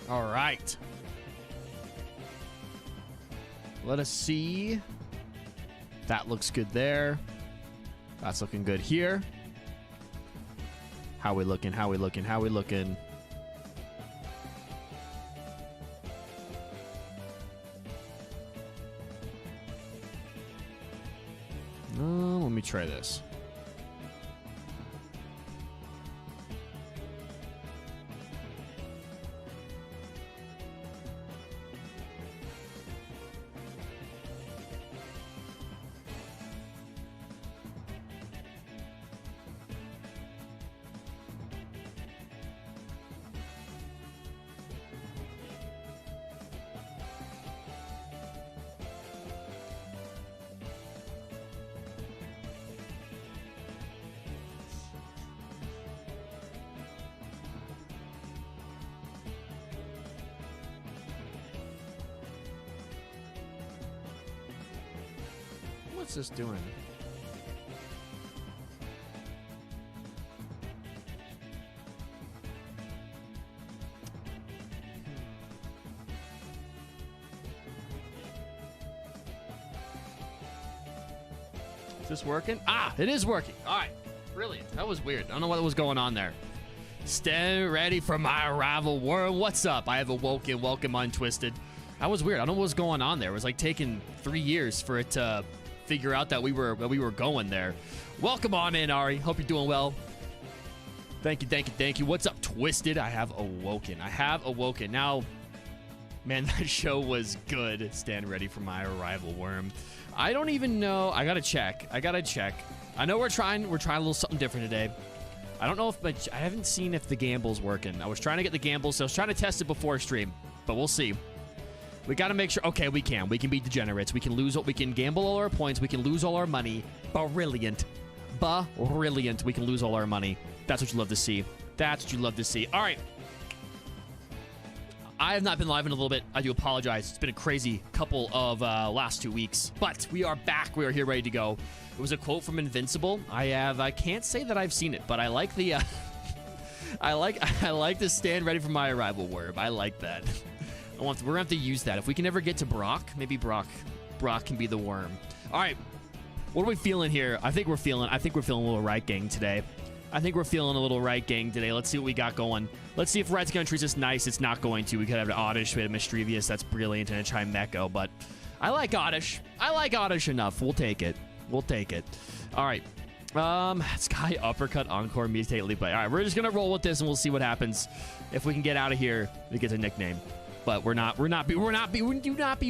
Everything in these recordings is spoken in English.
All right. Let us see. That looks good there. That's looking good here. How we looking? How we looking? How we looking? Let me try this. What's this doing? Is this working? Ah, it is working. All right. Brilliant. That was weird. I don't know what was going on there. Stand ready for my arrival worm. What's up? I have awoken. Welcome, Untwisted. That was weird. I don't know what was going on there. It was like taking 3 years for it to figure out that we were going there. Welcome on in, Ari. Hope you're doing well. Thank you, thank you, thank you. What's up, Twisted? I have awoken. I have awoken. Now, man, that show was good. Stand ready for my arrival worm. I don't even know. I gotta check. I know we're trying a little something different today. I don't know if I haven't seen if the gamble's working. I was trying to get the gamble, so I was trying to test it before stream, but we'll see. We got to make sure. Okay, we can beat degenerates. We can gamble all our points. We can lose all our money. Brilliant. Brilliant. We can lose all our money. That's what you love to see. That's what you love to see. All right. I have not been live in a little bit. I do apologize. It's been a crazy couple of last 2 weeks, but we are back. We are here ready to go. It was a quote from Invincible. I can't say that I've seen it, but I like the I like the stand ready for my arrival worm. I like that. We're gonna have to use that. If we can ever get to Brock, maybe Brock can be the worm. All right, what are we feeling here? I think we're feeling a little right gang today. Let's see what we got going. Let's see if Red's gonna treat us nice. It's not going to. We could have an Oddish, we had a Mischievous, that's brilliant, and a Chimecho, but I like Oddish. I like Oddish enough. We'll take it. All right. Sky uppercut encore immediately play. All right, we're just gonna roll with this and we'll see what happens. If we can get out of here, it gets a nickname. But we do not be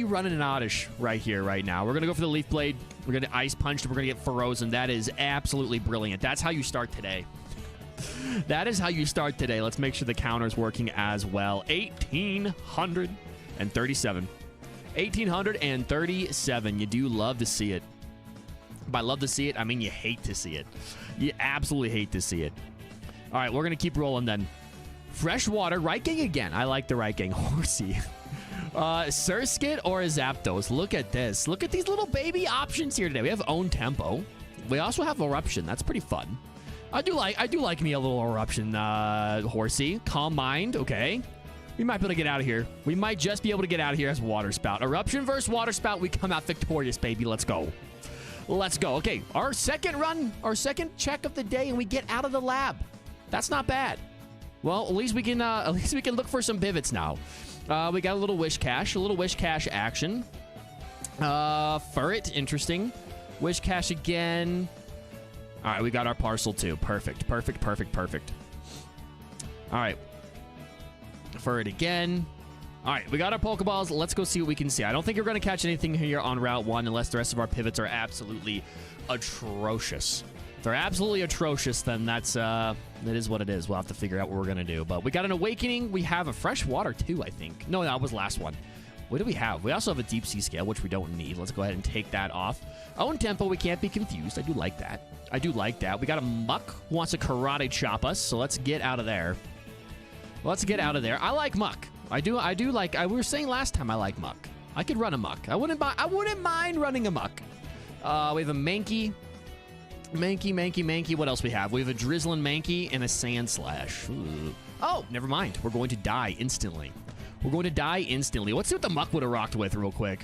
running an Oddish right here, right now. We're gonna go for the Leaf Blade. We're gonna Ice Punch, and we're gonna get Frozen. That is absolutely brilliant. That's how you start today. That is how you start today. Let's make sure the counter's working as well. 1,837. 1,837. You do love to see it. By love to see it, I mean you hate to see it. You absolutely hate to see it. All right, we're gonna keep rolling then. Freshwater, right gang again. I like the right gang. Horsey. Surskit or Zapdos. Look at this. Look at these little baby options here today. We have Own Tempo. We also have Eruption. That's pretty fun. I do like me a little Eruption, Horsey. Calm Mind. Okay. We might be able to get out of here. We might just be able to get out of here as Water Spout. Eruption versus Water Spout. We come out victorious, baby. Let's go. Let's go. Okay. Our second run, our second check of the day, and we get out of the lab. That's not bad. Well, at least we can look for some pivots now. We got a little Wish Cash action. Furret, interesting. Wish Cash again. All right, we got our parcel too. Perfect. All right. Furret again. All right, we got our Pokeballs. Let's go see what we can see. I don't think you're going to catch anything here on Route 1 unless the rest of our pivots are absolutely atrocious. If they're absolutely atrocious, then that is what it is. We'll have to figure out what we're going to do. But we got an Awakening. We have a Freshwater too, I think. No, that was last one. What do we have? We also have a Deep Sea Scale, which we don't need. Let's go ahead and take that off. Own Tempo, we can't be confused. I do like that. We got a Muck who wants to Karate Chop us, so let's get out of there. I like Muck. I do like, we were saying last time I like Muck. I could run a Muck. I wouldn't mind running a Muck. We have a Mankey. Mankey. What else we have? We have a Drizzling Mankey and a Sand Slash. Ooh. Oh, never mind. We're going to die instantly. We're going to die instantly. Let's see what the Muck would have rocked with real quick.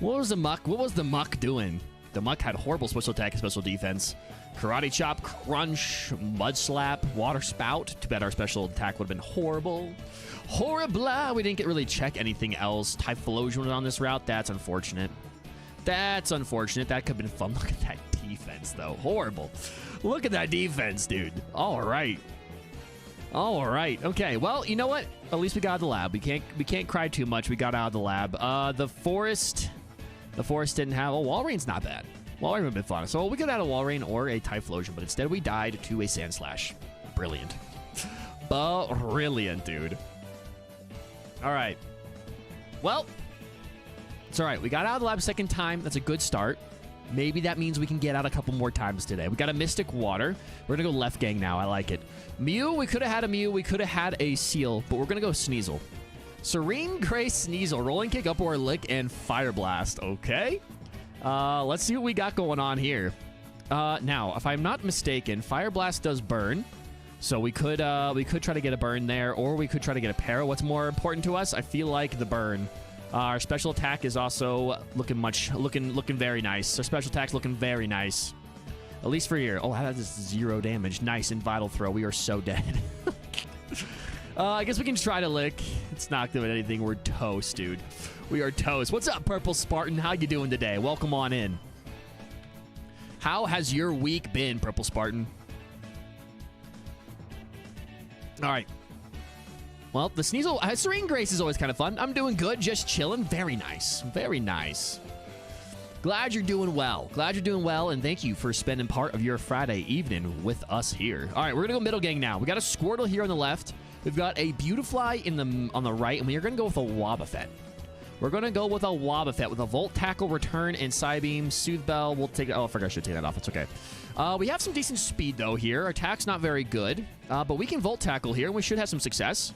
What was the Muck doing? The Muck had horrible special attack and special defense. Karate Chop, Crunch, Mud Slap, Water Spout. Too bad our special attack would have been horrible. Horribla. We didn't get really check anything else. Typhlosion was on this route. That's unfortunate. That's unfortunate. That could have been fun. Look at that defense, though. Horrible. Look at that defense, dude. All right. All right. Okay. Well, you know what? At least we got out of the lab. We can't cry too much. We got out of the lab. The forest didn't have. Oh, Walreign's not bad. Walrein would have been fun. So we could have had a Walrein or a Typhlosion, but instead we died to a Sandslash. Brilliant. Brilliant, dude. All right. Well, it's all right. We got out of the lab a second time. That's a good start. Maybe that means we can get out a couple more times today. We got a Mystic Water. We're going to go left gang now. I like it. Mew, we could have had a Mew. We could have had a Seal, but we're going to go Sneasel. Serene Grace Sneasel. Rolling Kick, Upward Lick, and Fire Blast. Okay. Let's see what we got going on here. Now, if I'm not mistaken, Fire Blast does burn. So we could try to get a burn there, or we could try to get a Para. What's more important to us? I feel like the burn. Our special attack is also looking very nice. Our special attack's looking very nice. At least for here. Oh, that is 0 damage. Nice and Vital Throw. We are so dead. I guess we can try to lick. It's not doing anything. We're toast, dude. We are toast. What's up, Purple Spartan? How you doing today? Welcome on in. How has your week been, Purple Spartan? All right. Well, the Sneasel, Serene Grace is always kind of fun. I'm doing good, just chilling. Very nice. Very nice. Glad you're doing well. Glad you're doing well, and thank you for spending part of your Friday evening with us here. All right, we're going to go middle gang now. We got a Squirtle here on the left. We've got a Beautifly on the right, and we are going to go with a Wobbuffet. We're going to go with a Wobbuffet with a Volt Tackle, Return, and Psybeam. Soothe Bell, we'll take it. Oh, I forgot I should take that off. It's okay. We have some decent speed, though, here. Our attack's not very good, but we can Volt Tackle here, and we should have some success.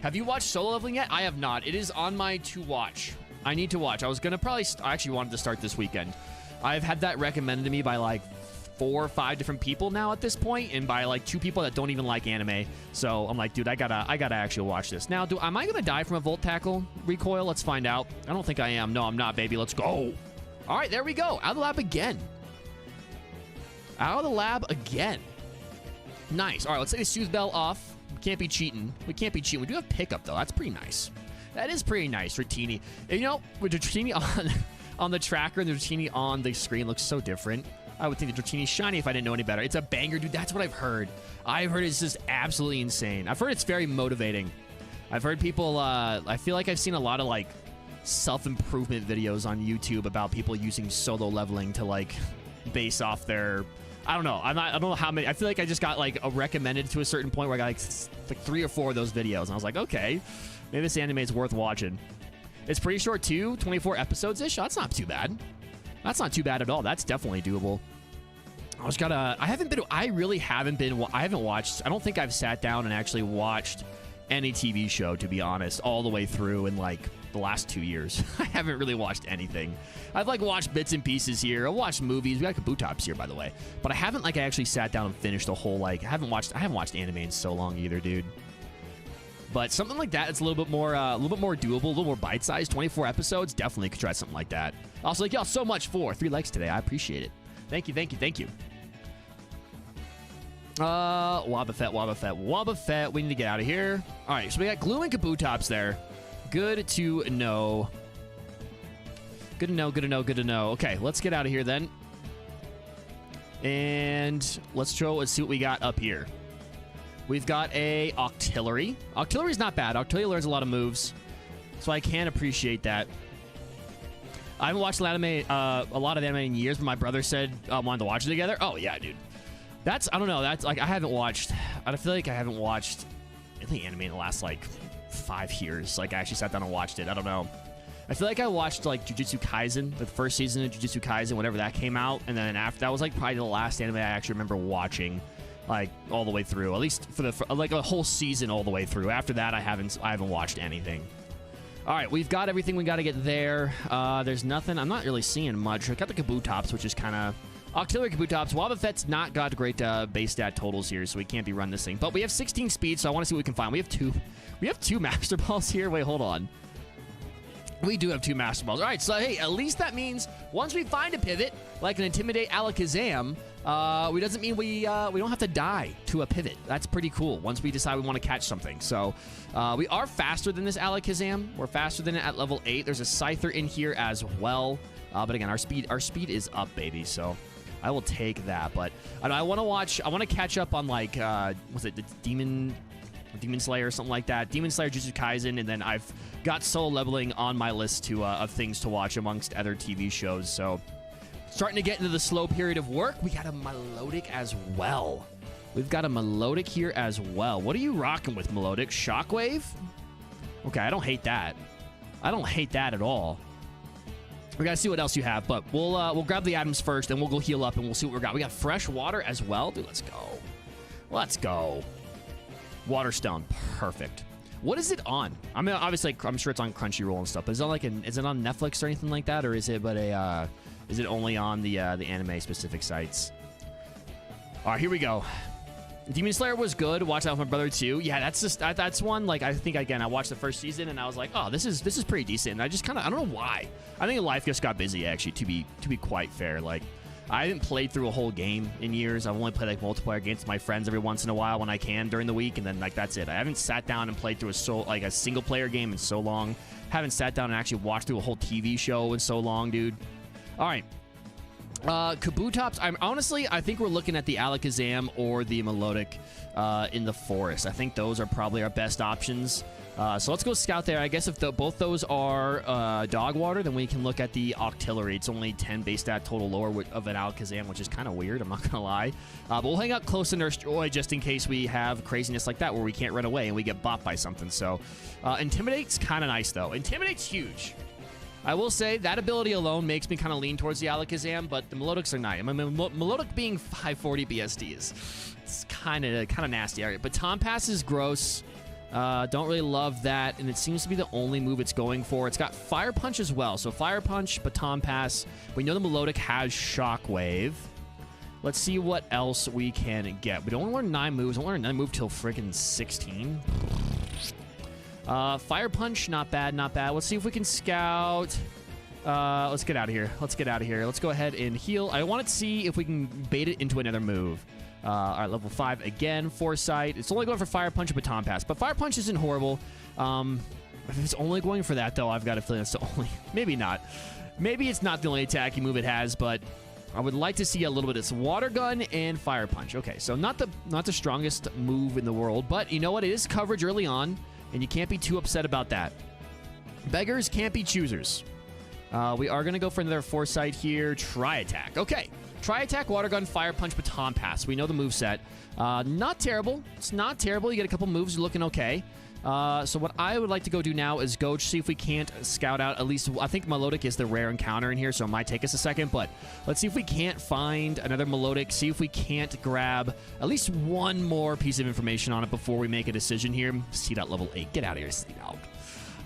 Have you watched Solo Leveling yet? I have not. It is on my to-watch. I need to watch. I was going to probably... I actually wanted to start this weekend. I've had that recommended to me by, like, 4 or 5 different people now at this point, and by, like, 2 people that don't even like anime. So I'm like, dude, I gotta actually watch this. Now, am I going to die from a Volt Tackle recoil? Let's find out. I don't think I am. No, I'm not, baby. Let's go. All right, there we go. Out of the lab again. Out of the lab again. Nice. All right, let's take the Soothe Bell off. We can't be cheating. We can't be cheating. We do have pickup, though. That's pretty nice. That is pretty nice, Dratini. And, you know, with Dratini on the tracker and the Dratini on the screen looks so different. I would think the Dratini's shiny if I didn't know any better. It's a banger, dude. That's what I've heard. I've heard it's just absolutely insane. I've heard it's very motivating. I've heard people, I feel like I've seen a lot of, like, self-improvement videos on YouTube about people using solo leveling to, like, base off their... I don't know. I don't know how many. I feel like I just got like a recommended to a certain point where I got like 3 or 4 of those videos, and I was like, okay, maybe this anime is worth watching. It's pretty short too, 24 episodes ish. That's not too bad. That's not too bad at all. That's definitely doable. I haven't watched. I don't think I've sat down and actually watched any TV show, to be honest, all the way through in like the last 2 years. I haven't really watched anything. I've like watched bits and pieces here. I've watched movies. We got Kabutops here, by the way. But I haven't like actually sat down and finished the whole like. I haven't watched anime in so long either, dude. But something like that, it's a little bit more doable, a little more bite-sized. 24 episodes, definitely could try something like that. Also, like y'all so much for 3 likes today. I appreciate it. Thank you, thank you, thank you. Wobbuffet. We need to get out of here. All right, so we got Glue and Kabutops there. Good to know. Good to know. Okay, let's get out of here then. And let's see what we got up here. We've got a Octillery. Octillery's not bad. Octillery learns a lot of moves, so I can appreciate that. I haven't watched a lot of anime in years, but my brother said wanted to watch it together. Oh, yeah, dude. I don't know. That's like, I feel like I haven't watched any anime in the last, like, 5 years. Like, I actually sat down and watched it. I don't know. I feel like I watched, like, Jujutsu Kaisen, the first season of Jujutsu Kaisen, whenever that came out. And then after, that was, like, probably the last anime I actually remember watching, like, all the way through. At least for like, a whole season all the way through. After that, I haven't watched anything. All right, we've got everything we got to get there. There's nothing. I'm not really seeing much. I got the Kabutops, which is kind of Auxiliary Kabutops. Wobbuffet's not got great base stat totals here, so we can't be run this thing. But we have 16 speed, so I want to see what we can find. We have two Master Balls here. Wait, hold on. We do have 2 Master Balls. All right, so hey, at least that means once we find a pivot, like an Intimidate Alakazam, we doesn't mean we don't have to die to a pivot. That's pretty cool once we decide we want to catch something. So we are faster than this Alakazam. We're faster than it at level 8. There's a Scyther in here as well. But again, our speed is up, baby. So I will take that. But I want to catch up on, like, was it the Demon Slayer or something like that? Demon Slayer, Jujutsu Kaisen, and then I've got solo leveling on my list of things to watch amongst other TV shows. So starting to get into the slow period of work. We got a Melodic as well. We've got a Melodic here as well. What are you rocking with, Melodic? Shockwave? Okay, I don't hate that. I don't hate that at all. We gotta see what else you have, but we'll grab the items first, and we'll go heal up, and we'll see what we got. We got fresh water as well, dude. Let's go. Let's go. Waterstone, perfect. What is it on? I mean, obviously, I'm sure it's on Crunchyroll and stuff. But is it is it on Netflix or anything like that, or is it is it only on the anime specific sites? All right, here we go. Demon Slayer was good. Watch that with my brother too. Yeah, that's one. Like, I think again, I watched the first season and I was like, oh, this is pretty decent. And I just I don't know why. I think life just got busy, actually. To be quite fair, like, I haven't played through a whole game in years. I've only played like multiplayer games with my friends every once in a while when I can during the week, and then like that's it. I haven't sat down and played through a single player game in so long. Haven't sat down and actually watched through a whole TV show in so long, dude. All right. Kabutops, I think we're looking at the Alakazam or the Melodic in the forest. I think those are probably our best options. So let's go scout there. I guess if both those are dog water, then we can look at the Octillery. It's only 10 base stat total lower of an Alakazam, which is kind of weird, I'm not going to lie. But we'll hang out close to Nurse Joy just in case we have craziness like that where we can't run away and we get bopped by something. So Intimidate's kind of nice, though. Intimidate's huge. I will say that ability alone makes me kind of lean towards the Alakazam, but the Melodics are nice. I mean, Melodic being 540 BSD it's kind of nasty. All right, Baton Pass is gross. Don't really love that, and it seems to be the only move it's going for. It's got Fire Punch as well, so Fire Punch, Baton Pass. We know the Melodic has Shockwave. Let's see what else we can get. We don't learn 9 moves. We don't learn 9 moves till friggin' 16. Fire Punch, not bad, not bad. Let's see if we can scout. Let's get out of here. Let's get out of here. Let's go ahead and heal. I want to see if we can bait it into another move. All right, level 5 again. Foresight. It's only going for Fire Punch and Baton Pass, but Fire Punch isn't horrible. If it's only going for that, though, I've got a feeling it's the only. Maybe not. Maybe it's not the only attacking move it has, but I would like to see a little bit. It's Water Gun and Fire Punch. Okay, so not the strongest move in the world, but you know what? It is coverage early on, and you can't be too upset about that. Beggars can't be choosers. We are going to go for another Foresight here. Tri-Attack. Okay. Tri-Attack, Water Gun, Fire Punch, Baton Pass. We know the moveset. Not terrible. It's not terrible. You get a couple moves. You're looking okay. So what I would like to go do now is go see if we can't scout out at least. I think Melodic is the rare encounter in here, so it might take us a second. But let's see if we can't find another Melodic. See if we can't grab at least one more piece of information on it before we make a decision here. Seedot level 8. Get out of here, Seedot.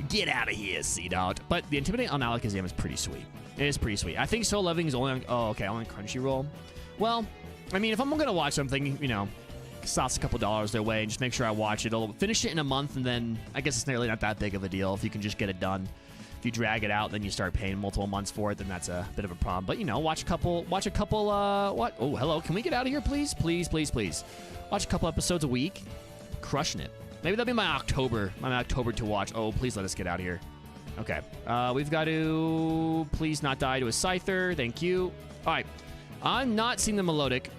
Get out of here, Seedot. But the Intimidate on Alakazam is pretty sweet. It is pretty sweet. I think Soul Leveling is only on... Oh, okay, only on Crunchyroll. Well, I mean, if I'm going to watch something, you know, toss a couple dollars their way and just make sure I watch it. I'll finish it in a month, and then I guess it's nearly not that big of a deal if you can just get it done. If you drag it out, then you start paying multiple months for it, then that's a bit of a problem. But, you know, watch a couple, what? Oh, hello. Can we get out of here, please? Please, please, please. Watch a couple episodes a week. Crushing it. Maybe that'll be my October to watch. Oh, please let us get out of here. Okay. We've got to please not die to a Scyther. Thank you. All right. I'm not seeing the Melodic,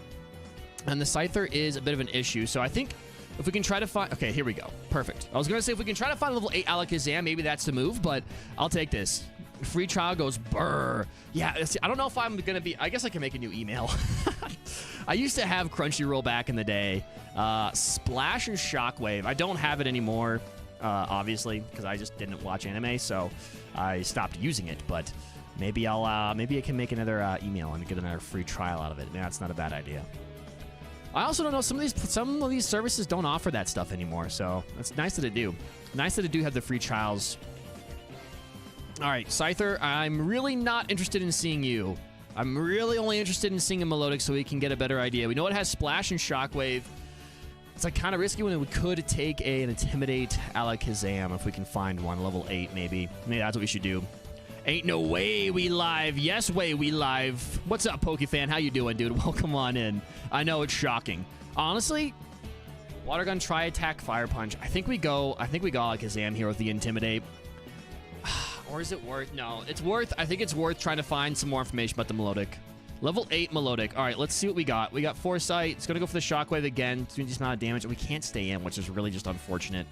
and the Scyther is a bit of an issue. So I think if we can try to find... Okay, here we go. Perfect. I was going to say if we can try to find level 8 Alakazam, maybe that's the move, but I'll take this. Free trial goes brr. Yeah, I don't know if I'm going to be... I guess I can make a new email. I used to have Crunchyroll back in the day. Splash and Shockwave. I don't have it anymore, obviously, because I just didn't watch anime, so I stopped using it. But maybe maybe I can make another email and get another free trial out of it. Yeah, that's not a bad idea. I also don't know, some of these services don't offer that stuff anymore, so it's nice that it do. Nice that it do have the free trials. All right, Scyther, I'm really not interested in seeing you. I'm really only interested in seeing a Melodic so we can get a better idea. We know it has Splash and Shockwave. It's like kind of risky when we could take an Intimidate Alakazam if we can find one. Level 8, maybe. Maybe that's what we should do. Ain't no way we live. Yes way we live. What's up, Pokefan? How you doing, dude? Welcome on in. I know it's shocking. Honestly, Water Gun, Tri-Attack, Fire Punch. I think we go Alakazam here with the Intimidate. Or is it worth? No, it's worth. I think it's worth trying to find some more information about the Melodic. Level 8 Melodic. All right, let's see what we got. We got Foresight. It's going to go for the Shockwave again. It's doing this amount of damage. We can't stay in, which is really just unfortunate.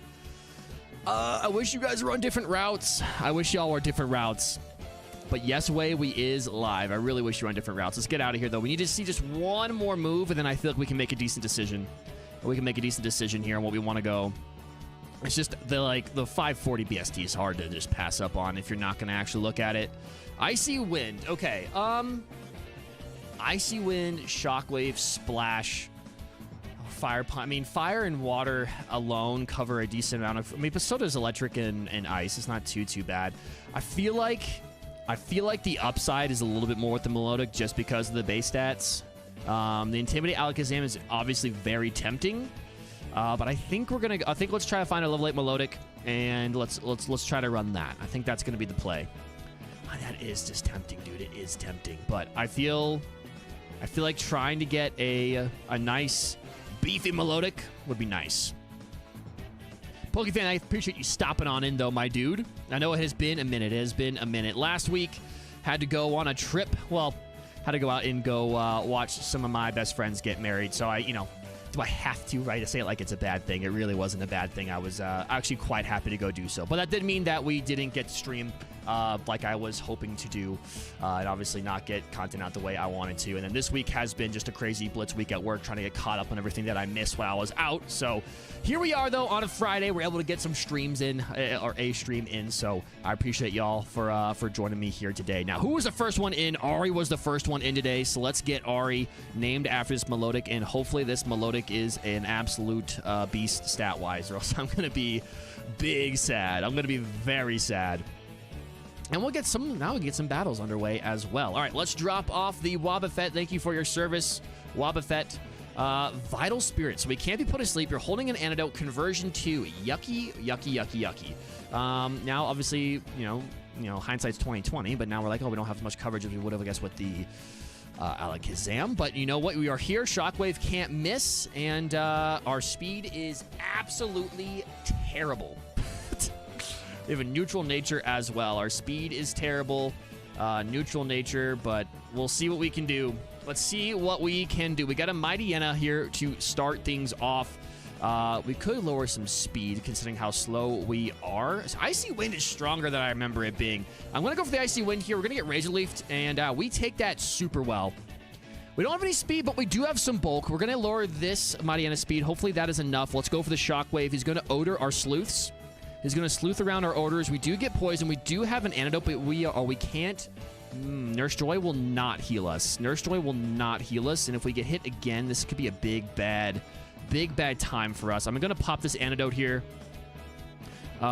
I wish you guys were on different routes. I wish y'all were different routes. But yes, way we is live. I really wish you were on different routes. Let's get out of here, though. We need to see just one more move, and then I feel like we can make a decent decision. We can make a decent decision here on what we want to go. It's just the 540 BST is hard to just pass up on if you're not going to actually look at it. Icy Wind. Okay. Icy Wind, Shockwave, Splash, Fire Punch. I mean, Fire and Water alone cover a decent amount of... I mean, but so does Electric and Ice. It's not too bad. I feel like the upside is a little bit more with the Melodic just because of the base stats. The Intimidate Alakazam is obviously very tempting. But I think let's try to find a level 8 Melodic and let's try to run that. I think that's going to be the play. Oh, that is just tempting, dude. It is tempting. But I feel like trying to get a nice beefy Melodic would be nice. Pokefan, I appreciate you stopping on in, though, my dude. I know it has been a minute. It has been a minute. Last week, had to go on a trip. Well, had to go out and go watch some of my best friends get married. So do I have to, right, to say it like it's a bad thing? It really wasn't a bad thing. I was actually quite happy to go do so. But that didn't mean that we didn't get to stream like I was hoping to do, and obviously not get content out the way I wanted to. And then this week has been just a crazy blitz week at work, trying to get caught up on everything that I missed while I was out. So here we are, though, on a Friday. We're able to get some streams in, or a stream in. So I appreciate y'all for joining me here today. Now, who was the first one in? Ari was the first one in today. So let's get Ari named after this Melodic, and hopefully this Melodic is an absolute beast stat-wise, or else I'm going to be big sad. I'm going to be very sad. And we'll get some battles underway as well. All right, let's drop off the Wobbuffet. Thank you for your service, Wobbuffet. Vital Spirit. So we can't be put asleep. You're holding an antidote. Conversion 2. Yucky, yucky, yucky, yucky. Now, obviously, you know, hindsight's 2020, but now we're like, oh, we don't have as much coverage as we would have, I guess, with the Alakazam. But you know what? We are here. Shockwave can't miss, and our speed is absolutely terrible. We have a neutral nature as well. Our speed is terrible. Neutral nature, but we'll see what we can do. Let's see what we can do. We got a Mightyena here to start things off. We could lower some speed considering how slow we are. So Icy Wind is stronger than I remember it being. I'm going to go for the Icy Wind here. We're going to get Razor Leafed, and we take that super well. We don't have any speed, but we do have some bulk. We're going to lower this Mightyena speed. Hopefully that is enough. Let's go for the Shockwave. He's going to Odor our Sleuths. He's going to sleuth around our Odors. We do get poison. We do have an antidote, but we can't. Nurse Joy will not heal us. Nurse Joy will not heal us, and if we get hit again, this could be a big bad time for us. I'm going to pop this antidote here.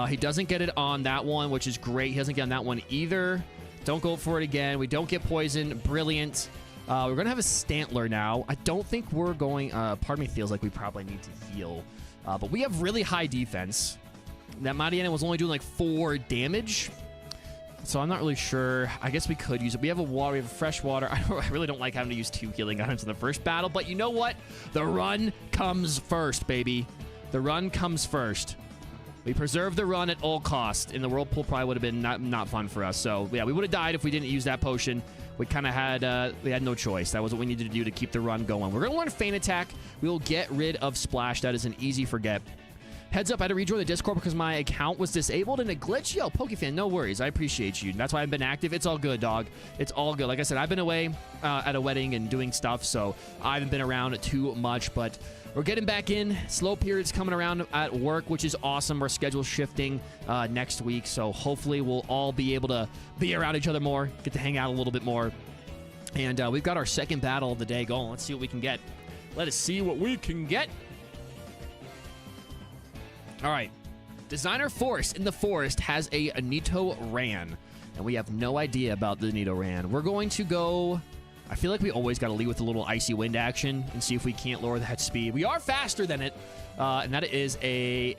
He doesn't get it on that one, which is great. He doesn't get on that one either. Don't go for it again. We don't get poison. Brilliant. We're going to have a Stantler now. I don't think we're going... part of me feels like we probably need to heal. But we have really high defense. That Mightyena was only doing like 4 damage. So I'm not really sure. I guess we could use it. We have a water. We have a fresh water. I really don't like having to use 2 healing items in the first battle. But you know what? The run comes first, baby. The run comes first. We preserve the run at all cost. And the Whirlpool probably would have been not fun for us. So yeah, we would have died if we didn't use that potion. We kind of had we had no choice. That was what we needed to do to keep the run going. We're going to learn Feint Attack. We will get rid of Splash. That is an easy forget. Heads up, I had to rejoin the Discord because my account was disabled and a glitch. Yo, Pokefan, no worries. I appreciate you. That's why I've been active. It's all good, dog. It's all good. Like I said, I've been away at a wedding and doing stuff, so I haven't been around too much, but we're getting back in. Slow periods coming around at work, which is awesome. Our schedule's shifting next week, so hopefully we'll all be able to be around each other more, get to hang out a little bit more. And we've got our second battle of the day going. Let's see what we can get. Let us see what we can get. All right, Designer Forest in the forest has a Nidoran, and we have no idea about the Nidoran. We're going to go I feel like we always got to lead with a little Icy Wind action and see if we can't lower that speed. We are faster than it, and that is a...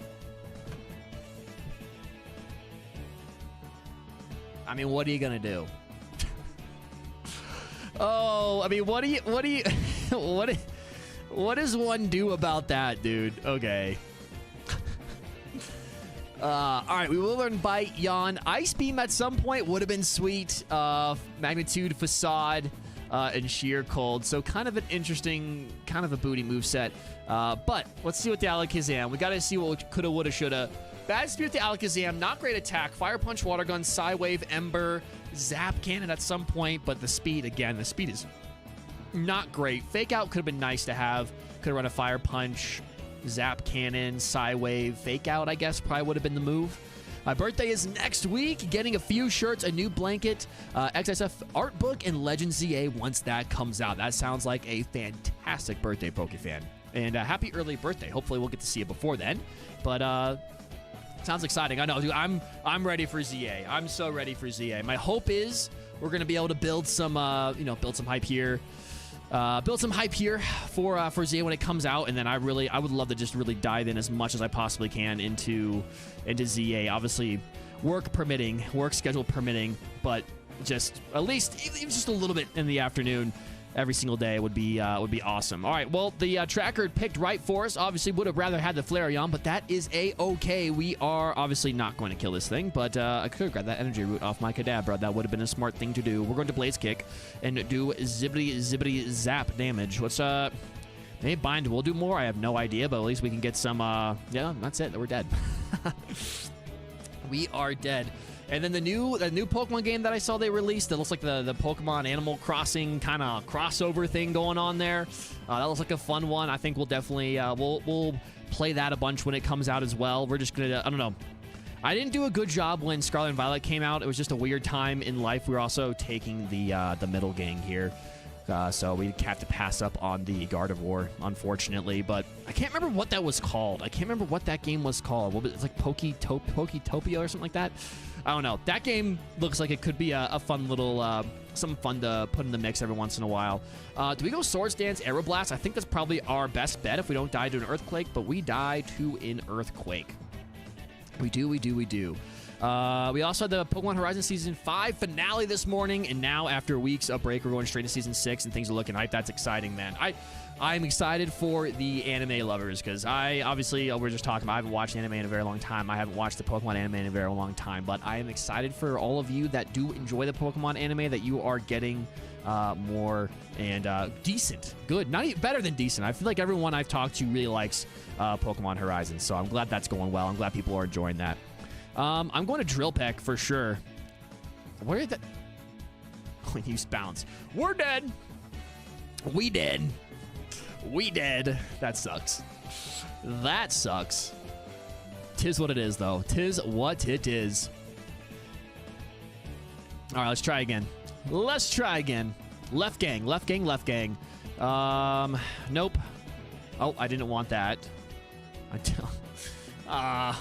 I mean, what are you going to do? Oh, I mean, what does one do about that, dude? Okay. All right, we will learn Bite, Yawn. Ice Beam at some point would have been sweet. Magnitude, Facade, and Sheer Cold. So kind of an interesting, kind of a booty moveset. But let's see what the Alakazam. We got to see what coulda, woulda, shoulda. Bad Spear with the Alakazam. Not great attack. Fire Punch, Water Gun, Psywave, Ember, Zap Cannon at some point. But the speed, again, the speed is not great. Fake Out could have been nice to have. Could have run a Fire Punch, Zap Cannon, Psywave, Fake Out, I guess, probably would have been the move. My birthday is next week. Getting a few shirts, a new blanket, XSF art book, and Legend ZA once that comes out. That sounds like a fantastic birthday, Pokefan. And happy early birthday. Hopefully we'll get to see it before then. But sounds exciting. I know, dude. I'm ready for ZA. I'm so ready for ZA. My hope is we're going to be able to build some, build some hype here. Build some hype here for ZA when it comes out, and then I would love to just really dive in as much as I possibly can into ZA. Obviously, work schedule permitting, but just at least even just a little bit in the afternoon every single day would be awesome. All right, well, the tracker picked right for us. Obviously, would have rather had the Flareon, but that is a-okay. We are obviously not going to kill this thing, but I could have grabbed that energy root off my Kadabra. That would have been a smart thing to do. We're going to Blaze Kick and do zibbity zap damage. What's maybe bind will do more. I have no idea, but at least we can get some. Yeah, that's it. We're dead. We are dead. And then the new Pokemon game that I saw they released that looks like the Pokemon Animal Crossing kind of crossover thing going on there. That looks like a fun one. I think we'll definitely we'll play that a bunch when it comes out as well. We're just gonna I don't know. I didn't do a good job when Scarlet and Violet came out. It was just a weird time in life. We were also taking the middle gang here. So we have to pass up on the Gardevoir, unfortunately. But I can't remember what that was called. I can't remember what that game was called. It's like Poketopia or something like that. I don't know. That game looks like it could be a fun little, something fun to put in the mix every once in a while. Do we go Swords Dance, Aeroblast? I think that's probably our best bet if we don't die to an Earthquake, but we die to an Earthquake. We do. We also had the Pokemon Horizon Season 5 finale this morning, and now after weeks of break, we're going straight to Season 6, and things are looking hype. That's exciting, man. I'm excited for the anime lovers, because we're just talking about, I haven't watched anime in a very long time. I haven't watched the Pokemon anime in a very long time, but I am excited for all of you that do enjoy the Pokemon anime, that you are getting more and decent. Good. Not even better than decent. I feel like everyone I've talked to really likes Pokemon Horizon, so I'm glad that's going well. I'm glad people are enjoying that. I'm going to Drill Peck for sure. Where did that... Oh, use Bounce. We're dead. We dead. That sucks. That sucks. Tis what it is, though. Tis what it is. All right, let's try again. Left gang. Nope. Oh, I didn't want that.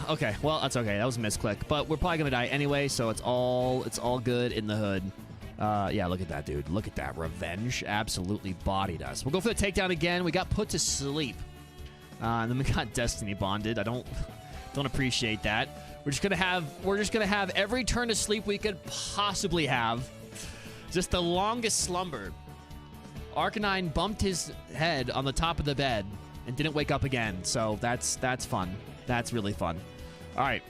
Okay. Well, that's okay. That was a misclick, but we're probably gonna die anyway, so it's all good in the hood. Yeah, look at that, dude. Look at that. Revenge absolutely bodied us. We'll go for the takedown again. We got put to sleep. And then we got Destiny bonded. I don't appreciate that. We're just gonna have every turn to sleep we could possibly have. Just the longest slumber. Arcanine bumped his head on the top of the bed and didn't wake up again. So that's fun. That's really fun. All right.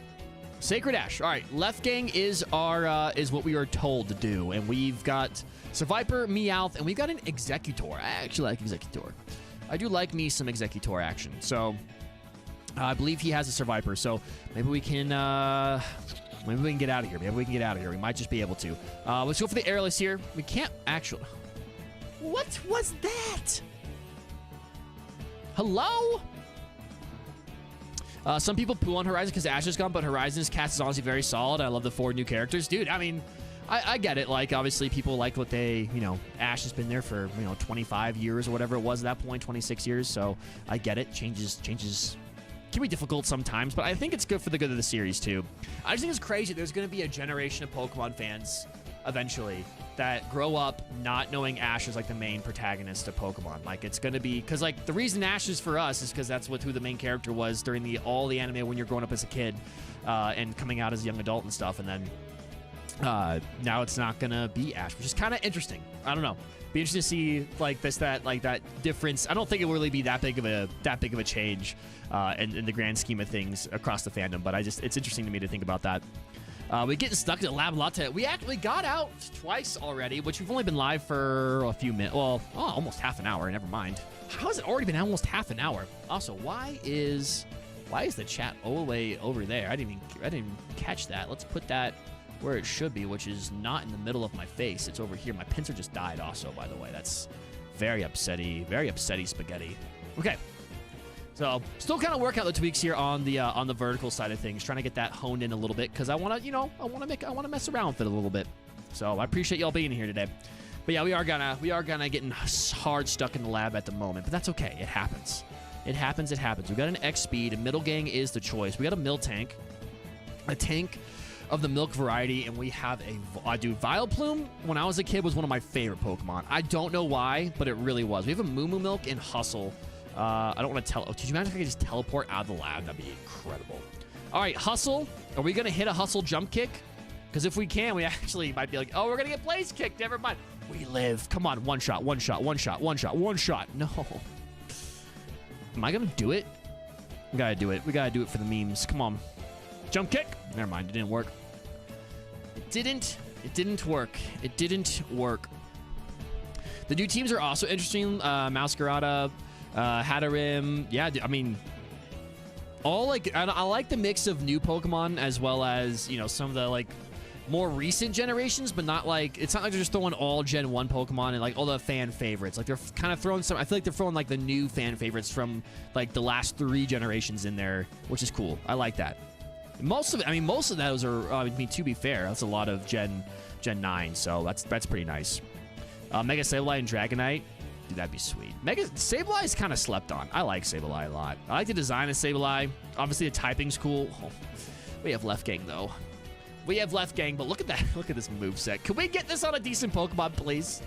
Sacred Ash. All right, left gang is our is what we are told to do, and we've got Survivor, Meowth, and we've got an Executor. I actually like Executor. I do like me some Executor action. So I believe he has a Survivor. So maybe we can get out of here. We might just be able to. Let's go for the Airless here. We can't actually. What was that? Hello? Some people poo on Horizon because Ash is gone, but Horizon's cast is honestly very solid. I love the 4 new characters. Dude, I mean, I get it. Like, obviously, people like what they, Ash has been there for, 25 years or whatever it was at that point, 26 years. So I get it. Changes can be difficult sometimes, but I think it's good for the good of the series, too. I just think it's crazy. There's going to be a generation of Pokemon fans eventually that grow up not knowing Ash is like the main protagonist of Pokemon. Like it's gonna be because like the reason Ash is for us is because that's who the main character was during all the anime when you're growing up as a kid and coming out as a young adult and stuff. And then now it's not gonna be Ash, which is kind of interesting. I don't know. Be interesting to see like that difference. I don't think it will really be that big of a change in the grand scheme of things across the fandom. But it's interesting to me to think about that. We're getting stuck in the lab a lot today. We actually got out twice already, which we've only been live for a few minutes. Well, almost half an hour. Never mind. How has it already been almost half an hour? Also, why is the chat all the way over there? I didn't even catch that. Let's put that where it should be, which is not in the middle of my face. It's over here. My pincer just died also, by the way. That's very upsetty spaghetti. Okay. So, still kind of working out the tweaks here on the vertical side of things, trying to get that honed in a little bit because I want to mess around with it a little bit. So, I appreciate y'all being here today. But yeah, we are gonna getting hard stuck in the lab at the moment, but that's okay. It happens. It happens. We got an X speed, and middle gang is the choice. We got a Miltank, a tank of the milk variety, and we have Vileplume. When I was a kid, was one of my favorite Pokemon. I don't know why, but it really was. We have a Moo Moo Milk and Hustle. I don't want to tell. Oh, could you imagine if I could just teleport out of the lab? That'd be incredible. All right, Hustle. Are we going to hit a Hustle jump kick? Because if we can, we actually might be like, oh, we're going to get place kicked. Never mind. We live. Come on. One shot. No. Am I going to do it? We got to do it. We got to do it for the memes. Come on. Jump kick. Never mind. It didn't work. It didn't work. The new teams are also interesting. Masquerada, Hatterim. Yeah, I mean, all like I like the mix of new Pokemon as well as, you know, some of the like more recent generations, but not like it's not like they're just throwing all Gen 1 Pokemon and like all the fan favorites. Like they're kind of throwing some. I feel like they're throwing like the new fan favorites from like the last 3 generations in there, which is cool. I like that. Most of those are. I mean, to be fair, that's a lot of Gen 9, so that's pretty nice. Mega Sableye and Dragonite. Dude, that'd be sweet. Mega Sableye is kind of slept on. I like Sableye a lot. I like the design of Sableye. Obviously, the typing's cool. Oh, we have Left Gang, though. We have Left Gang, but look at that. Look at this moveset. Can we get this on a decent Pokemon, please?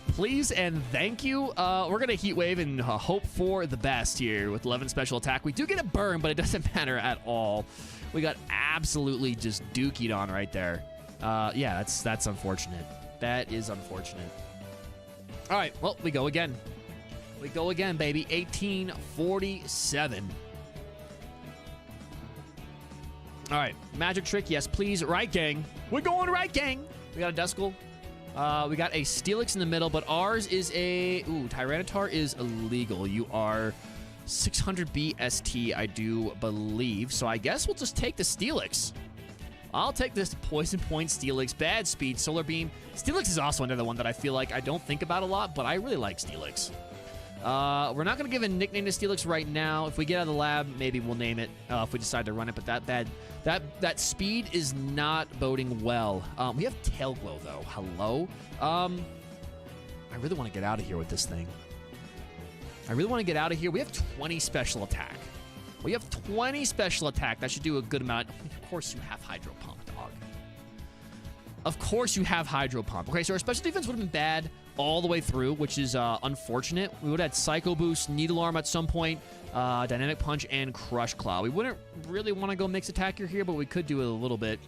Please and thank you. We're going to Heat Wave and hope for the best here with 11 special attack. We do get a burn, but it doesn't matter at all. We got absolutely just dookied on right there. Yeah, that's unfortunate. That is unfortunate. All right, well, we go again. We go again, baby. 1847. All right, magic trick, yes, please. Right, gang. We're going right, gang. We got a Duskull. We got a Steelix in the middle, but ours is a... Ooh, Tyranitar is illegal. You are 600 BST, I do believe. So I guess we'll just take the Steelix. I'll take this Poison Point Steelix. Bad speed, Solar Beam. Steelix is also another one that I feel like I don't think about a lot, but I really like Steelix. We're not going to give a nickname to Steelix right now. If we get out of the lab, maybe we'll name it if we decide to run it, but that speed is not boding well. We have Tail Glow, though. Hello? I really want to get out of here with this thing. We have 20 special attack. We have 20 special attack. That should do a good amount. Of course you have Hydro Pump, dog. Of course you have Hydro Pump. Okay, so our special defense would have been bad all the way through, which is unfortunate. We would have had Psycho Boost, Needle Arm at some point, Dynamic Punch, and Crush Claw. We wouldn't really want to go mix attack here, but we could do it a little bit,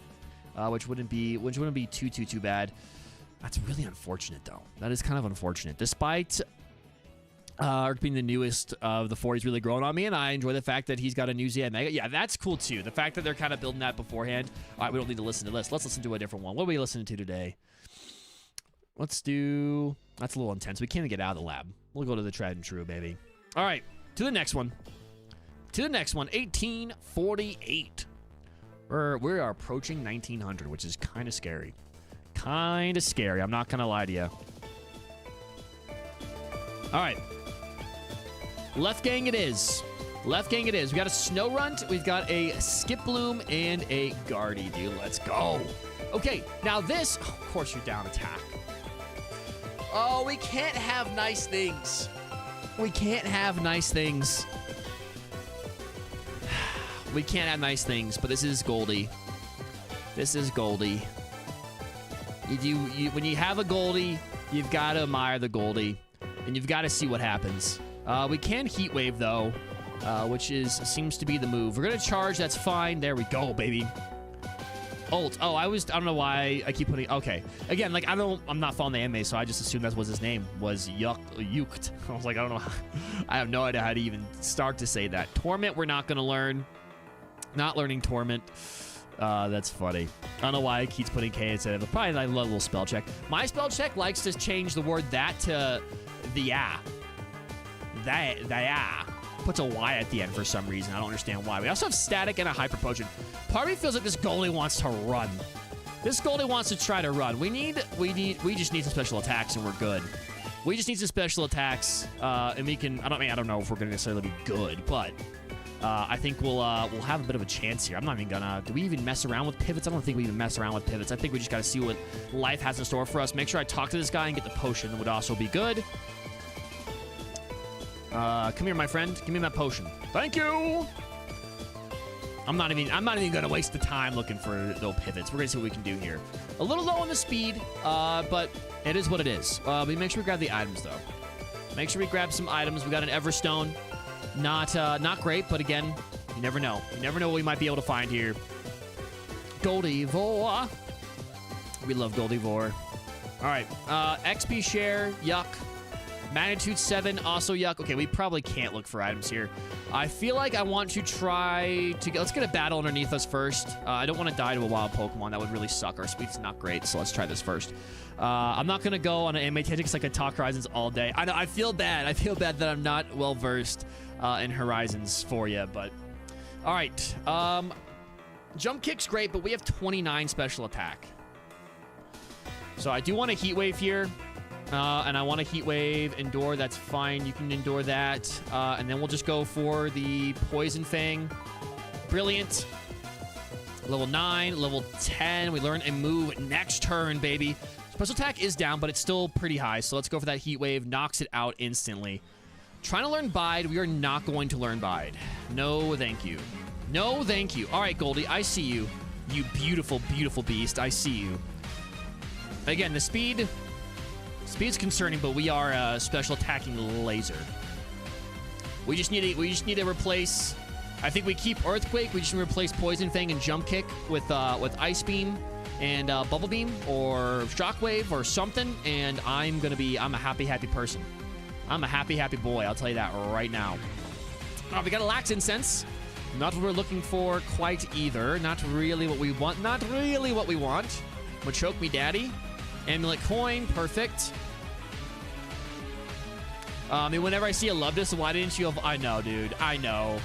which wouldn't be too bad. That's really unfortunate, though. That is kind of unfortunate. Despite being the newest of the 4, he's really growing on me, and I enjoy the fact that he's got a new ZI Mega. Yeah, that's cool, too. The fact that they're kind of building that beforehand. All right, we don't need to listen to this. Let's listen to a different one. What are we listening to today? Let's do... That's a little intense. We can't get out of the lab. We'll go to the tried and true, baby. All right, to the next one. 1848. We are approaching 1900, which is kind of scary. I'm not going to lie to you. All right. Left Gang it is. We got a Snorunt, we've got a Skiploom, and a Guardy, dude. Let's go. Okay, now this... of course you're down attack. Oh, we can't have nice things. We can't have nice things, but this is Goldie. When you have a Goldie, you've got to admire the Goldie, and you've got to see what happens. We can Heat Wave, though, which seems to be the move. We're going to charge. That's fine. There we go, baby. Ult. Oh, I don't know why I keep putting... Okay. Again, like, I'm not following the anime, so I just assumed that was his name. Was Yuked. I was like, I don't know. I have no idea how to even start to say that. Torment, we're not going to learn. Not learning Torment. That's funny. I don't know why it keeps putting K instead of it. Probably like a little spell check. My spell check likes to change the word that to the yeah. That puts a Y at the end for some reason. I don't understand why. We also have static and a hyper potion. Part of me feels like this goalie wants to run. This goalie wants to try to run. We just need some special attacks and we're good. We just need some special attacks, and we can. I don't know if we're gonna necessarily be good, but. I think we'll have a bit of a chance here. I'm not even gonna... Do we even mess around with pivots? I don't think we even mess around with pivots. I think we just gotta see what life has in store for us. Make sure I talk to this guy and get the potion. That would also be good. Come here, my friend. Give me that potion. Thank you! I'm not even gonna waste the time looking for no pivots. We're gonna see what we can do here. A little low on the speed, but it is what it is. We make sure we grab the items, though. Make sure we grab some items. We got an Everstone. Not great, but again, you never know. You never know what we might be able to find here. Goldivore. We love Goldivore. All right. XP share, yuck. Magnitude 7, also yuck. Okay, we probably can't look for items here. I feel like I want to try to get... Let's get a battle underneath us first. I don't want to die to a wild Pokemon. That would really suck. Our speed's not great, so let's try this first. I'm not going to go on an anime tangent because I could talk Horizons all day. I know, I feel bad. I feel bad that I'm not well-versed in Horizons for you, but... All right. Jump Kick's great, but we have 29 special attack. So I do want a Heat Wave here. And I want to Heat Wave, Endure, that's fine. You can Endure that. And then we'll just go for the Poison Fang. Brilliant. Level 9, level 10. We learn a move next turn, baby. Special attack is down, but it's still pretty high. So let's go for that Heat Wave. Knocks it out instantly. Trying to learn Bide. We are not going to learn Bide. No, thank you. No, thank you. All right, Goldie, I see you. You beautiful, beautiful beast. I see you. Again, the speed... Speed's concerning, but we are a special attacking laser. We just need to replace. I think we keep Earthquake. We just need to replace Poison Fang and Jump Kick with Ice Beam and Bubble Beam or Shockwave or something. And I'm a happy person. I'm a happy boy. I'll tell you that right now. Oh, we got a Lax Incense. Not what we're looking for quite either. Not really what we want. Not really what we want. Machoke me, daddy. Amulet Coin, perfect. And whenever I see a Lubdus, why didn't you have... I know, dude. I know.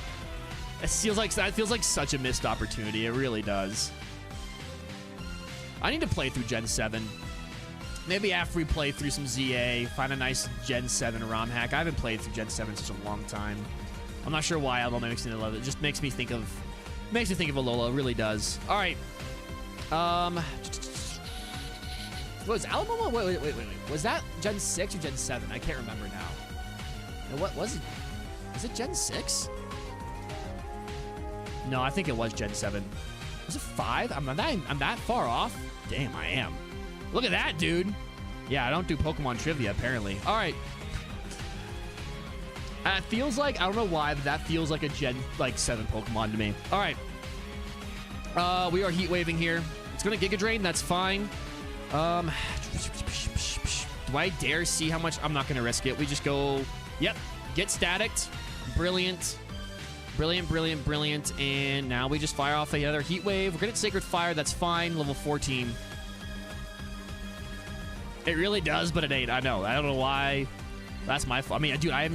That feels like such a missed opportunity. It really does. I need to play through Gen 7. Maybe after we play through some ZA, find a nice Gen 7 ROM hack. I haven't played through Gen 7 in such a long time. I'm not sure why Alabama makes me love it. It just makes me think of Alola. It really does. All right. Was Alabama? Wait. Was that Gen 6 or Gen 7? I can't remember now. And what was it? Was it Gen 6? No, I think it was Gen 7. Was it 5? I'm that far off? Damn, I am. Look at that, dude. Yeah, I don't do Pokemon trivia, apparently. All right. It feels like, I don't know why, but that feels like a Gen 7 Pokemon to me. All right. We are Heat Waving here. It's going to Giga Drain. That's fine. Do I dare see how much? I'm not going to risk it. We just go, yep, get staticked. Brilliant. And now we just fire off another Heat Wave. We're going to Sacred Fire. That's fine. Level 14. It really does, but it ain't. I know. I don't know why. That's my fault. I mean, dude, I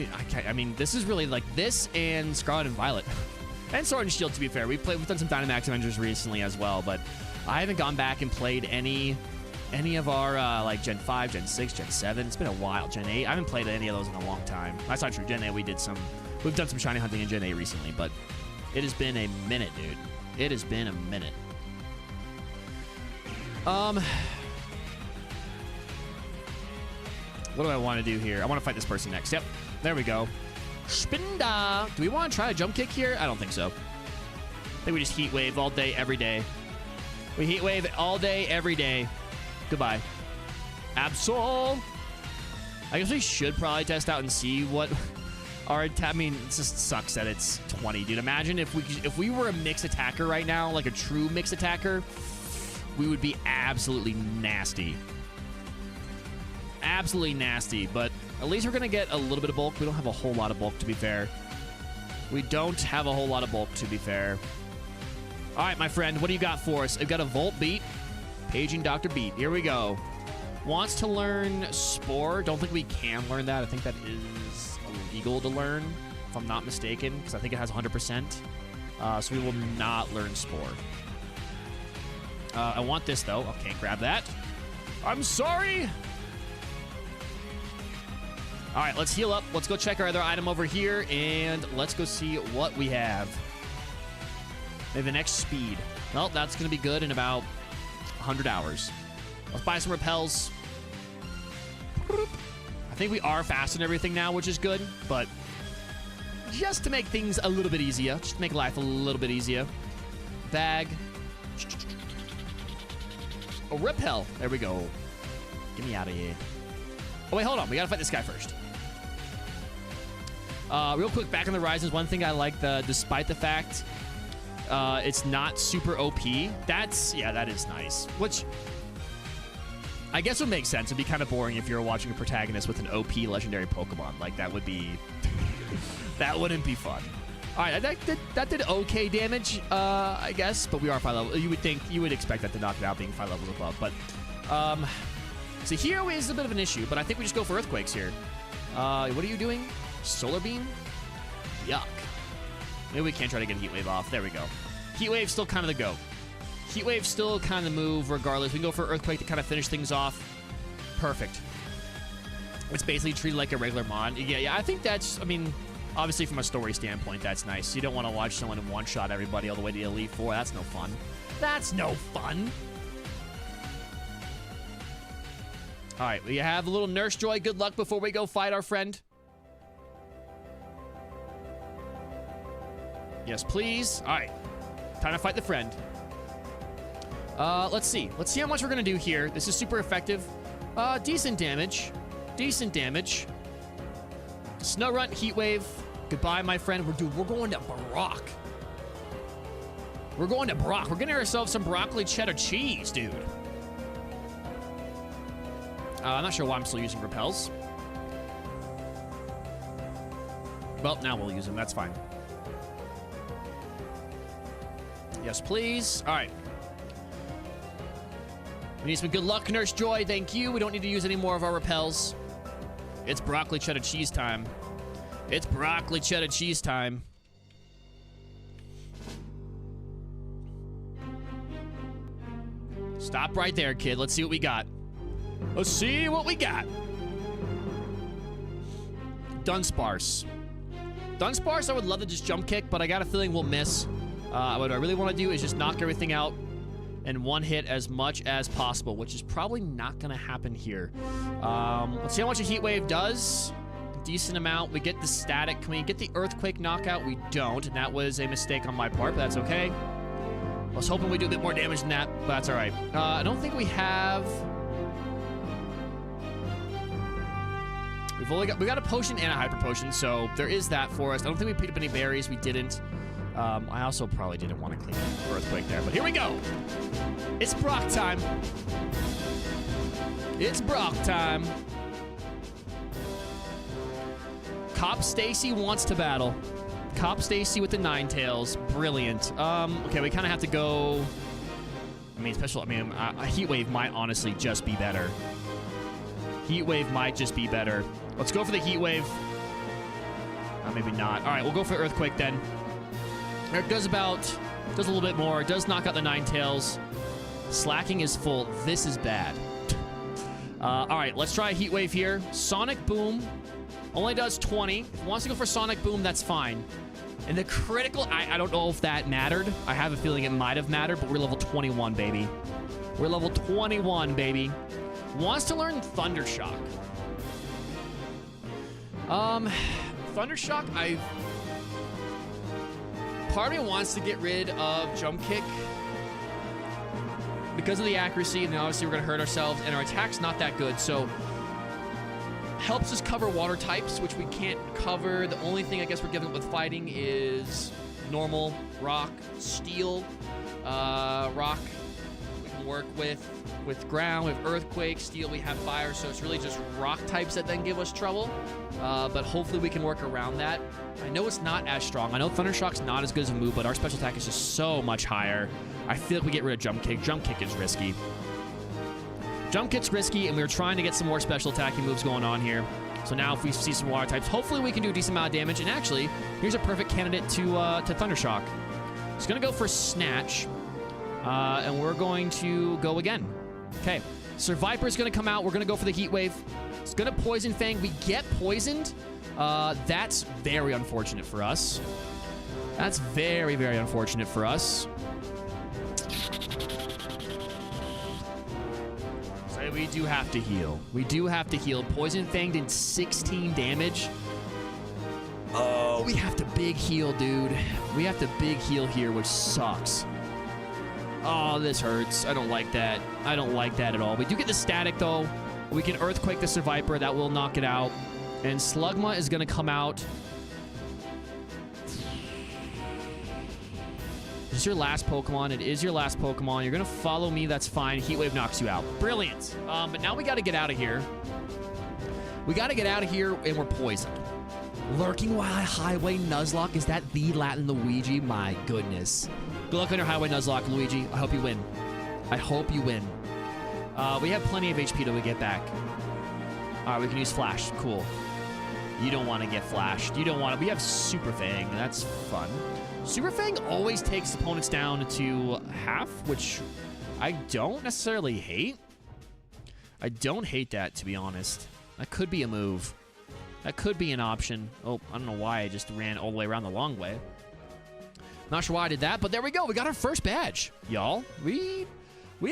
mean, this is really like this and Scarlet and Violet. And Sword and Shield, to be fair. We've done some Dynamax Avengers recently as well, but I haven't gone back and played any of our like Gen 5, Gen 6, Gen 7. It's been a while. Gen 8. I haven't played any of those in a long time. That's not true. Gen 8, we've done some shiny hunting in Gen 8 recently, but it has been a minute, dude. It has been a minute. What do I want to do here? I want to fight this person next. Yep. There we go. Spinda. Do we want to try a Jump Kick here? I don't think so. I think we just Heat Wave all day, every day. We Heat Wave all day, every day. Goodbye. Absol. I guess we should probably test out and see what our attack. I mean, it just sucks that it's 20, dude. Imagine if we were a mixed attacker right now, like a true mixed attacker, we would be absolutely nasty. Absolutely nasty, but at least we're going to get a little bit of bulk. We don't have a whole lot of bulk, to be fair. We don't have a whole lot of bulk, to be fair. All right, my friend, what do you got for us? I've got a Volt Beat. Paging Dr. Beat. Here we go. Wants to learn Spore. Don't think we can learn that. I think that is illegal to learn, if I'm not mistaken, because I think it has 100%. So we will not learn Spore. I want this, though. Okay, grab that. I'm sorry. All right, let's heal up. Let's go check our other item over here, and let's go see what we have. Maybe the next speed. Well, that's going to be good in about 100 hours. Let's buy some repels. I think we are fast and everything now, which is good, but just to make things a little bit easier, just to make life a little bit easier. Bag. A repel. There we go. Get me out of here. Oh, wait, hold on. We got to fight this guy first. Real quick, back in the Rise is one thing I like, despite the fact it's not super OP. That is nice. Which I guess would make sense. It'd be kind of boring if you were watching a protagonist with an OP legendary Pokemon. Like, that would be... that wouldn't be fun. All right, that did okay damage, I guess, but we are 5 levels. You would expect that to knock it out being 5 levels above, but so here is a bit of an issue, but I think we just go for Earthquakes here. What are you doing? Solar Beam? Yuck. Maybe we can try to get Heat Wave off. There we go. Heat Wave's still kind of the go. Heat Wave's still kind of the move regardless. We can go for Earthquake to kind of finish things off. Perfect. It's basically treated like a regular Mon. Yeah, I think that's, I mean... Obviously, from a story standpoint, that's nice. You don't want to watch someone one-shot everybody all the way to Elite Four. That's no fun. That's no fun. All right, we have a little Nurse Joy. Good luck before we go fight our friend. Yes, please. All right, time to fight the friend. Let's see. Let's see how much we're going to do here. This is super effective. Decent damage. Decent damage. Snow Runt, Heat Wave. Goodbye, my friend. We're going to Brock. We're going to Brock. We're getting ourselves some broccoli cheddar cheese, dude. I'm not sure why I'm still using repels. Well, now we'll use them. That's fine. Yes, please. All right. We need some good luck, Nurse Joy. Thank you. We don't need to use any more of our repels. It's broccoli cheddar cheese time. It's broccoli cheddar cheese time. Stop right there, kid. Let's see what we got. Let's see what we got. Dunsparce. Dunsparce, I would love to just jump kick, but I got a feeling we'll miss. What I really want to do is just knock everything out and one hit as much as possible, which is probably not going to happen here. Let's see how much a Heat Wave does. Decent amount. We get the static. Can we get the Earthquake knockout? We don't, and that was a mistake on my part, but that's okay. I was hoping we'd do a bit more damage than that, but that's all right. I don't think we have... We got a potion and a hyper potion, so there is that for us. I don't think we picked up any berries. We didn't. I also probably didn't want to clean the Earthquake there, but here we go. It's Brock time. It's Brock time. Cop Stacy wants to battle. Cop Stacy with the Ninetales. Brilliant. Okay, we kind of have to go... I mean, a Heat Wave might honestly just be better. Heat Wave might just be better. Let's go for the Heat Wave. Maybe not. All right, we'll go for Earthquake then. It does a little bit more. It does knock out the Ninetales. Slacking is full. This is bad. All right, let's try a Heat Wave here. Sonic Boom only does 20. If it wants to go for Sonic Boom, that's fine. And the critical, I don't know if that mattered. I have a feeling it might have mattered, but we're level 21, baby. We're level 21, baby. Wants to learn Thundershock. Thundershock, part of me wants to get rid of Jump Kick. because of the accuracy, and then obviously we're going to hurt ourselves, and our attack's not that good, so helps us cover water types, which we can't cover. The only thing I guess we're given with fighting is normal, rock, steel. Rock we can work with ground, with earthquake, steel, we have fire, so it's really just rock types that then give us trouble. But hopefully we can work around that. I know it's not as strong. I know Thundershock's not as good as a move, but our special attack is just so much higher. I feel like we get rid of Jump Kick. Jump Kick is risky. Jump Kick's risky, and we were trying to get some more special attacking moves going on here. So now if we see some water types, hopefully we can do a decent amount of damage. And actually, here's a perfect candidate to Thundershock. It's going to go for Snatch, and we're going to go again. Okay, Sir Viper's going to come out. We're going to go for the Heat Wave. It's going to Poison Fang. We get poisoned. That's very unfortunate for us. That's very, very unfortunate for us. So we do have to heal. We do have to heal. Poison Fang did 16 damage. Oh, we have to big heal, dude. We have to big heal here, which sucks. Oh, this hurts. I don't like that. I don't like that at all. We do get the static, though. We can Earthquake the Sir Viper. That will knock it out. And Slugma is going to come out. Is this your last Pokemon? It is your last Pokemon. You're going to follow me. That's fine. Heat Wave knocks you out. Brilliant. But now we got to get out of here. We got to get out of here, and we're poisoned. Lurking Highway Nuzlocke. Is that the Latin Luigi? My goodness. Good luck on your Highway Nuzlocke, Luigi. I hope you win. I hope you win. We have plenty of HP till we get back. All right, we can use Flash. Cool. You don't want to get flashed. You don't want to. We have Super Fang. That's fun. Super Fang always takes opponents down to half, which I don't necessarily hate. I don't hate that, to be honest. That could be a move. That could be an option. Oh, I don't know why I just ran all the way around the long way. Not sure why I did that, but there we go. We got our first badge, y'all. We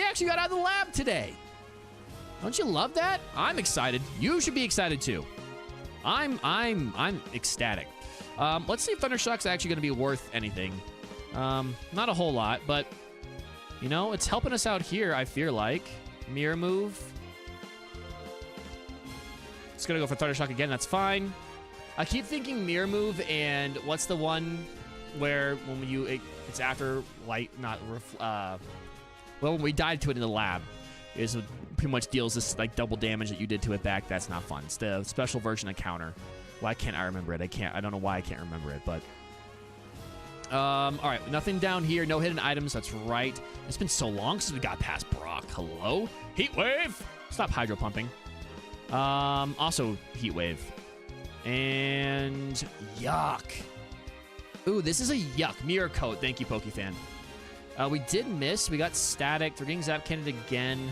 actually got out of the lab today. Don't you love that? I'm excited. You should be excited too. I'm ecstatic. Let's see if Thundershock's actually going to be worth anything. Not a whole lot, but you know, it's helping us out here, I feel like. Mirror move. It's going to go for Thundershock again. That's fine. I keep thinking Mirror move and what's the one where when it's after light, not well, when we died to it in the lab, is pretty much deals this like double damage that you did to it back. That's not fun. It's the special version of counter. Why can't I remember it? I don't know why I can't remember it, but all right, nothing down here. No hidden items. That's right. It's been so long since we got past Brock. Hello, Heat Wave. Stop hydro pumping. Also Heat Wave and Yuck. Ooh, this is a Yuck. Mirror Coat. Thank you, Pokefan. We did miss. We got Static. We're getting Zap Cannon again.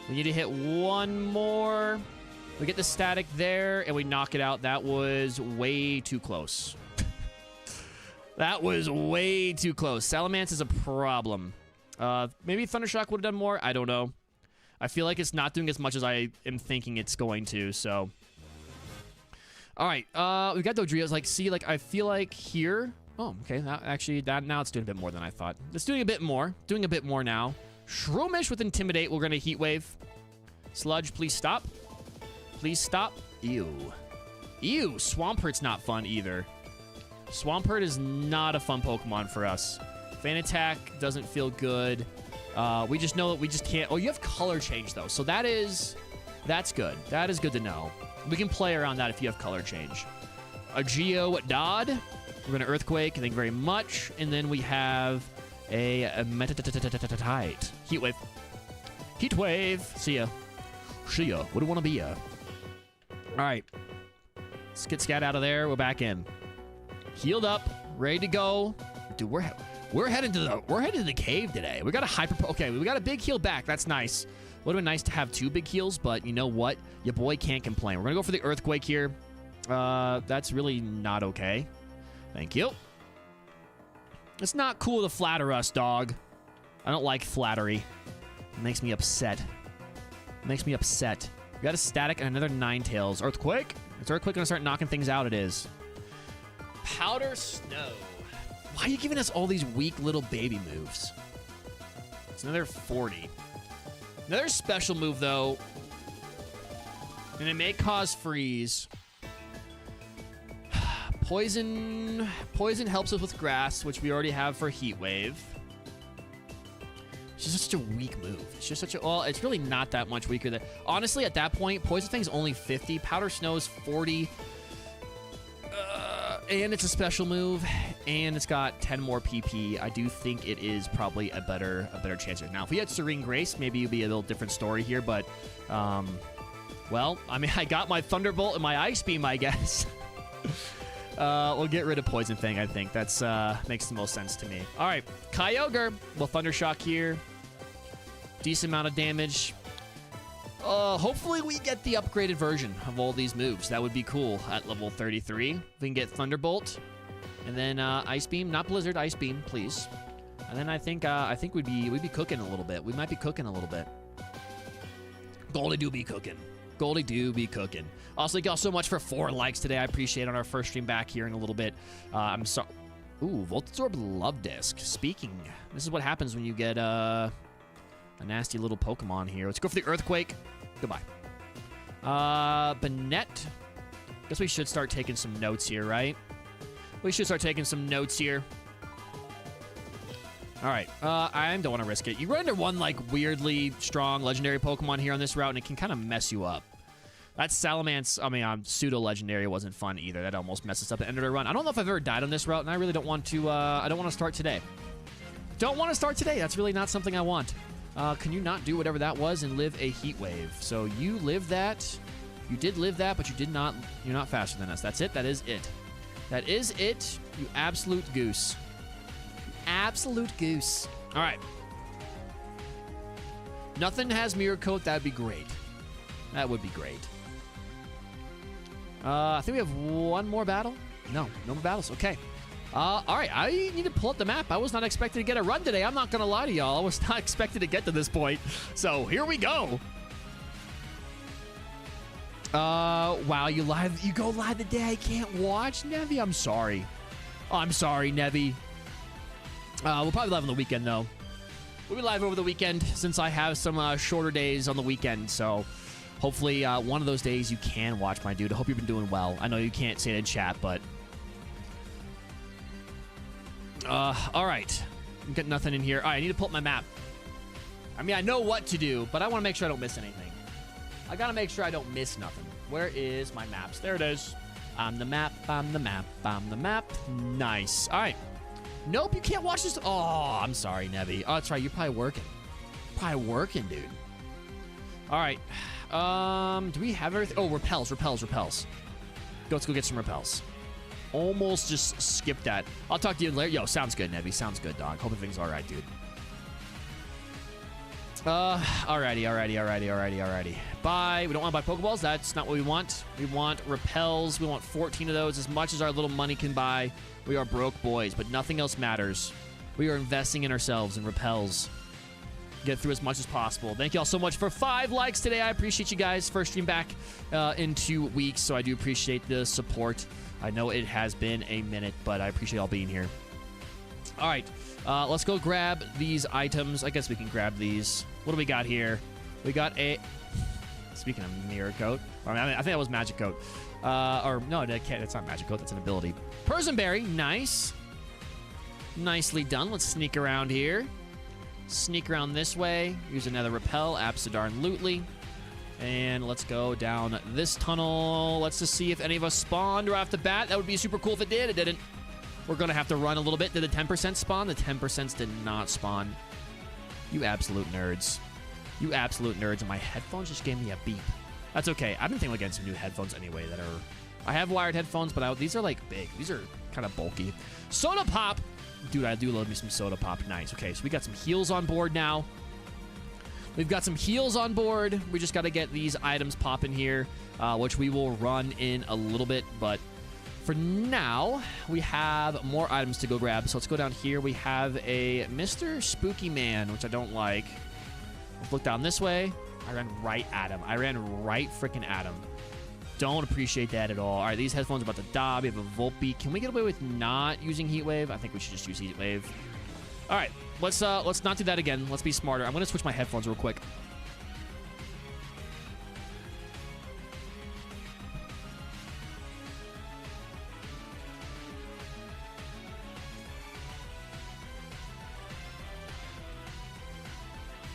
We need to hit one more. We get the Static there, and we knock it out. That was way too close. That was way too close. Salamence is a problem. Maybe Thundershock would have done more. I don't know. I feel like it's not doing as much as I am thinking it's going to, so... All right, we got Dodrios. Like, see, like, I feel like here... Oh, okay, now it's doing a bit more than I thought. It's doing a bit more. Doing a bit more now. Shroomish with Intimidate. We're going to Heat Wave. Sludge, please stop. Please stop. Ew. Ew, Swampert's not fun either. Swampert is not a fun Pokemon for us. Fan Attack doesn't feel good. We just know that we just can't... Oh, you have Color Change, though, so that's good. That is good to know. We can play around that if you have Color Change. A Geodude. We're going to Earthquake. Thank you very much. And then we have a Metatite. Heat Wave. Heat Wave. See ya. See ya. What do you want to be ya? All right. Let's get Scat out of there. We're back in. Healed up. Ready to go. Dude, we're heading to the cave today. We got a hyper... Okay, we got a big heal back. That's nice. Would have been nice to have 2 big heals, but you know what? Your boy can't complain. We're going to go for the Earthquake here. That's really not okay. Thank you. It's not cool to flatter us, dog. I don't like flattery. It makes me upset. It makes me upset. We got a Static and another Ninetales. Earthquake? Is Earthquake going to start knocking things out? It is. Powder Snow. Why are you giving us all these weak little baby moves? It's another 40. Another special move, though. And it may cause freeze. Poison helps us with grass, which we already have for Heat Wave. It's just such a weak move. It's just such a... Well, it's really not that much weaker. Honestly, at that point, Poison Fang's only 50. Powder Snow's 40. And it's a special move. And it's got 10 more PP. I do think it is probably a better chance. Now, if we had Serene Grace, maybe it'd be a little different story here. But, well, I mean, I got my Thunderbolt and my Ice Beam, I guess. We'll get rid of Poison Fang, I think. That's makes the most sense to me. All right, Kyogre. We'll Thunder Shock here. Decent amount of damage. Hopefully we get the upgraded version of all these moves. That would be cool at level 33. We can get Thunderbolt. And then Ice Beam. Not Blizzard, Ice Beam, please. And then I think we'd be cooking a little bit. We might be cooking a little bit. Goldie do be cooking. Goldie do be cooking. Also, thank y'all so much for 4 likes today. I appreciate it on our first stream back here in a little bit. I'm sorry. Ooh, Voltazorb Love Disc. Speaking, this is what happens when you get a nasty little Pokemon here. Let's go for the Earthquake. Goodbye. Banette. Guess we should start taking some notes here, right? We should start taking some notes here. All right, I don't want to risk it. You run into one, like, weirdly strong legendary Pokemon here on this route, and it can kind of mess you up. That Salamence, I mean, pseudo-legendary wasn't fun either. That almost messes up the end of the run. I don't know if I've ever died on this route, and I really don't want to, I don't want to start today. Don't want to start today. That's really not something I want. Can you not do whatever that was and live a Heat Wave? So you lived that. You did live that, but you did not, you're not faster than us. That's it. That is it. That is it, you absolute goose. Absolute goose. All right. Nothing has Mirror Coat. That'd be great. That would be great. I think we have one more battle. No more battles. Okay. All right. I need to pull up the map. I was not expecting to get a run today. I'm not going to lie to y'all. I was not expecting to get to this point. So here we go. Wow. You go live the day I can't watch? Nevi, I'm sorry. Oh, I'm sorry, Nevi. We'll probably live on the weekend, though. We'll be live over the weekend since I have some shorter days on the weekend. So hopefully one of those days you can watch, my dude. I hope you've been doing well. I know you can't say it in chat, but... all right. I'm getting nothing in here. All right, I need to pull up my map. I mean, I know what to do, but I want to make sure I don't miss anything. I got to make sure I don't miss nothing. Where is my maps? There it is. I'm the map. I'm the map. I'm the map. Nice. All right. Nope, you can't watch this. Oh, I'm sorry, Nevi. Oh, that's right. You're probably working. Probably working, dude. All right. Do we have everything? Oh, repels. Let's go get some repels. Almost just skipped that. I'll talk to you later. Yo, sounds good, Nevi. Sounds good, dog. Hope everything's all right, dude. Alrighty. Bye. We don't want to buy Pokeballs. That's not what we want. We want repels. We want 14 of those, as much as our little money can buy. We are broke boys, but nothing else matters. We are investing in ourselves and repels. Get through as much as possible. Thank you all so much for 5 likes today. I appreciate you guys. First stream back in 2 weeks, so I do appreciate the support. I know it has been a minute, but I appreciate y'all being here. All right, let's go grab these items. I guess we can grab these. What do we got here? We got a... Speaking of Mirror Coat. I think that was Magic Coat. Or, no, it's not Magic Coat. That's an ability. Persenberry. Nice. Nicely done. Let's sneak around here. Sneak around this way. Use another Repel. Absidarn Lutely. And let's go down this tunnel. Let's just see if any of us spawned right off the bat. That would be super cool if it did. It didn't. We're going to have to run a little bit. Did the 10% spawn? The 10% did not spawn. You absolute nerds. You absolute nerds. And my headphones just gave me a beep. That's okay. I've been thinking about getting some new headphones anyway that are... I have wired headphones, but these are, like, big. These are kind of bulky. Soda Pop! Dude, I do love me some Soda Pop. Nice. Okay, so we got some heals on board now. We've got some heals on board. We just got to get these items popping here, which we will run in a little bit. But for now, we have more items to go grab. So let's go down here. We have a Mr. Spooky Man, which I don't like. Let's look down this way. I ran right at him. I ran right freaking at him. Don't appreciate that at all. All right, these headphones are about to die. We have a Volbeat. Can we get away with not using Heat Wave? I think we should just use Heat Wave. All right, let's not do that again. Let's be smarter. I'm gonna switch my headphones real quick.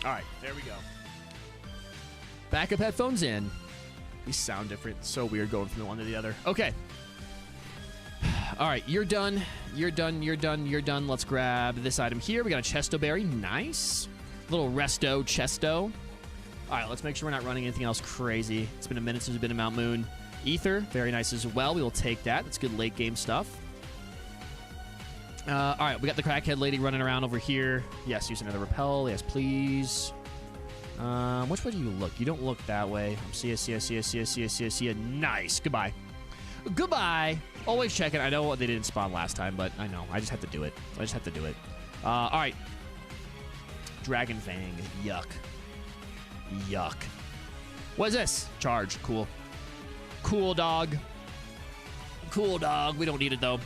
All right, there we go. Backup headphones in. These sound different. So weird going from the one to the other. Okay. All right, you're done. You're done. You're done. You're done. Let's grab this item here. We got a Chesto Berry. Nice. Little resto Chesto. All right, let's make sure we're not running anything else crazy. It's been a minute since we've been in Mount Moon. Ether, very nice as well. We will take that. That's good late game stuff. All right, we got the crackhead lady running around over here. Yes, use another repel. Yes, please. Which way do you look? You don't look that way. See ya. Nice. Goodbye. Goodbye. Always checking. I know they didn't spawn last time, but I know. I just have to do it. All right. Dragon Fang. Yuck. Yuck. What is this? Charge. Cool. Cool dog. Cool dog. We don't need it, though.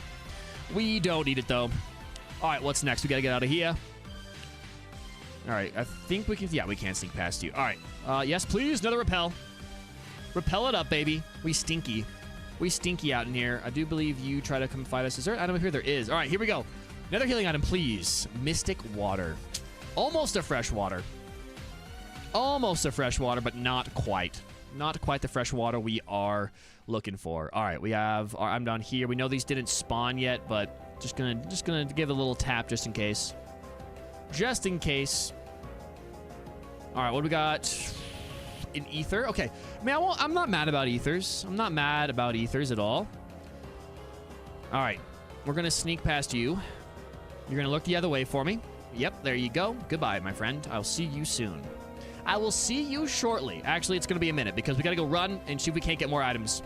All right, what's next? We got to get out of here. All right, I think we can... Yeah, we can sneak past you. All right. Yes, please. Another repel. Repel it up, baby. We stinky out in here. I do believe you try to come fight us. Is there an item here? There is. All right, here we go. Another healing item, please. Mystic Water. Almost a fresh water. But not quite. Not quite the fresh water we are looking for. All right, we have our item down here. We know these didn't spawn yet, but just gonna give it a little tap just in case. Just in case. All right, what do we got? An ether. Okay. I mean, I'm not mad about ethers. I'm not mad about ethers at all. All right. We're going to sneak past you. You're going to look the other way for me. Yep, there you go. Goodbye, my friend. I'll see you soon. I will see you shortly. Actually, it's going to be a minute because we got to go run and see if we can't get more items.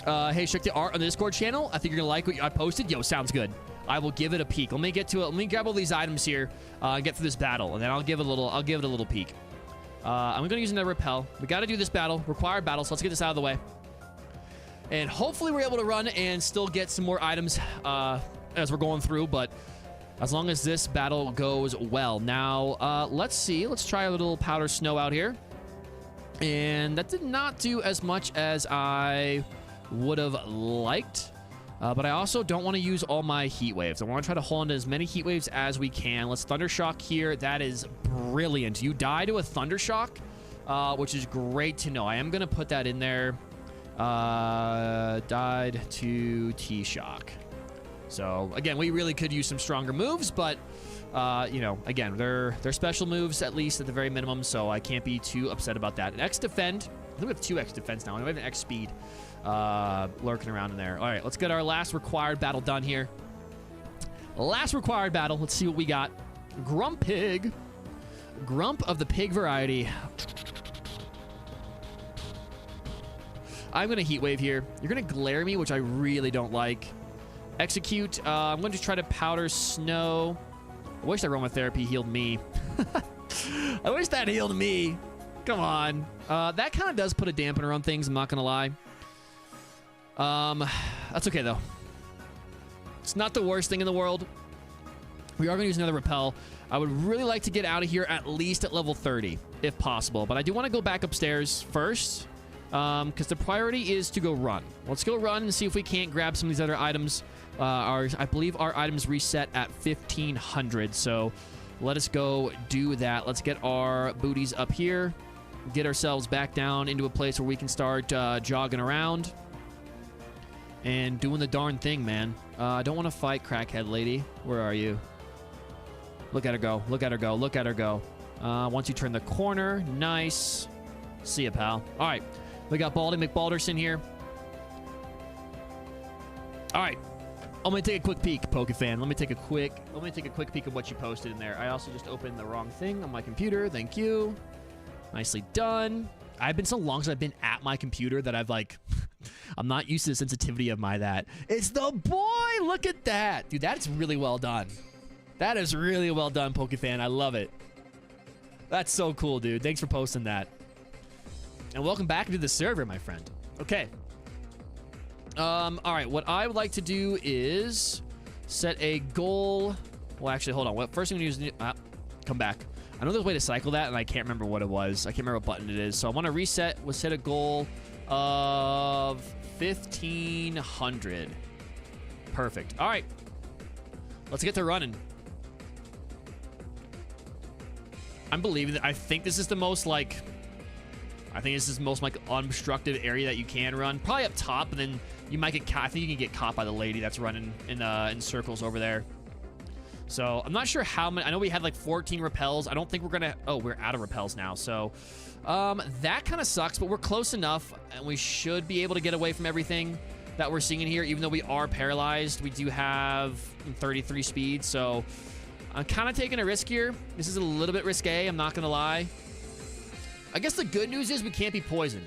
Hey, check the art on the Discord channel. I think you're going to like what I posted. Yo, sounds good. I will give it a peek. Let me get to it. Let me grab all these items here and get through this battle, and then I'll give it a little peek. I'm going to use another repel. We got to do this battle. Required battle, so let's get this out of the way. And hopefully we're able to run and still get some more items as we're going through, but as long as this battle goes well. Now, let's see. Let's try a little powder snow out here. And that did not do as much as I would have liked. But I also don't want to use all my heat waves. I want to try to hold on to as many heat waves as we can. Let's Thundershock here. That is brilliant. You die to a Thundershock, which is great to know. I am going to put that in there. Died to T-Shock. So, again, we really could use some stronger moves, but, you know, again, they're special moves, at least at the very minimum, so I can't be too upset about that. An X Defend. I think we have 2 X Defense now. We have an X Speed lurking around in there. All right, let's get our last required battle done here. Last required battle. Let's see what we got. Grumpig. Grump of the pig variety. I'm going to Heat Wave here. You're going to Glare me, which I really don't like. Execute. I'm going to try to Powder Snow. I wish that Aromatherapy healed me. I wish that healed me. Come on. That kind of does put a dampener on things, I'm not going to lie. That's okay, though. It's not the worst thing in the world. We are going to use another Repel. I would really like to get out of here at least at level 30, if possible. But I do want to go back upstairs first, because the priority is to go run. Let's go run and see if we can't grab some of these other items. I believe our items reset at 1,500, so let us go do that. Let's get our booties up here, get ourselves back down into a place where we can start jogging around and doing the darn thing, man. I don't want to fight Crackhead Lady. Where are you? Look at her go. Look at her go. Look at her go. Once you turn the corner. Nice. See ya, pal. All right. We got Baldy McBalderson here. All right. I'm going to take a quick peek, PokeFan. Let me take a quick peek of what you posted in there. I also just opened the wrong thing on my computer. Thank you. Nicely done. I've been so long since I've been at my computer that I've like... I'm not used to the sensitivity of my that. It's the boy! Look at that! Dude, that's really well done. That is really well done, PokeFan. I love it. That's so cool, dude. Thanks for posting that. And welcome back into the server, my friend. Okay. All right. What I would like to do is set a goal. Well, actually, hold on. What first thing we use? Come back. I know there's a way to cycle that, and I can't remember what it was. I can't remember what button it is. So I want to reset. Let's set a goal of 1,500. Perfect. All right. Let's get to running. I'm believing that. I think this is the most, like... I think this is the most, like, unobstructed area that you can run. Probably up top, but then you might get caught. I think you can get caught by the lady that's running in circles over there. So, I'm not sure how many... I know we had, like, 14 repels. I don't think we're gonna... Oh, we're out of repels now. So, that kind of sucks, but we're close enough, and we should be able to get away from everything that we're seeing in here. Even though we are paralyzed, we do have 33 speed, so... I'm kind of taking a risk here. This is a little bit risque, I'm not gonna lie. I guess the good news is we can't be poisoned.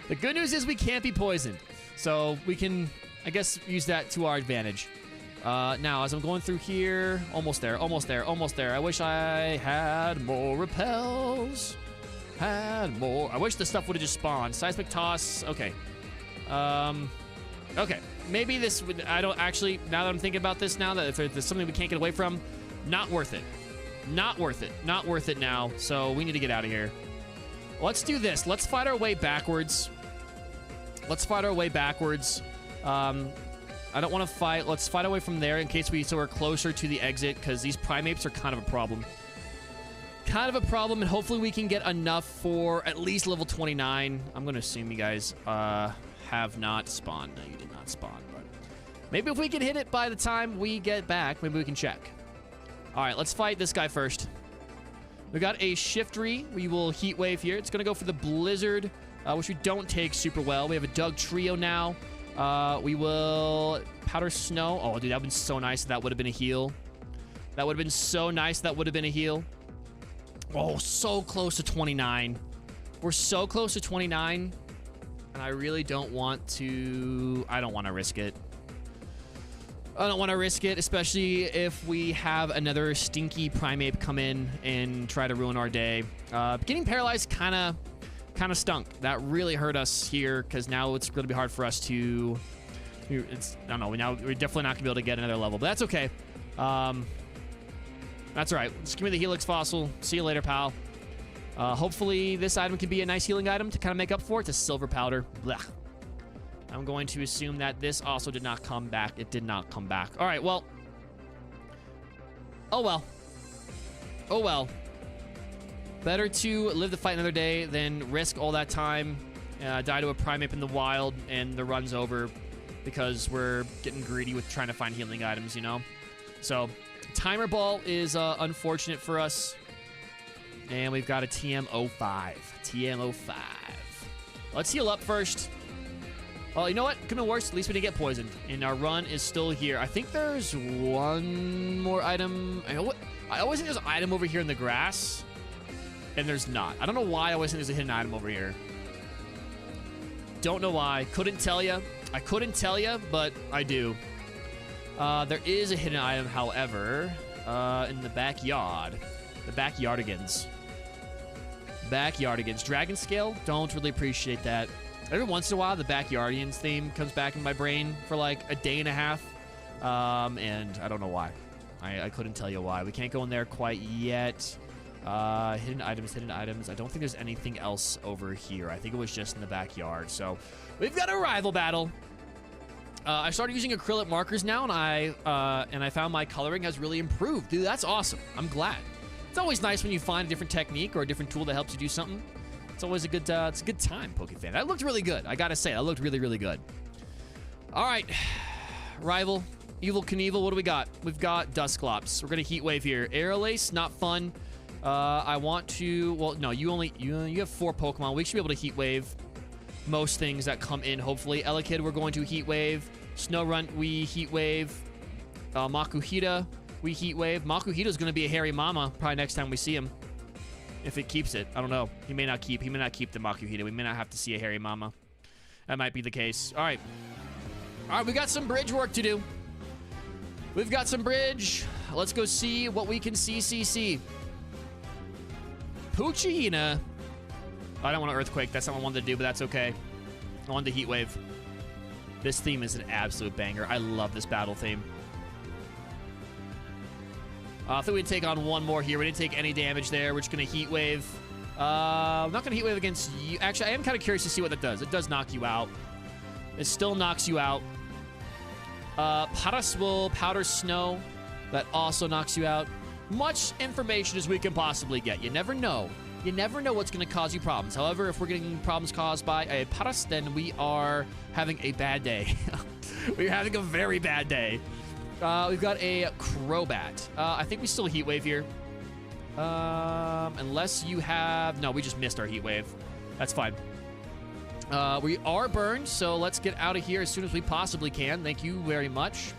The good news is we can't be poisoned. So we can, I guess, use that to our advantage. Now, as I'm going through here, almost there, almost there, almost there. I wish I had more repels. Had more. I wish the stuff would have just spawned. Seismic toss. Okay. Okay. Maybe this would, I don't actually, now that I'm thinking about this now, that if there's something we can't get away from, not worth it. Not worth it. Not worth it now. So we need to get out of here. Let's do this. Let's fight our way backwards. Let's fight our way backwards. I don't want to fight. Let's fight away from there in case we're closer to the exit, because these primates are kind of a problem. Kind of a problem, and hopefully we can get enough for at least level 29. I'm going to assume you guys have not spawned. No, you did not spawn. But maybe if we can hit it by the time we get back, maybe we can check. All right, let's fight this guy first. We got a Shiftry. We will Heat Wave here. It's going to go for the Blizzard, which we don't take super well. We have a Doug Trio now. We will Powder Snow. Oh, dude, that would have been so nice if that would have been a heal. That would have been so nice if that would have been a heal. Oh, so close to 29. We're so close to 29, and I really don't want to... I don't want to risk it. I don't want to risk it, especially if we have another stinky Primeape come in and try to ruin our day. Getting paralyzed kind of stunk. That really hurt us here, because now it's going to be hard for us to... I don't know. Now we're definitely not going to be able to get another level, but that's okay. That's all right. Just give me the Helix Fossil. See you later, pal. Hopefully this item can be a nice healing item to kind of make up for it. It's a Silver Powder. Blech. I'm going to assume that this also did not come back. It did not come back. All right, well. Oh, well. Oh, well. Better to live the fight another day than risk all that time, die to a Primeape in the wild, and the run's over because we're getting greedy with trying to find healing items, you know? So, Timer Ball is unfortunate for us. And we've got a TM05. TM05. Let's heal up first. Well, you know what? Could have been worse. At least we didn't get poisoned. And our run is still here. I think there's one more item. I always think there's an item over here in the grass. And there's not. I don't know why I always think there's a hidden item over here. Don't know why. Couldn't tell you. I couldn't tell you, but I do. There is a hidden item, however, in the backyard. The backyardigans. Backyardigans. Dragon Scale? Don't really appreciate that. Every once in a while, the Backyardians theme comes back in my brain for like a day and a half. And I don't know why. I couldn't tell you why. We can't go in there quite yet. Hidden items, hidden items. I don't think there's anything else over here. I think it was just in the backyard. So we've got a rival battle. I started using acrylic markers now, and I found my coloring has really improved. Dude, that's awesome. I'm glad. It's always nice when you find a different technique or a different tool that helps you do something. It's always a good, it's a good time, Pokefan. That looked really good. I gotta say, that looked really, really good. All right, rival, Evil Knievel. What do we got? We've got Dusclops. We're gonna Heat Wave here. Aerolace, not fun. I want to. Well, no, you have 4 Pokemon. We should be able to Heat Wave most things that come in. Hopefully, Elekid, we're going to Heat Wave. Snorunt, we Heat Wave. Makuhita, we Heat Wave. Makuhita's gonna be a hairy mama probably next time we see him. If it keeps it. I don't know. He may not keep the Makuhita. We may not have to see a hairy mama. That might be the case. All right. All right, we got some bridge work to do. We've got some bridge. Let's go see what we can see. Poochyena. I don't want to Earthquake. That's not what I wanted to do, but that's okay. I wanted to Heat Wave. This theme is an absolute banger. I love this battle theme. I think we can take on one more here. We didn't take any damage there. We're just going to Heat Wave. I'm not going to Heat Wave against you. Actually, I am kind of curious to see what that does. It does knock you out. It still knocks you out. Paras will Powder Snow. That also knocks you out. Much information as we can possibly get. You never know. You never know what's going to cause you problems. However, if we're getting problems caused by a Paras, then we are having a bad day. We're having a very bad day. We've got a Crobat. I think we still Heat Wave here. Unless you have... No, we just missed our Heat Wave. That's fine. We are burned, so let's get out of here as soon as we possibly can. Thank you very much.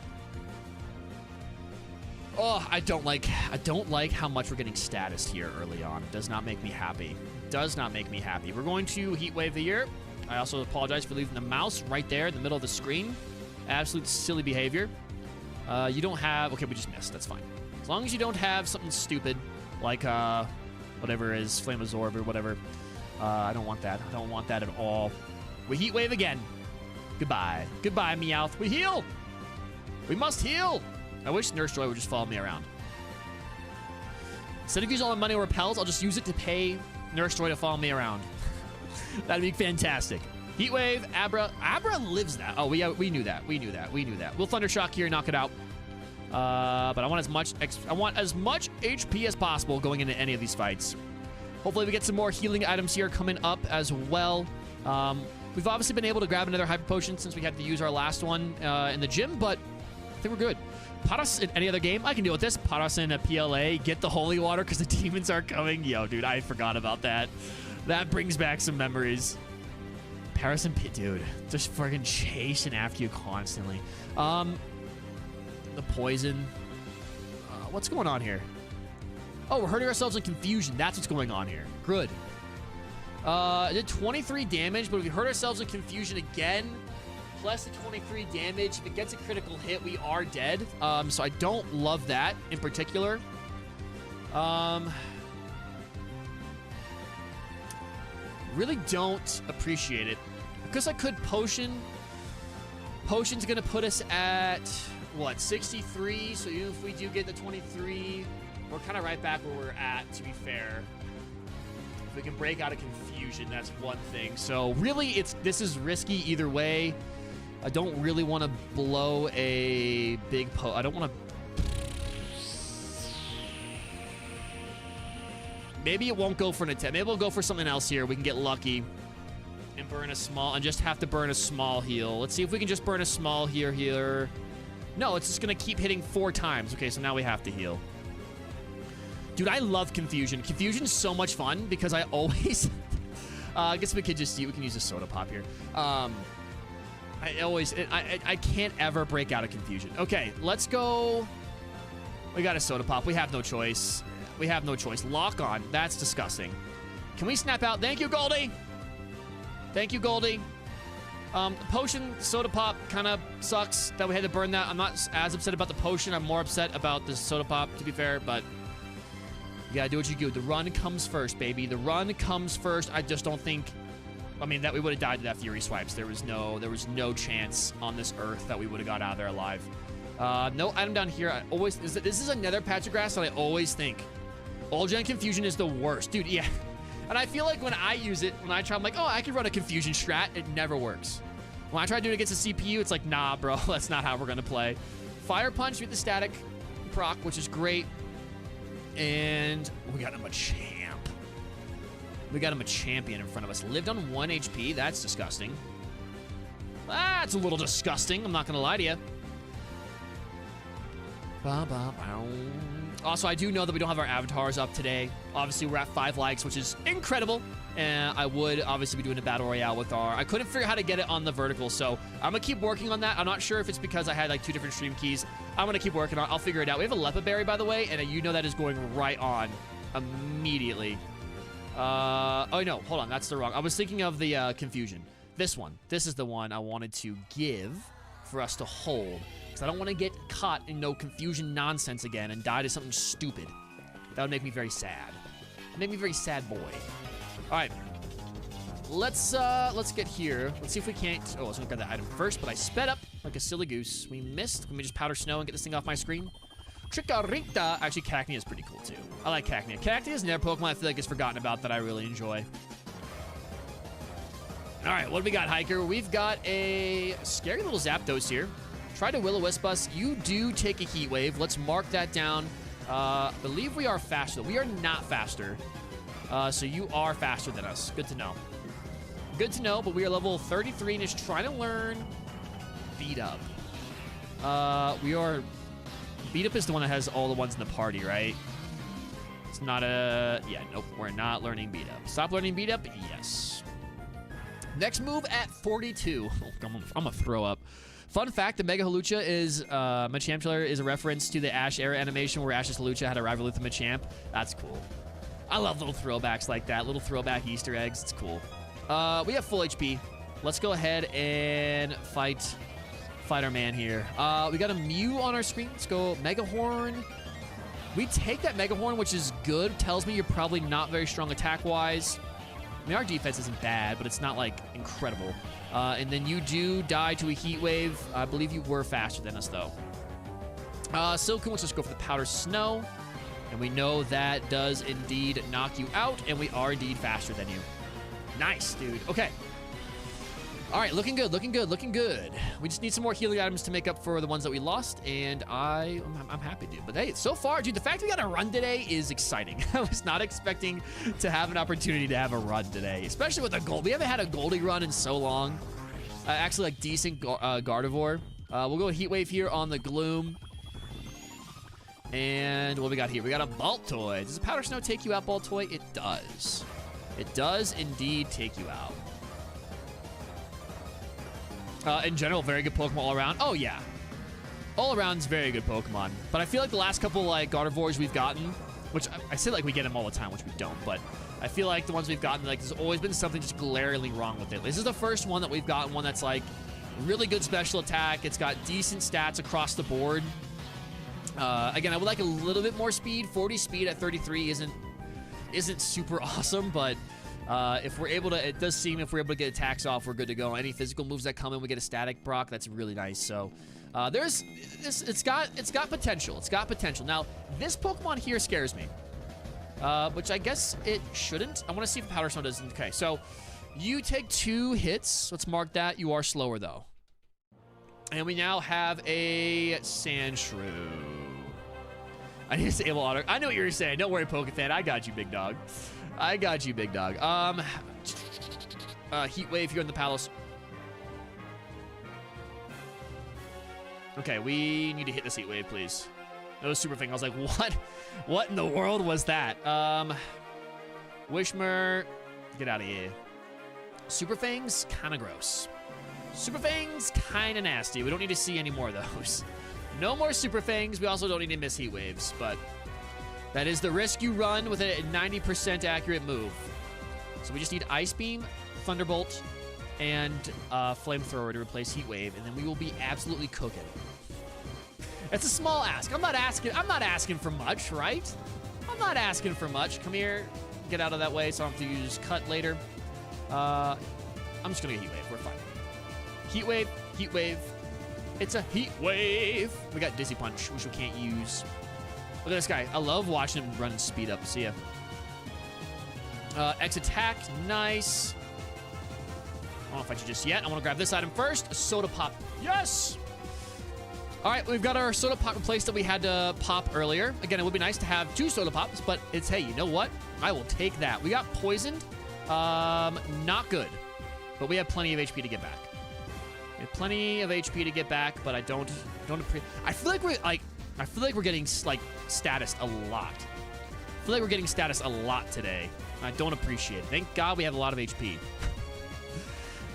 Oh, I don't like how much we're getting status here early on. It does not make me happy. It does not make me happy. We're going to Heat Wave the year. I also apologize for leaving the mouse right there in the middle of the screen. Absolute silly behavior. You don't have... Okay, we just missed. That's fine. As long as you don't have something stupid like whatever is Flame Absorb or whatever. I don't want that. I don't want that at all. We Heat Wave again. Goodbye. Goodbye, Meowth. We heal. We must heal. I wish Nurse Joy would just follow me around. Instead of using all my money on repels, I'll just use it to pay Nurse Joy to follow me around. That'd be fantastic. Heat Wave, Abra. Abra lives that. Oh, we knew that. We knew that. We knew that. We'll Thunder Shock here, knock it out. But I want as much HP as possible going into any of these fights. Hopefully we get some more healing items here coming up as well. We've obviously been able to grab another Hyper Potion since we had to use our last one in the gym, but I think we're good. Paras in any other game, I can deal with this. Paras in a PLA, get the Holy Water because the demons are coming. Yo, dude, I forgot about that. That brings back some memories. Paras and Pit, dude, just fucking chasing after you constantly. The poison. What's going on here? Oh, we're hurting ourselves in confusion. That's what's going on here. Good. It did 23 damage, but if we hurt ourselves in confusion again, plus the 23 damage, if it gets a critical hit, we are dead. So I don't love that in particular. Really don't appreciate it. Because I could Potion. Potion's going to put us at, what, 63? So even if we do get the 23, we're kind of right back where we're at, to be fair. If we can break out of confusion, that's one thing. So really, this is risky either way. I don't really want to blow a big I don't want to... Maybe it won't go for an attempt. Maybe we'll go for something else here. We can get lucky and burn a small, and just have to burn a small heal. Let's see if we can just burn a small here. No, it's just going to keep hitting 4 times. Okay, so now we have to heal. Dude, I love Confusion. Confusion's so much fun because I always... I guess we could just we can use a Soda Pop here. I can't ever break out of Confusion. Okay, let's go. We got a Soda Pop. We have no choice. We have no choice. Lock on. That's disgusting. Can we snap out? Thank you, Goldie. Thank you, Goldie. Potion, Soda Pop kind of sucks that we had to burn that. I'm not as upset about the potion. I'm more upset about the Soda Pop, to be fair, but you gotta do what you do. The run comes first, baby. The run comes first. I just don't think... I mean, that we would have died to that Fury Swipes. There was no chance on this earth that we would have got out of there alive. No item down here. This is another patch of grass that I always think. All Gen Confusion is the worst. Dude, yeah. And I feel like when I use it, when I try, I'm like, oh, I can run a Confusion strat. It never works. When I try to do it against a CPU, it's like, nah, bro, that's not how we're going to play. Fire Punch with the static proc, which is great. And we got him a champ. We got him a champion in front of us. Lived on 1 HP. That's disgusting. That's a little disgusting. I'm not going to lie to you. Also, I do know that we don't have our avatars up today. Obviously, we're at 5 likes, which is incredible. And I would obviously be doing a battle royale with our... I couldn't figure out how to get it on the vertical, so I'm going to keep working on that. I'm not sure if it's because I had like 2 different stream keys. I'm going to keep working on it. I'll figure it out. We have a Lepa Berry, by the way, and you know that is going right on immediately. Oh, no. Hold on. That's the wrong... I was thinking of the Confusion. This one. This is the one I wanted to give for us to hold. Because I don't want to get caught in no Confusion nonsense again and die to something stupid. That would make me very sad. It'd make me a very sad boy. All right. Let's get here. Let's see if we can't... Oh, I was going to grab that item first, but I sped up like a silly goose. We missed. Let me just Powder Snow and get this thing off my screen. Chikorita. Actually, Cacnea is pretty cool, too. I like Cacnea. Cacnea is another Pokemon I feel like is forgotten about that I really enjoy. All right, what do we got, Hiker? We've got a scary little Zapdos here. Try to Will-O-Wisp us. You do take a Heat Wave. Let's mark that down. I believe we are faster. We are not faster. So you are faster than us. Good to know. Good to know, but we are level 33 and is trying to learn Beat Up. We are... Beat Up is the one that has all the ones in the party, right? It's not a... Yeah, nope. We're not learning Beat Up. Stop learning Beat Up? Yes. Next move at 42. Oh, I'm gonna throw up. Fun fact, the Mega Hawlucha is... Machamp trailer is a reference to the Ash era animation where Ash's Hawlucha had a rival with the Machamp. That's cool. I love little throwbacks like that. Little throwback Easter eggs. It's cool. We have full HP. Let's go ahead and fight our man here. We got a Mew on our screen. Let's go Mega Horn. We take that Mega Horn, which is good. Tells me you're probably not very strong attack-wise. I mean, our defense isn't bad, but it's not, like, incredible. And then you do die to a Heat Wave. I believe you were faster than us, though. Silcoon, let's just go for the Powder Snow. And we know that does indeed knock you out, and we are indeed faster than you. Nice, dude. Okay. All right, looking good, looking good, looking good. We just need some more healing items to make up for the ones that we lost, and I'm happy, dude. But hey, so far, dude, the fact we got a run today is exciting. I was not expecting to have an opportunity to have a run today, especially with a gold. We haven't had a Goldie run in so long. Actually, like, decent Gardevoir. We'll go Heat Wave here on the Gloom. And what we got here? We got a Baltoy. Does a Powder Snow take you out, Baltoy? It does. It does indeed take you out. In general, very good Pokemon all around. Oh, yeah. All around is very good Pokemon. But I feel like the last couple, like, Gardevoirs we've gotten, which I say like we get them all the time, which we don't, but I feel like the ones we've gotten, like, there's always been something just glaringly wrong with it. This is the first one that we've gotten, one that's, like, really good special attack. It's got decent stats across the board. Again, I would like a little bit more speed. 40 speed at 33 isn't super awesome, but if we're able to, it does seem if we're able to get attacks off, we're good to go. Any physical moves that come in, we get a static Brock. That's really nice. So it's got potential. It's got potential. Now this Pokemon here scares me, which I guess it shouldn't. I want to see if Powder Snow does. Okay, so you take 2 hits. Let's mark that. You are slower though. And we now have a Sandshrew. I need to disable auto. I know what you were saying. Don't worry, Pokefan. I got you, big dog. I got you, big dog. Heat Wave here in the Palace. Okay, we need to hit this Heat Wave, please. That was super thing. I was like, what? What in the world was that? Wishmer, get out of here. Super Fangs, kind of gross. Super Fangs, kind of nasty. We don't need to see any more of those. No more Super Fangs. We also don't need to miss Heat Waves, but that is the risk you run with a 90% accurate move. So we just need Ice Beam, Thunderbolt, and Flamethrower to replace Heat Wave, and then we will be absolutely cooking. It's a small ask. I'm not asking for much, right? I'm not asking for much. Come here. Get out of that way so I don't have to use Cut later. I'm just going to get Heat Wave. We're fine. Heat Wave, Heat Wave. It's a Heat Wave. We got Dizzy Punch, which we can't use. Look at this guy. I love watching him run and speed up. See ya. X attack. Nice. I won't fight you just yet. I want to grab this item first. A Soda Pop. Yes! All right, we've got our Soda Pop replaced that we had to pop earlier. Again, it would be nice to have 2 Soda Pops, but it's, hey, you know what? I will take that. We got poisoned. Not good. But we have plenty of HP to get back. We have plenty of HP to get back, but I don't I feel like we're getting like status a lot. I feel like we're getting status a lot today. I don't appreciate it. Thank God we have a lot of HP.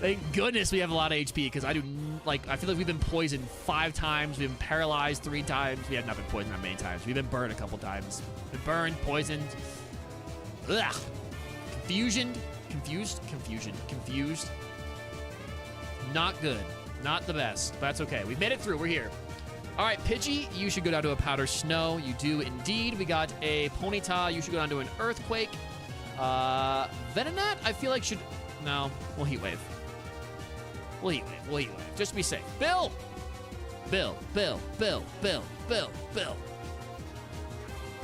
Thank goodness we have a lot of HP, because I feel like we've been poisoned 5 times. We've been paralyzed 3 times. We have not been poisoned that many times. We've been burned a couple times. Been burned, poisoned. Ugh. Confused. Not good. Not the best. But that's okay. We've made it through. We're here. All right, Pidgey, you should go down to a Powder Snow. You do indeed. We got a Ponyta. You should go down to an Earthquake. Venonat, I feel like should... No, we'll Heat Wave. We'll Heat Wave. Just to be safe. Bill!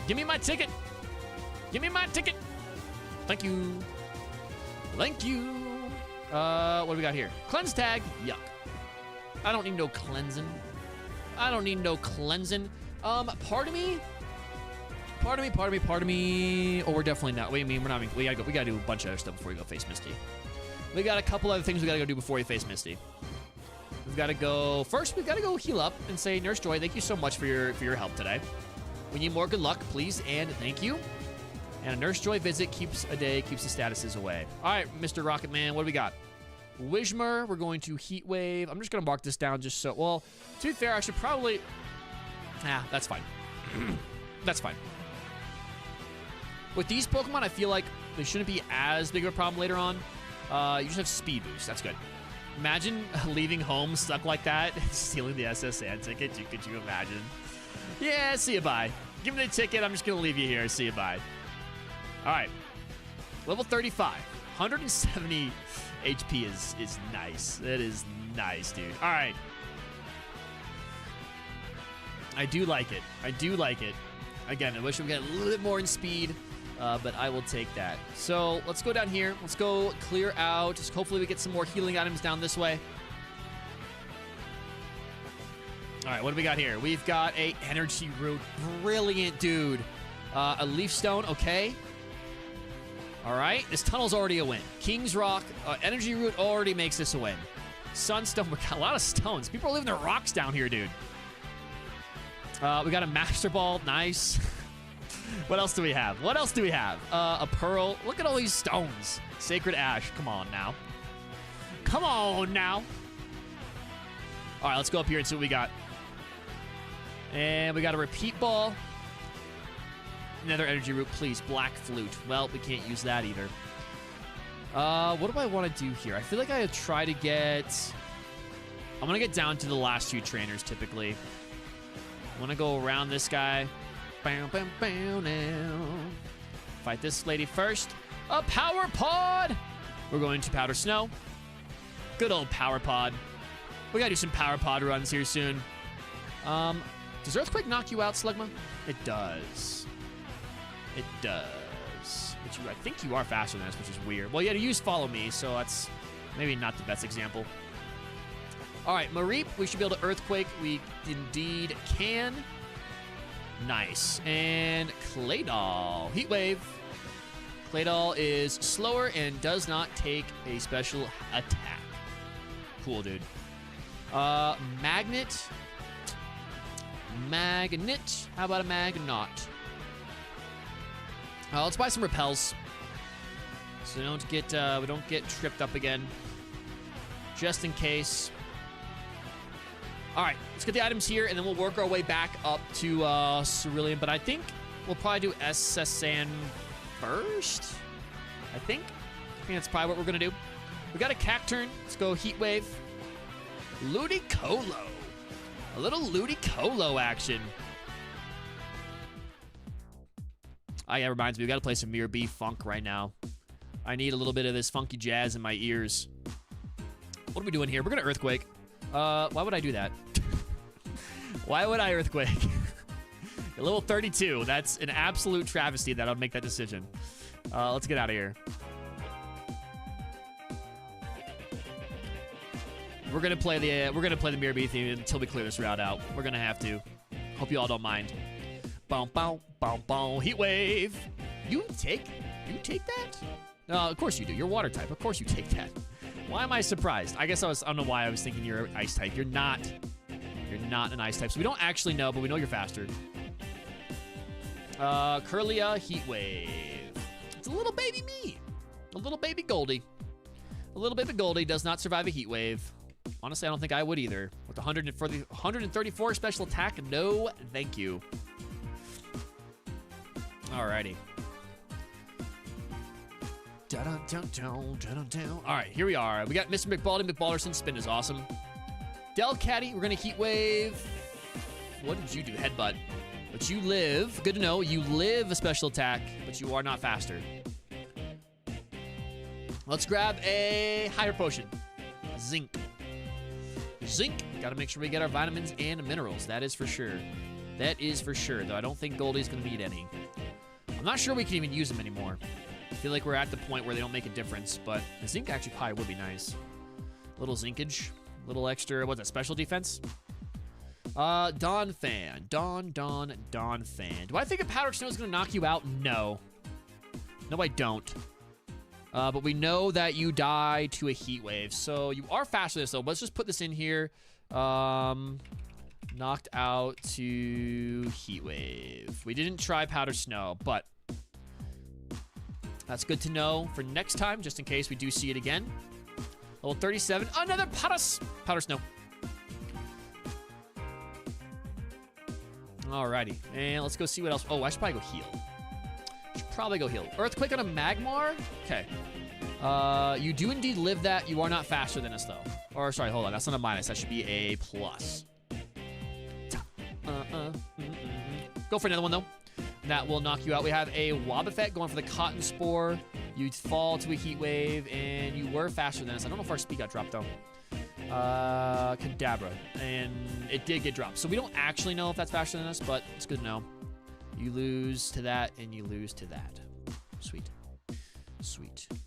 Give me my ticket. Give me my ticket. Thank you. Thank you. What do we got here? Cleanse tag. Yuck. I don't need no cleansing. I don't need no cleansing. Part of me. Oh, we're definitely not. Wait, I mean, we're not. We gotta do a bunch of other stuff before we go face Misty. We got a couple other things we gotta go do before we face Misty. We've got to go first. We've got to go heal up and say, Nurse Joy, thank you so much for your help today. We need more good luck, please, and thank you. And a Nurse Joy visit keeps the statuses away. All right, Mr. Rocket Man, what do we got? Wishmer, we're going to Heat Wave. I'm just gonna mark this down just so. Well, to be fair, I should probably. That's fine. That's fine. With these Pokemon, I feel like they shouldn't be as big of a problem later on. You just have speed boost. That's good. Imagine leaving home stuck like that and stealing the SSN ticket. Could you imagine? Yeah, see you bye. Give me the ticket. I'm just going to leave you here. See you bye. All right. Level 35. 170 HP is nice. That is nice, dude. All right. I do like it. I do like it. Again, I wish we could get a little bit more in speed. But I will take that. So let's go down here. Let's go clear out. Just hopefully we get some more healing items down this way. All right, what do we got here? We've got a energy root. Brilliant, dude. A leaf stone, okay. All right, this tunnel's already a win. King's Rock, energy root already makes this a win. Sunstone, we got a lot of stones. People are leaving their rocks down here, dude. We got a Master Ball, nice. What else do we have? What else do we have? A pearl. Look at all these stones. Sacred Ash. Come on now. Come on now. All right, let's go up here and see what we got. And we got a repeat ball. Another energy root, please. Black flute. Well, we can't use that either. What do I want to do here? I feel like I try to get... I'm going to get down to the last two trainers, typically. I want to go around this guy. Bam, bam, bam, now. Fight this lady first. A Power Pod! We're going to Powder Snow. Good old Power Pod. We gotta do some Power Pod runs here soon. Does Earthquake knock you out, Slugma? It does. It does. But I think you are faster than us, which is weird. Well, you had to use Follow Me, so that's maybe not the best example. All right, Mareep, we should be able to Earthquake. We indeed can. Nice. And Claydol. Heat Wave. Claydol is slower and does not take a special attack. Cool, dude. Magnet. Magnet. How about a Magnaut? Let's buy some repels. So we don't get tripped up again. Just in case. All right, let's get the items here, and then we'll work our way back up to Cerulean. But I think we'll probably do SSN first. I think that's probably what we're going to do. We got a Cacturn. Let's go Heat Wave. Ludicolo. A little Ludicolo action. Yeah, reminds me, we got to play some Mirror B funk right now. I need a little bit of this funky jazz in my ears. What are we doing here? We're going to Earthquake. Why would I do that? Why would I Earthquake? A level 32. That's an absolute travesty that I would make that decision. Let's get out of here. We're gonna play the Mirror B theme until we clear this route out. We're gonna have to. Hope you all don't mind. Boom, boom, boom, boom. Heat Wave. You take that? Of course you do. You're water type. Of course you take that. Why am I surprised? I don't know why I was thinking you're ice type. You're not an ice type. So we don't actually know, but we know you're faster. Curlia Heat Wave. It's a little baby me. A little baby Goldie. A little baby Goldie does not survive a Heat Wave. Honestly, I don't think I would either. With the 134 special attack, no thank you. Alrighty. All right, here we are. We got Mr. McBaldy. McBalderson spin is awesome. Delcatty, we're going to Heat Wave. What did you do? Headbutt. But you live. Good to know. You live a special attack, but you are not faster. Let's grab a higher potion. Zinc. Zinc. Got to make sure we get our vitamins and minerals. That is for sure. That is for sure, though. I don't think Goldie's going to need any. I'm not sure we can even use them anymore. I feel like we're at the point where they don't make a difference, but a Zinc actually probably would be nice. Little Zinkage. Little extra, what's that, special defense? Dawn Fan. Dawn Fan. Do I think a Powder Snow is going to knock you out? No. No, I don't. But we know that you die to a Heat Wave, so you are faster than this, though. Let's just put this in here. Knocked out to Heat Wave. We didn't try Powder Snow, but that's good to know for next time, just in case we do see it again. Level 37, another Powder Snow. Alrighty, and let's go see what else. Oh, I should probably go heal. Earthquake on a Magmar? Okay. You do indeed live that. You are not faster than us, though. Or, sorry, hold on. That's not a minus. That should be a plus. Go for another one, though. That will knock you out. We have a Wobbuffet going for the Cotton Spore. You'd fall to a Heat Wave, and you were faster than us. I don't know if our speed got dropped, though. Kadabra. And it did get dropped. So we don't actually know if that's faster than us, but it's good to know. You lose to that, and you lose to that. Sweet.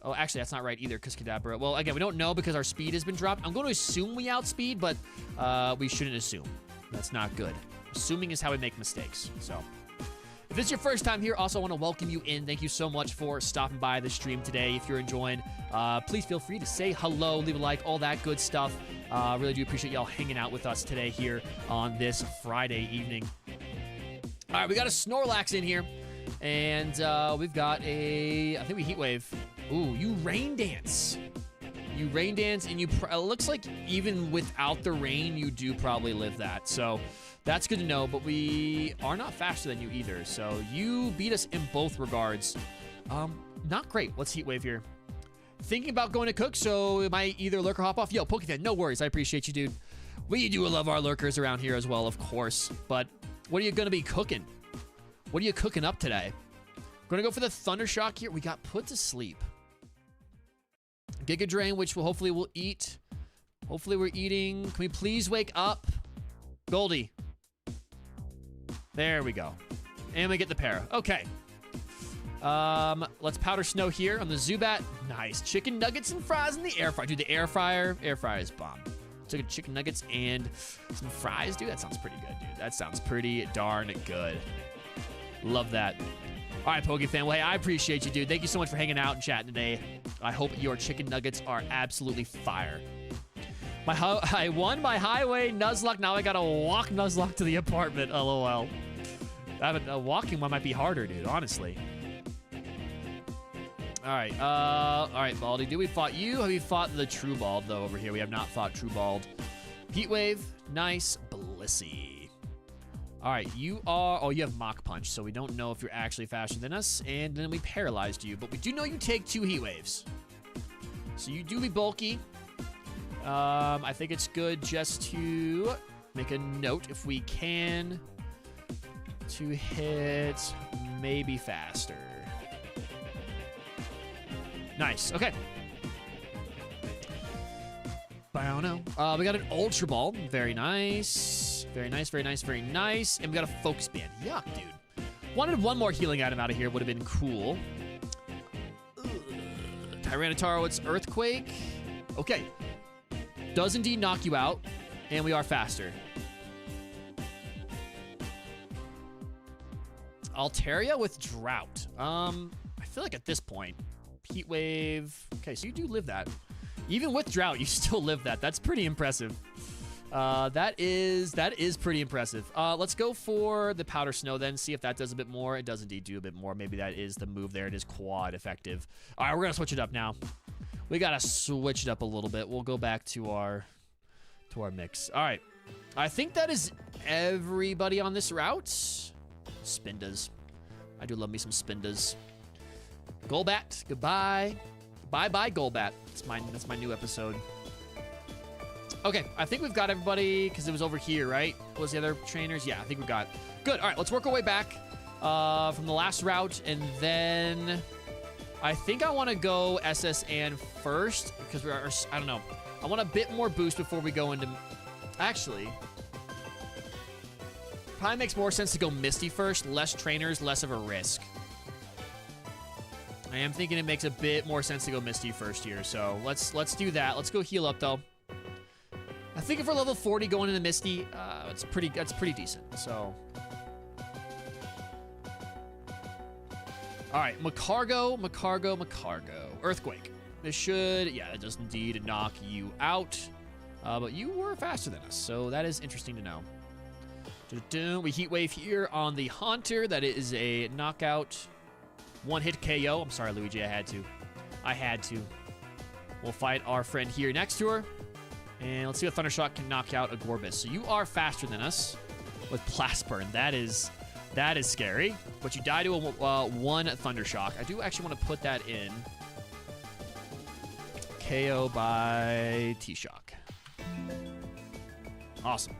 Oh, actually, that's not right either, because Kadabra... Well, again, we don't know because our speed has been dropped. I'm going to assume we outspeed, but we shouldn't assume. That's not good. Assuming is how we make mistakes, so... If this is your first time here, also want to welcome you in. Thank you so much for stopping by the stream today. If you're enjoying, please feel free to say hello, leave a like, all that good stuff. Really do appreciate y'all hanging out with us today here on this Friday evening. All right, we got a Snorlax in here, and we've got a, I think we Heat Wave. Ooh, you Rain Dance. You Rain Dance, and you, it looks like even without the rain, you do probably live that. So that's good to know, but we are not faster than you either. So you beat us in both regards. Not great. Let's Heat Wave here. Thinking about going to cook, so it might either lurk or hop off. Yo, Pokefan, no worries. I appreciate you, dude. We do love our lurkers around here as well, of course. But what are you going to be cooking? What are you cooking up today? Going to go for the Thunder Shock here. We got put to sleep. Giga Drain, which hopefully we'll eat. Hopefully we're eating. Can we please wake up? Goldie. There we go. And we get the para. Okay. Let's Powder Snow here on the Zubat. Nice. Chicken nuggets and fries in the air fryer. Dude, the air fryer is bomb. Took chicken nuggets and some fries. Dude, that sounds pretty good, dude. That sounds pretty darn good. Love that. All right, Pokefan. Well, hey, I appreciate you, dude. Thank you so much for hanging out and chatting today. I hope your chicken nuggets are absolutely fire. I won my highway Nuzlocke. Now I gotta walk Nuzlocke to the apartment. LOL. A walking one might be harder, dude, honestly. All right, Baldy. Dude, we fought you. Have we fought the True Bald, though, over here? We have not fought True Bald. Heat Wave. Nice. Blissey. All right, you are... Oh, you have Mach Punch, so we don't know if you're actually faster than us, and then we paralyzed you. But we do know you take 2 Heat Waves. So you do be bulky. I think it's good just to make a note, if we can, to hit maybe faster. Nice. Okay. We got an Ultra Ball. Very nice. Very nice, very nice, very nice. And we got a Focus Band. Yuck, dude. Wanted one more healing item out of here. Would have been cool. Ugh. Tyranitar, it's Earthquake. Okay. Does indeed knock you out. And we are faster. Altaria with Drought. I feel like at this point, Heat Wave. Okay, so you do live that. Even with Drought, you still live that. That's pretty impressive. That is pretty impressive. Let's go for the Powder Snow then, see if that does a bit more. It does indeed do a bit more. Maybe that is the move there. It is quad effective. All right, we're going to switch it up now. We got to switch it up a little bit. We'll go back to our mix. All right. I think that is everybody on this route. Spindas. I do love me some Spindas. Golbat, goodbye. Bye-bye, Golbat. That's my new episode. Okay, I think we've got everybody, because it was over here, right? What was the other trainers? Yeah, I think we got. Good, all right, let's work our way back from the last route, and then I think I want to go SS and first, because we are, I don't know. I want a bit more boost before we go into, actually, Probably makes more sense to go Misty first. Less trainers, less of a risk. I am thinking it makes a bit more sense to go Misty first here. So let's do that. Let's go heal up though. I think if we're level 40 going into Misty, that's pretty decent. So. All right, Macargo. Earthquake. This should, yeah, it does indeed knock you out. But you were faster than us, so that is interesting to know. We Heat Wave here on the Haunter. That is a knockout. One-hit KO. I'm sorry, Luigi, I had to. We'll fight our friend here next to her. And let's see if Thundershock can knock out a Gorbis. So you are faster than us with Blast Burn. That is scary. But you die to a one Thundershock. I do actually want to put that in. KO by T-Shock. Awesome.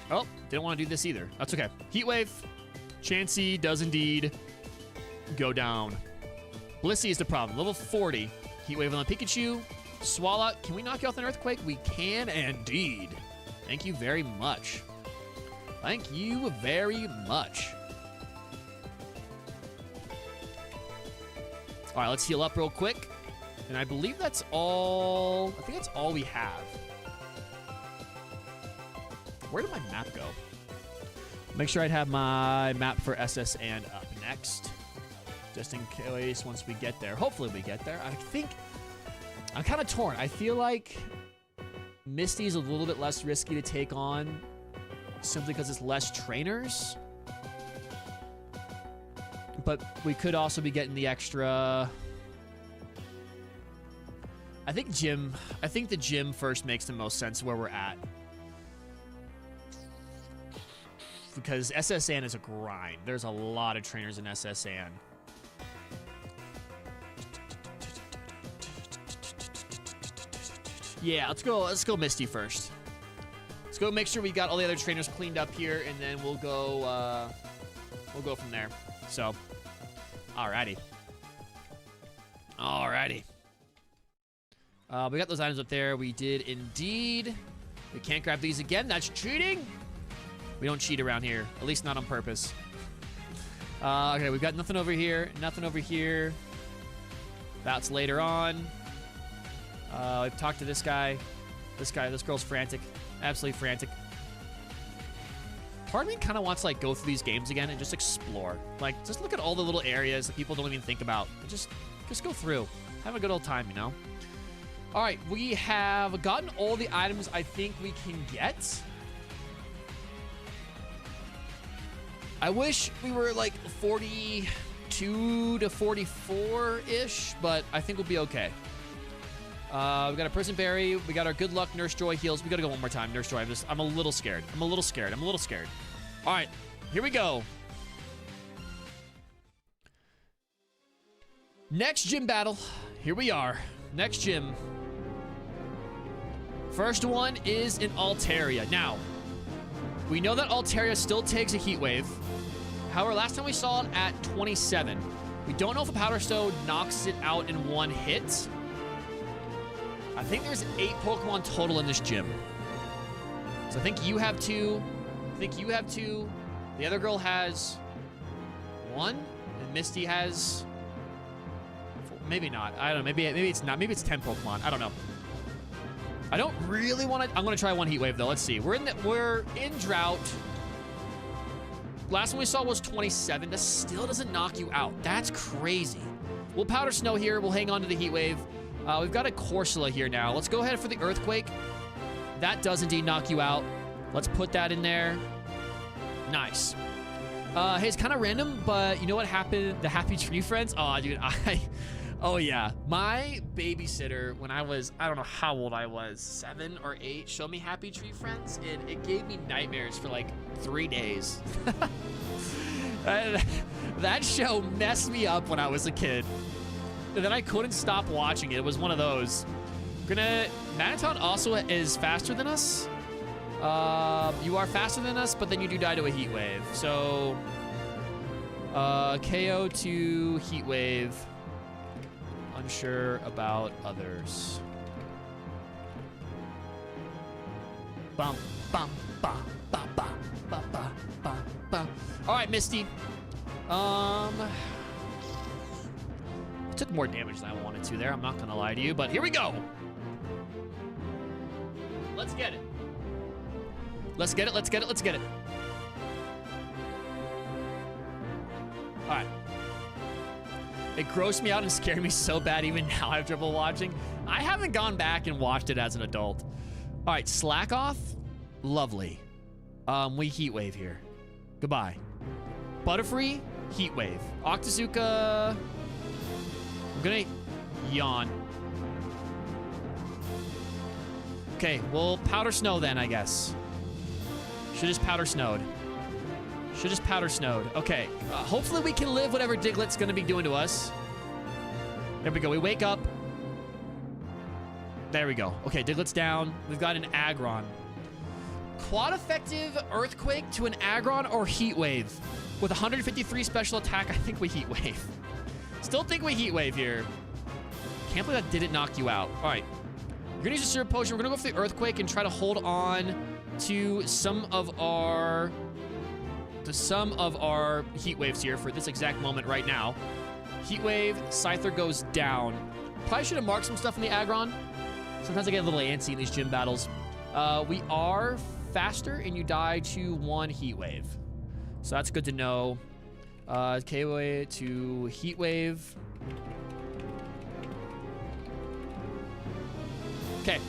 Oh, didn't want to do this either. That's okay. Heat Wave. Chansey does indeed go down. Blissey is the problem. Level 40. Heat Wave on the Pikachu. Swallow. Can we knock you off an Earthquake? We can indeed. Thank you very much. Thank you very much. All right, let's heal up real quick. And I believe that's all. I think that's all we have. Where did my map go? Make sure I'd have my map for SS and up next. Just in case once we get there. Hopefully we get there. I think I'm kind of torn. I feel like Misty's a little bit less risky to take on simply because it's less trainers. But we could also be getting the extra. I think the gym first makes the most sense where we're at. Because SSN is a grind. There's a lot of trainers in SSN. Yeah, let's go Misty first. Let's go make sure we got all the other trainers cleaned up here, and then we'll go from there. So, alrighty. We got those items up there. We did indeed. We can't grab these again. That's cheating. We don't cheat around here. At least not on purpose. Okay, we've got nothing over here. Nothing over here. That's later on. We've talked to this guy. This girl's frantic. Absolutely frantic. Part of me kind of wants to like go through these games again and just explore. Like, just look at all the little areas that people don't even think about. Just go through. Have a good old time, you know? All right, we have gotten all the items I think we can get. I wish we were like 42 to 44-ish, but I think we'll be okay. We got a Prison Berry. We got our Good Luck Nurse Joy heals. We got to go one more time. Nurse Joy, I'm a little scared. All right, here we go. Next gym battle. Here we are. Next gym. First one is in Altaria. Now, we know that Altaria still takes a Heat Wave. However, last time we saw it at 27. We don't know if a Powder Stone knocks it out in one hit. I think there's 8 Pokemon total in this gym. So I think you have 2. The other girl has 1. And Misty has 4. Maybe not. I don't know. Maybe it's not. Maybe it's 10 Pokemon. I don't know. I don't really want to. I'm going to try one Heat Wave, though. Let's see. We're in Drought. Last one we saw was 27. That still doesn't knock you out. That's crazy. We'll Powder Snow here. We'll hang on to the Heat Wave. We've got a Corsola here now. Let's go ahead for the Earthquake. That does indeed knock you out. Let's put that in there. Nice. Hey, it's kind of random, but you know what happened? The Happy Tree Friends? Oh, dude, oh, yeah. My babysitter, when I was, I don't know how old I was, 7 or 8, showed me Happy Tree Friends, and it gave me nightmares for like 3 days. That show messed me up when I was a kid. And then I couldn't stop watching it. It was one of those. Manaton also is faster than us. You are faster than us, but then you do die to a Heat Wave. So, KO to Heat Wave. Unsure about others. Bum, bum, bum, bum, bum, bum, bum, bum, bum. All right, Misty. Took more damage than I wanted to there. I'm not gonna lie to you, but here we go. Let's get it. Let's get it. Let's get it. Let's get it. All right. It grossed me out and scared me so bad even now I have trouble watching. I haven't gone back and watched it as an adult. All right, slack off. Lovely. We heat wave here. Goodbye. Butterfree, heat wave. Octazooka. I'm gonna yawn. Okay, well, powder snow then, I guess. Should just powder snowed. Should just powder snowed. Okay, hopefully we can live whatever Diglett's gonna be doing to us. There we go, we wake up. There we go. Okay, Diglett's down. We've got an Aggron. Quad effective Earthquake to an Aggron or Heat Wave. With 153 special attack, I think we Heat Wave. Still think we Heat Wave here. Can't believe that didn't knock you out. All right. You're gonna use a Syrup Potion. We're gonna go for the Earthquake and try to hold on to some of our Heat Waves here for this exact moment right now. Heat Wave, Scyther goes down. Probably should have marked some stuff in the Aggron. Sometimes I get a little antsy in these gym battles. We are faster and you die to 1 Heat Wave. So that's good to know. K-Wave to Heat Wave. Okay.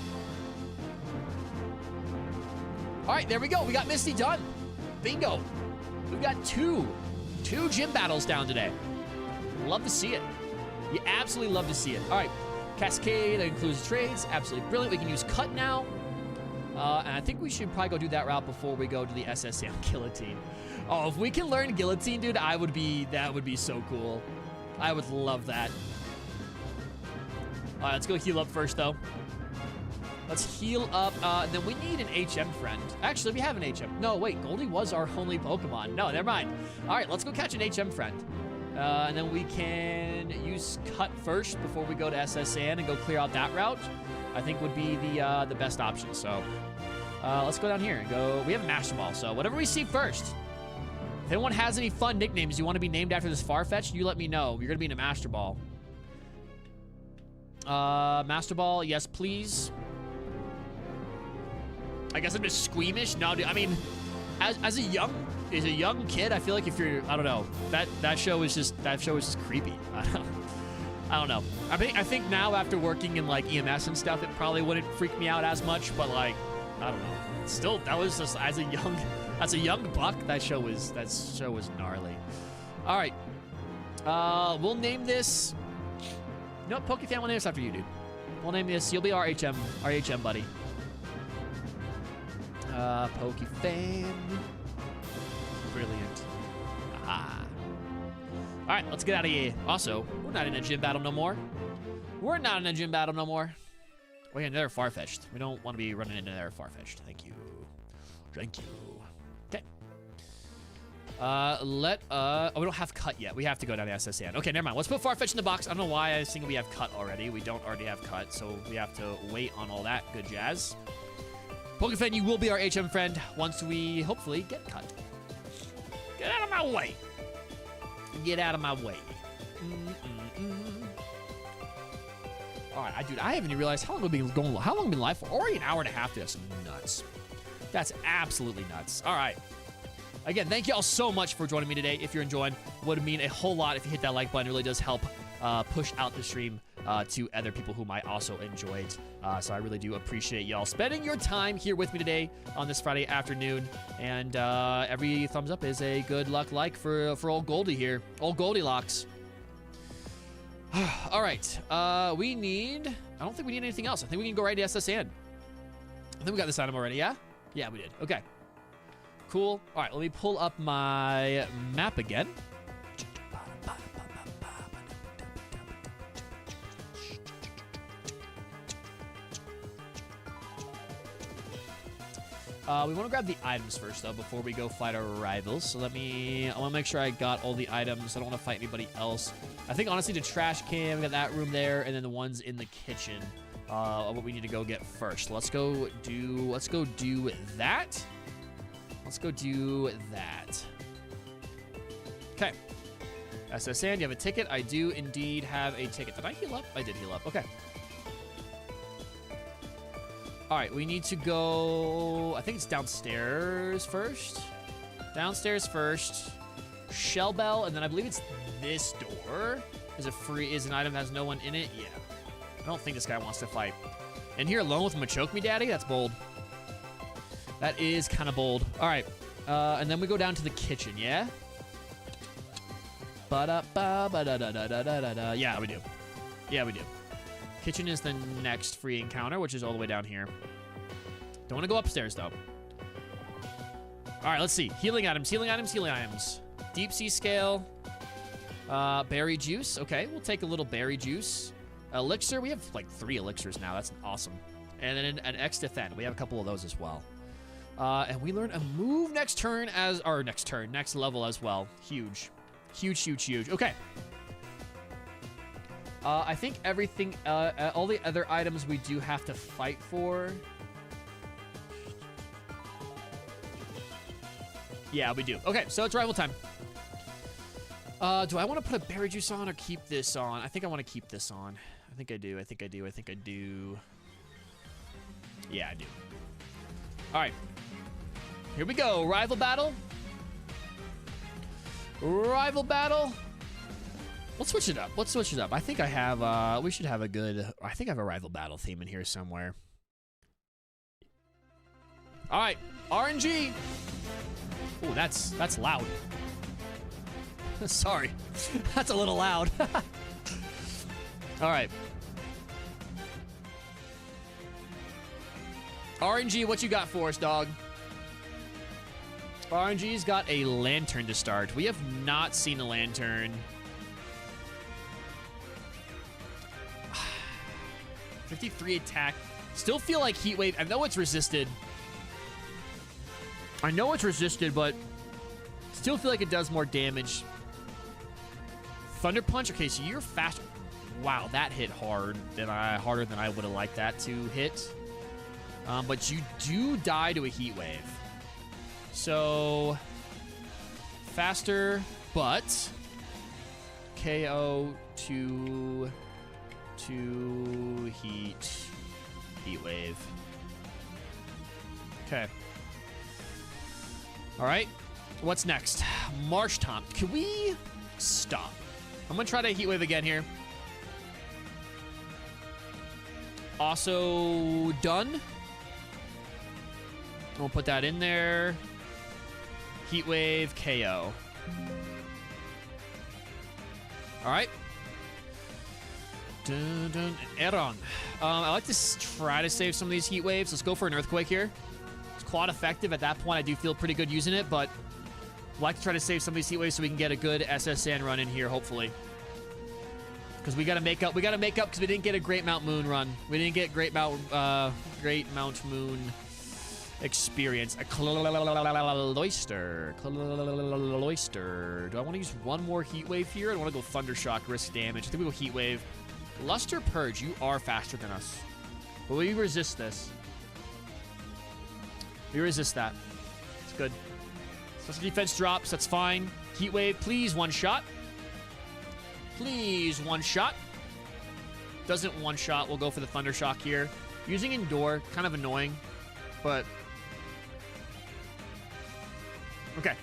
All right, there we go. We got Misty done. Bingo. We've got two gym battles down today. Love to see it. You absolutely love to see it. All right. Cascade, that includes trades. Absolutely brilliant. We can use Cut now. And I think we should probably go do that route before we go to the SSM Guillotine. Oh, if we can learn Guillotine, dude, that would be so cool. I would love that. All right, let's go heal up first, though. Let's heal up. Then we need an HM friend. Actually, we have an HM. No, wait, Goldie was our only Pokemon. No, never mind. All right, let's go catch an HM friend. And then we can use Cut first before we go to SSN and go clear out that route. I think would be the best option. So let's go down here and go. We have a Master Ball, so whatever we see first. If anyone has any fun nicknames you want to be named after this Farfetch'd, you let me know. You're going to be in a Master Ball. Master Ball, yes, please. I guess I'm just squeamish. No, dude, I mean, as a young kid, I feel like if you're, I don't know, that show is just creepy. I don't know. I think now after working in like EMS and stuff, it probably wouldn't freak me out as much. But like, I don't know. Still, that was just as a young buck. That show was gnarly. All right. We'll name this. No, Pokefan will name this after you, dude. We'll name this. You'll be our HM buddy. Pokefan. Brilliant. Aha. All right, let's get out of here. Also, we're not in a gym battle no more. Well, yeah, another Farfetch'd. We don't want to be running into another Farfetch'd. Thank you. Okay. Oh, we don't have Cut yet. We have to go down to SSN. Okay, never mind. Let's put Farfetch'd in the box. I don't know why I was thinking we have Cut already. We don't already have Cut, so we have to wait on all that good jazz. Pokefan, you will be our HM friend once we hopefully get Cut. Get out of my way. Get out of my way. All right, dude, I haven't even realized how long we've been going. How long we've been live for? Already an hour and a half. That's nuts. That's absolutely nuts. All right. Again, thank you all so much for joining me today. If you're enjoying, would mean a whole lot if you hit that like button. It really does help push out the stream to other people who might also enjoy it. So I really do appreciate y'all spending your time here with me today on this Friday afternoon. And every thumbs up is a good luck like for old Goldie here. Old Goldilocks. All right. I don't think we need anything else. I think we can go right to SSN. I think we got this item already, yeah? Yeah, we did. Okay. Cool. All right, let me pull up my map again. We want to grab the items first, though, before we go fight our rivals. So I want to make sure I got all the items. I don't want to fight anybody else. I think, honestly, the trash can, we got that room there, and then the ones in the kitchen. what we need to go get first. Let's go do that. Let's go do that. Okay. SSN, you have a ticket? I do indeed have a ticket. Did I heal up? I did heal up. Okay. All right, we need to go... I think it's downstairs first. Downstairs first. Shell bell, and then I believe it's this door. Is an item that has no one in it? Yeah. I don't think this guy wants to fight. And here alone with him to choke me, daddy? That's bold. That is kind of bold. All right. And then we go down to the kitchen, yeah? Ba-da-ba-ba-da-da-da-da-da-da. Yeah, we do. Yeah, we do. Kitchen is the next free encounter, which is all the way down here. Don't want to go upstairs, though. All right, let's see. Healing items, healing items, healing items. Deep sea scale. Berry juice. Okay, we'll take a little berry juice. Elixir. We have like 3 elixirs now. That's awesome. And then an X defend. We have a couple of those as well. And we learn a move next level as well. Huge. Huge, huge, huge. Okay. I think everything, all the other items we do have to fight for. Yeah, we do. Okay, so it's rival time. Do I want to put a berry juice on or keep this on? I think I want to keep this on. I think I do. I think I do. I think I do. Yeah, I do. All right. Here we go. Rival battle. Rival battle. Let's switch it up. Let's switch it up. I think I have, we should have a good, I think I have a rival battle theme in here somewhere. All right. RNG. Oh, that's loud. Sorry. That's a little loud. All right. RNG, what you got for us, dog? RNG's got a lantern to start. We have not seen a lantern. 53 attack. Still feel like Heat Wave. I know it's resisted. I know it's resisted, but still feel like it does more damage. Thunder Punch. Okay, so you're fast. Wow, that hit harder than I would have liked that to hit. But you do die to a Heat Wave. So faster, but KO to Heat Wave. Okay. All right. What's next? Marsh Tomp. Can we stop? I'm gonna try to Heat Wave again here. Also done. We'll put that in there. Heat Wave, KO. All right. Dun, dun, Eron. I like to try to save some of these Heat Waves. Let's go for an Earthquake here. It's quad effective. At that point, I do feel pretty good using it, but I'd like to try to save some of these Heat Waves so we can get a good SSN run in here, hopefully. Because we got to make up. We got to make up because we didn't get a Great Mount Moon run. We didn't get Great Mount Moon experience. A Cloyster. Do I want to use one more Heat Wave here? I don't want to go Thunder Shock, risk damage. I think we go Heat Wave. Luster Purge, you are faster than us. But we resist this. We resist that. It's good. Special defense drops, that's fine. Heat Wave, please one shot. Please one shot. Doesn't one shot, we'll go for the Thunder Shock here. Using Endure, kind of annoying, but... Okay.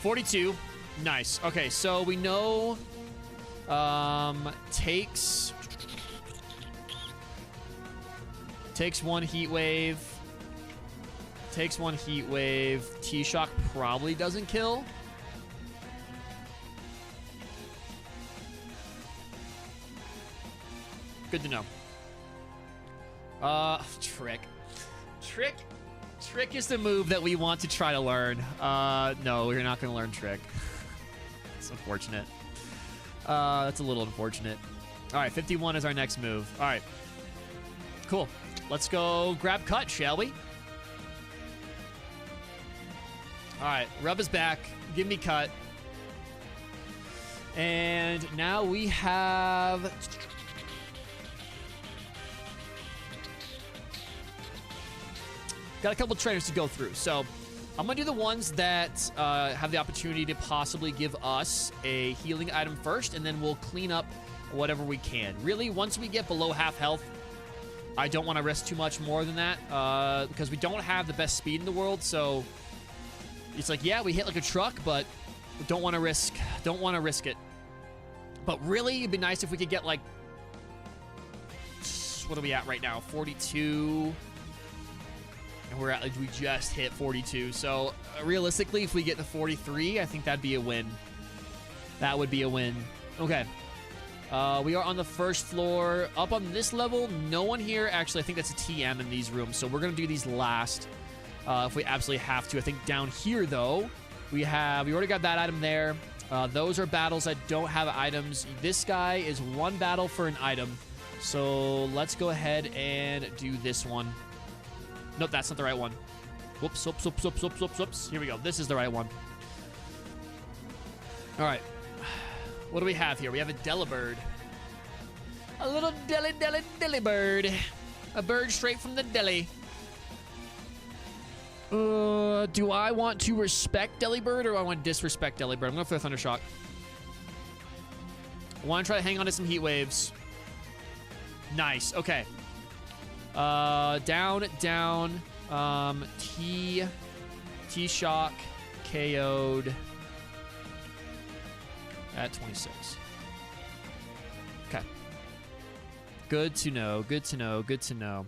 42. Nice. Okay, so we know... Takes one Heat Wave. Takes one Heat Wave. T-Shock probably doesn't kill. Good to know. Trick. Trick is the move that we want to try to learn. No, we're not going to learn Trick. It's unfortunate. That's a little unfortunate. All right, 51 is our next move. All right. Cool. Let's go grab Cut, shall we? All right, Rub is back. Give me Cut. And now we have... Got a couple trainers to go through. So I'm going to do the ones that have the opportunity to possibly give us a healing item first, and then we'll clean up whatever we can. Really, once we get below half health, I don't want to risk too much more than that because we don't have the best speed in the world. So it's like, yeah, we hit like a truck, but we don't want to risk it. But really, it'd be nice if we could get like, what are we at right now? 42. And we're at, like, we just hit 42. So realistically, if we get to 43, I think that'd be a win. That would be a win. Okay. We are on the first floor. Up on this level, no one here. Actually, I think that's a TM in these rooms. So we're going to do these last if we absolutely have to. I think down here, though, we already got that item there. Those are battles that don't have items. This guy is one battle for an item. So let's go ahead and do this one. Nope, that's not the right one. Whoops, whoops, whoops, whoops, whoops, whoops, whoops. Here we go. This is the right one. All right. What do we have here? We have a Delibird. A little deli bird. A bird straight from the deli. Do I want to respect Delibird or do I want to disrespect Delibird? I'm going to go for the Thundershock. I want to try to hang on to some heat waves. Nice. Okay. Down. T-Shock KO'd at 26. Okay. Good to know. Good to know. Good to know.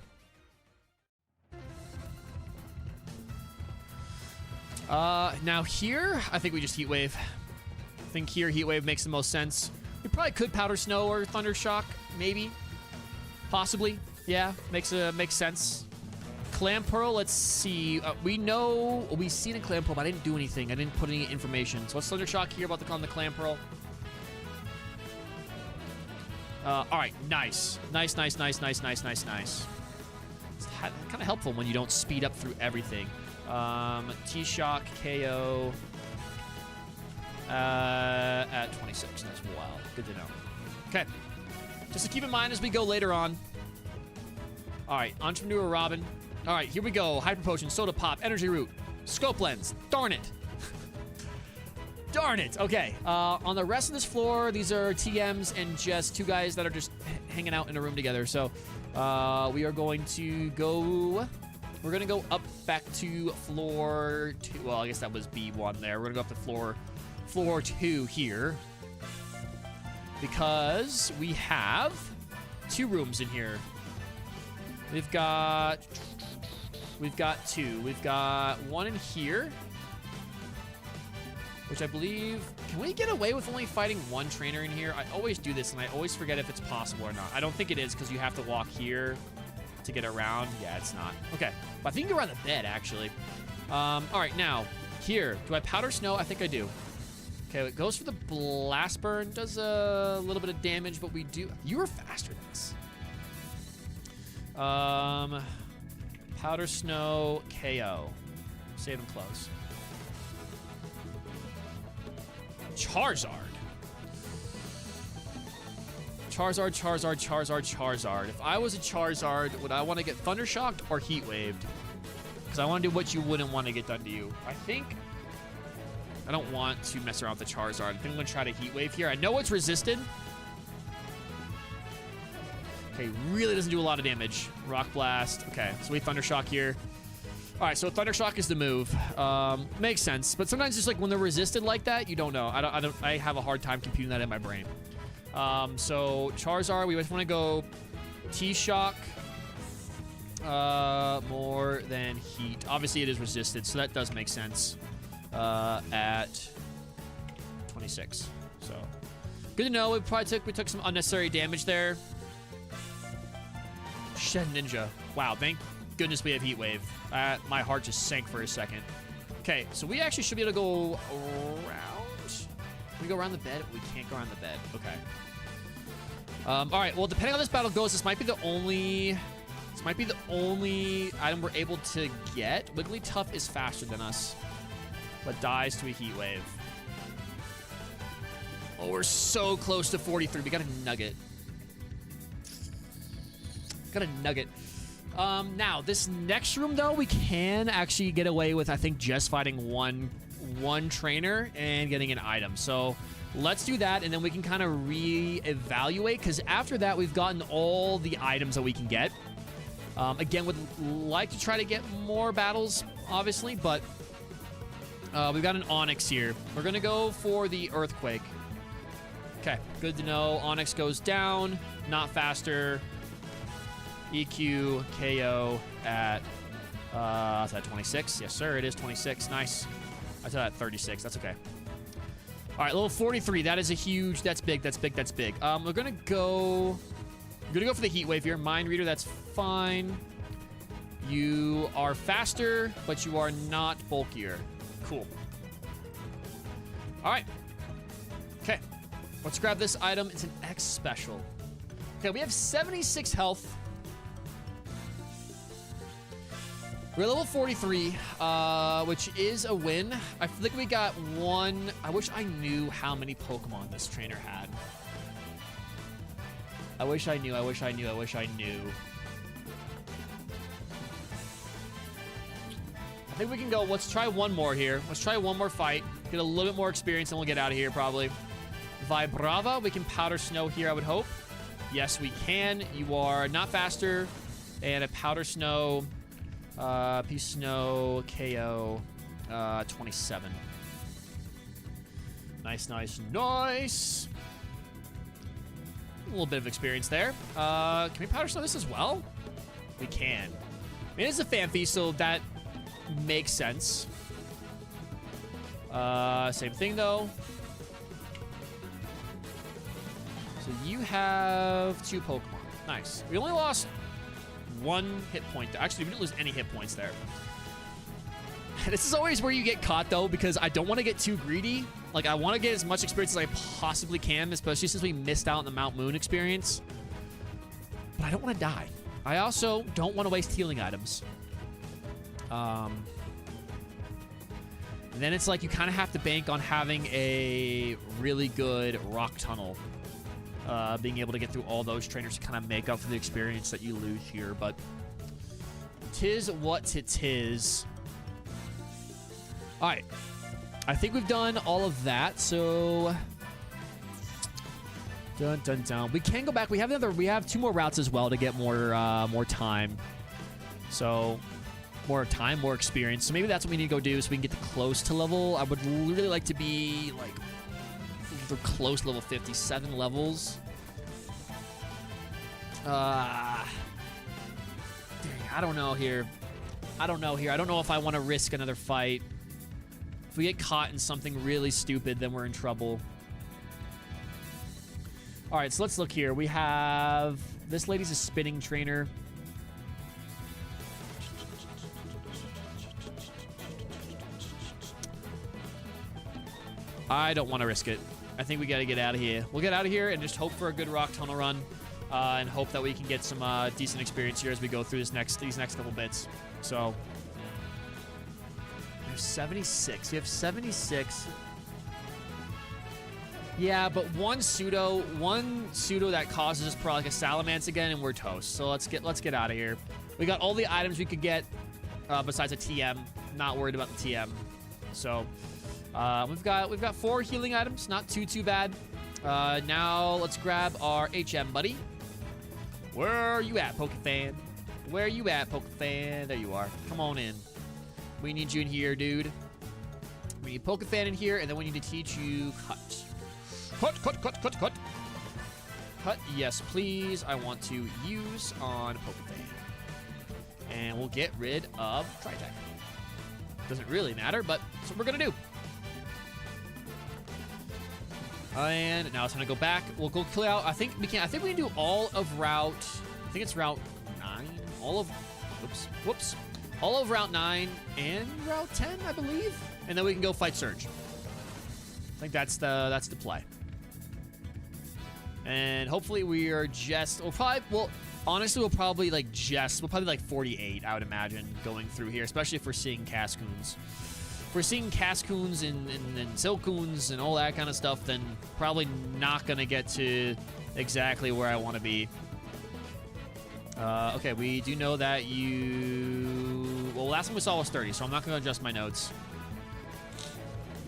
Now here, I think we just Heat Wave. I think here Heat Wave makes the most sense. We probably could Powder Snow or Thunder Shock, maybe. Possibly. Yeah, makes sense. Clam Pearl, let's see. We've seen a Clam Pearl, but I didn't do anything. I didn't put any information. So what's Thunder Shock here about on the Clam Pearl? All right, nice. Nice. It's kind of helpful when you don't speed up through everything. T-Shock KO at 26. That's wild. Good to know. Okay. Just to keep in mind as we go later on. All right, Entrepreneur Robin. All right, here we go. Hyper Potion, Soda Pop, Energy Root, Scope Lens. Darn it. Darn it. Okay. On the rest of this floor, these are TMs and just two guys that are just hanging out in a room together. So we are going to go... We're going to go up back to floor 2. Well, I guess that was B1 there. We're going to go up to floor 2 here. Because we have 2 rooms in here. We've got 2. We've got one in here. Which I believe... Can we get away with only fighting one trainer in here? I always do this, and I always forget if it's possible or not. I don't think it is, because you have to walk here to get around. Yeah, it's not. Okay. But I think you can go around the bed, actually. All right, now, here. Do I Powder Snow? I think I do. Okay, it goes for the Blast Burn. Does a little bit of damage, but we do... You were faster than this. Powder Snow KO. Save and close. Charizard. Charizard. If I was a Charizard, would I want to get Thunder Shocked or Heat Waved? Because I want to do what you wouldn't want to get done to you. I think I don't want to mess around with the Charizard. I think I'm going to try to Heat Wave here. I know it's resisted. Okay, really doesn't do a lot of damage. Rock Blast. Okay, so we Thunder Shock here. All right, so Thunder Shock is the move. Makes sense, but sometimes just like when they're resisted like that, you don't know. I have a hard time computing that in my brain. So Charizard, we just want to go T-Shock more than Heat. Obviously, it is resisted, so that does make sense at 26. So good to know. We took some unnecessary damage there. Shed Ninja. Wow, thank goodness we have Heat Wave. My heart just sank for a second. Okay, so we actually should be able to go around. Can we go around the bed? We can't go around the bed. Okay. All right. Well, depending on how this battle goes, this might be the only item we're able to get. Wigglytuff is faster than us, but dies to a Heat Wave. Oh, we're so close to 43. We got a Nugget. Now, this next room, though, we can actually get away with, I think, just fighting one trainer and getting an item. So let's do that, and then we can kind of re-evaluate, because after that, we've gotten all the items that we can get. Again, would like to try to get more battles, obviously, but we've got an Onyx here. We're going to go for the Earthquake. Okay, good to know. Onyx goes down, not faster. EQ, KO at, is that 26? Yes, sir, it is 26. Nice. I said at 36. That's okay. All right, level 43. That is a huge, that's big, that's big, that's big. We're going to go for the Heat Wave here. Mind Reader, that's fine. You are faster, but you are not bulkier. Cool. All right. Okay. Let's grab this item. It's an X special. Okay, we have 76 health. We're level 43, which is a win. I feel like we got one. I wish I knew how many Pokemon this trainer had. I wish I knew. I wish I knew. I wish I knew. I think we can go. Let's try one more here. Let's try one more fight. Get a little bit more experience, and we'll get out of here probably. Vibrava. We can Powder Snow here, I would hope. Yes, we can. You are not faster. And a Powder Snow. Peace Snow. KO. 27. Nice, nice, nice. A little bit of experience there. Can we Powder Snow this as well? We can. I mean, it's a Phanpy, so that makes sense. Same thing, though. So you have 2 Pokemon. Nice. We only lost 1 hit point. Actually, we didn't lose any hit points there. This is always where you get caught, though, because I don't want to get too greedy. Like, I want to get as much experience as I possibly can, especially since we missed out on the Mount Moon experience. But I don't want to die. I also don't want to waste healing items. And then it's like you kind of have to bank on having a really good rock tunnel. Being able to get through all those trainers to kind of make up for the experience that you lose here. But tis what it is. All right. I think we've done all of that, so dun dun dun. We can go back. We have 2 more routes as well to get more time. So more time, more experience. So maybe that's what we need to go do so we can get close to level. I would really like to be like close to level 57 levels. I don't know here. I don't know if I want to risk another fight. If we get caught in something really stupid, then we're in trouble. All right, so let's look here. We have... This lady's a spinning trainer. I don't want to risk it. I think we got to get out of here. We'll get out of here and just hope for a good rock tunnel run. And hope that we can get some decent experience here as we go through these next couple bits. So... We have 76. We have 76. Yeah, but one pseudo that causes us probably like a Salamence again, and we're toast. So let's get out of here. We got all the items we could get besides a TM. Not worried about the TM. So we've got 4 healing items. Not too bad. Now let's grab our HM buddy. Where are you at, Pokefan? Where are you at, Pokefan? There you are. Come on in. We need you in here, dude. We need Pokefan in here, and then we need to teach you cut. Cut. Cut, yes, please. I want to use on Pokefan. And we'll get rid of Tri-Tech. Doesn't really matter, but that's what we're going to do. And now it's time to go back. We'll go clear out. I think we can do all of Route... I think it's Route 9. All of... Whoops. All of Route 9 and Route 10, I believe. And then we can go fight Surge. I think that's the play. And hopefully we are just... honestly, we'll probably like 48, I would imagine, going through here, especially if we're seeing Cascoons. If we're seeing Cascoons and Silcoons and all that kind of stuff, then probably not going to get to exactly where I want to be. Okay, we do know that you... Well, last one we saw was 30, so I'm not going to adjust my notes.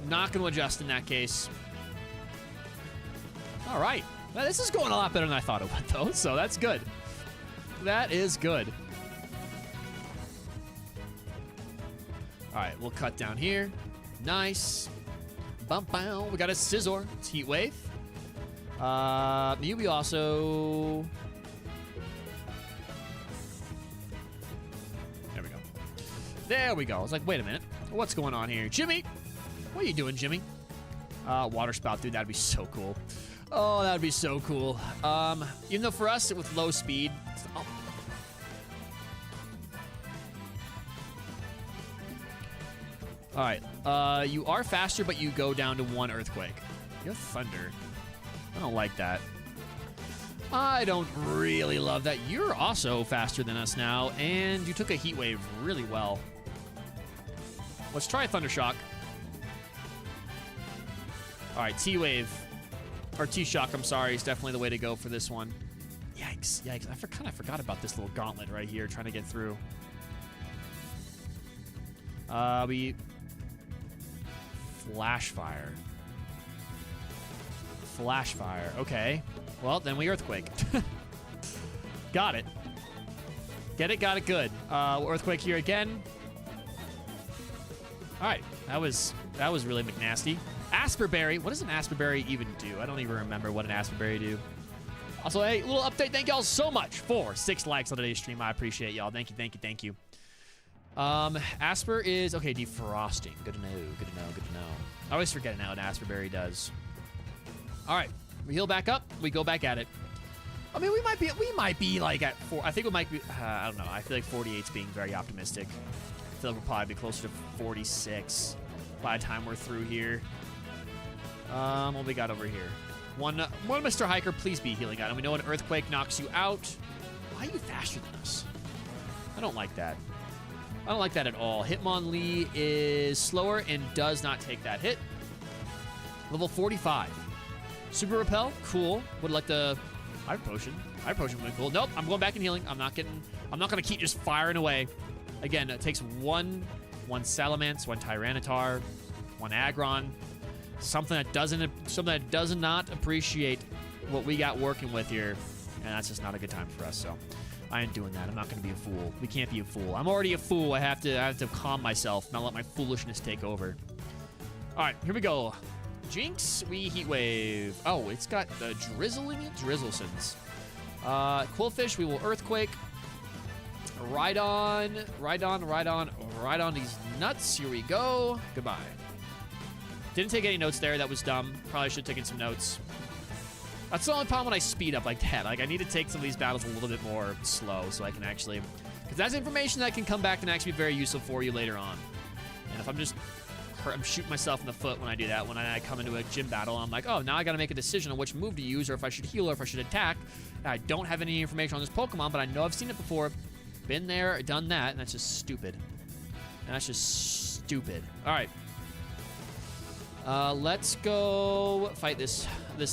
Not going to adjust in that case. All right. Well, this is going a lot better than I thought it would, though, so that's good. That is good. All right, we'll cut down here. Nice. Bump, bow. We got a Scizor. It's Heat Wave. Maybe also... There we go. There we go. I was like, wait a minute. What's going on here? Jimmy! What are you doing, Jimmy? Water Spout, dude. That'd be so cool. Oh, that would be so cool. Even though for us, with low speed... Oh. All right. You are faster, but you go down to 1 Earthquake. You have Thunder. I don't like that. I don't really love that. You're also faster than us now, and you took a Heat Wave really well. Let's try a Thunder Shock. All right, T-Wave. Or T-Shock, I'm sorry, is definitely the way to go for this one. Yikes, yikes. I kind of forgot about this little gauntlet right here, trying to get through. We... Flash Fire. Flash Fire. Okay. Well, then we Earthquake. Got it. Get it, got it, good. Earthquake here again. All right. That was really McNasty. Asperberry. What does an Asperberry even do? I don't even remember what an Asperberry do. Also, hey, little update. Thank y'all so much for 6 likes on today's stream. I appreciate y'all. Thank you, thank you, thank you. Asper is, okay, defrosting. Good to know, good to know, good to know. I always forget now what an Asperberry does. All right, we heal back up. We go back at it. I mean, we might be like at 4. I think we might be, I don't know. I feel like 48's being very optimistic. I feel like we'll probably be closer to 46 by the time we're through here. What we got over here? One Mr. Hiker, please be healing item. We know an Earthquake knocks you out. Why are you faster than us? I don't like that. I don't like that at all. Hitmonlee is slower and does not take that hit. Level 45. Super Repel, cool. Would like the Fire Potion. Fire Potion would be cool. Nope, I'm going back and healing. I'm not gonna keep just firing away. Again, it takes one Salamence, 1 Tyranitar, 1 Aggron. Something that does not appreciate what we got working with here, and that's just not a good time for us. So I ain't doing that. I'm not going to be a fool. We can't be a fool. I'm already a fool. I have to calm myself, not let my foolishness take over. All right, here we go. Jinx, we Heat Wave. Oh, it's got the Drizzle in it? Drizzlesons. Quillfish, we will Earthquake. Ride on these nuts. Here we go. Goodbye. Didn't take any notes there. That was dumb. Probably should have taken some notes. That's the only problem when I speed up like that. Like, I need to take some of these battles a little bit more slow so I can actually... Because that's information that can come back and actually be very useful for you later on. And if I'm just... I'm shooting myself in the foot when I do that. When I come into a gym battle, I'm like, oh, now I got to make a decision on which move to use, or if I should heal, or if I should attack. And I don't have any information on this Pokemon, but I know I've seen it before. Been there, done that, and that's just stupid. That's just stupid. All right. Let's go fight this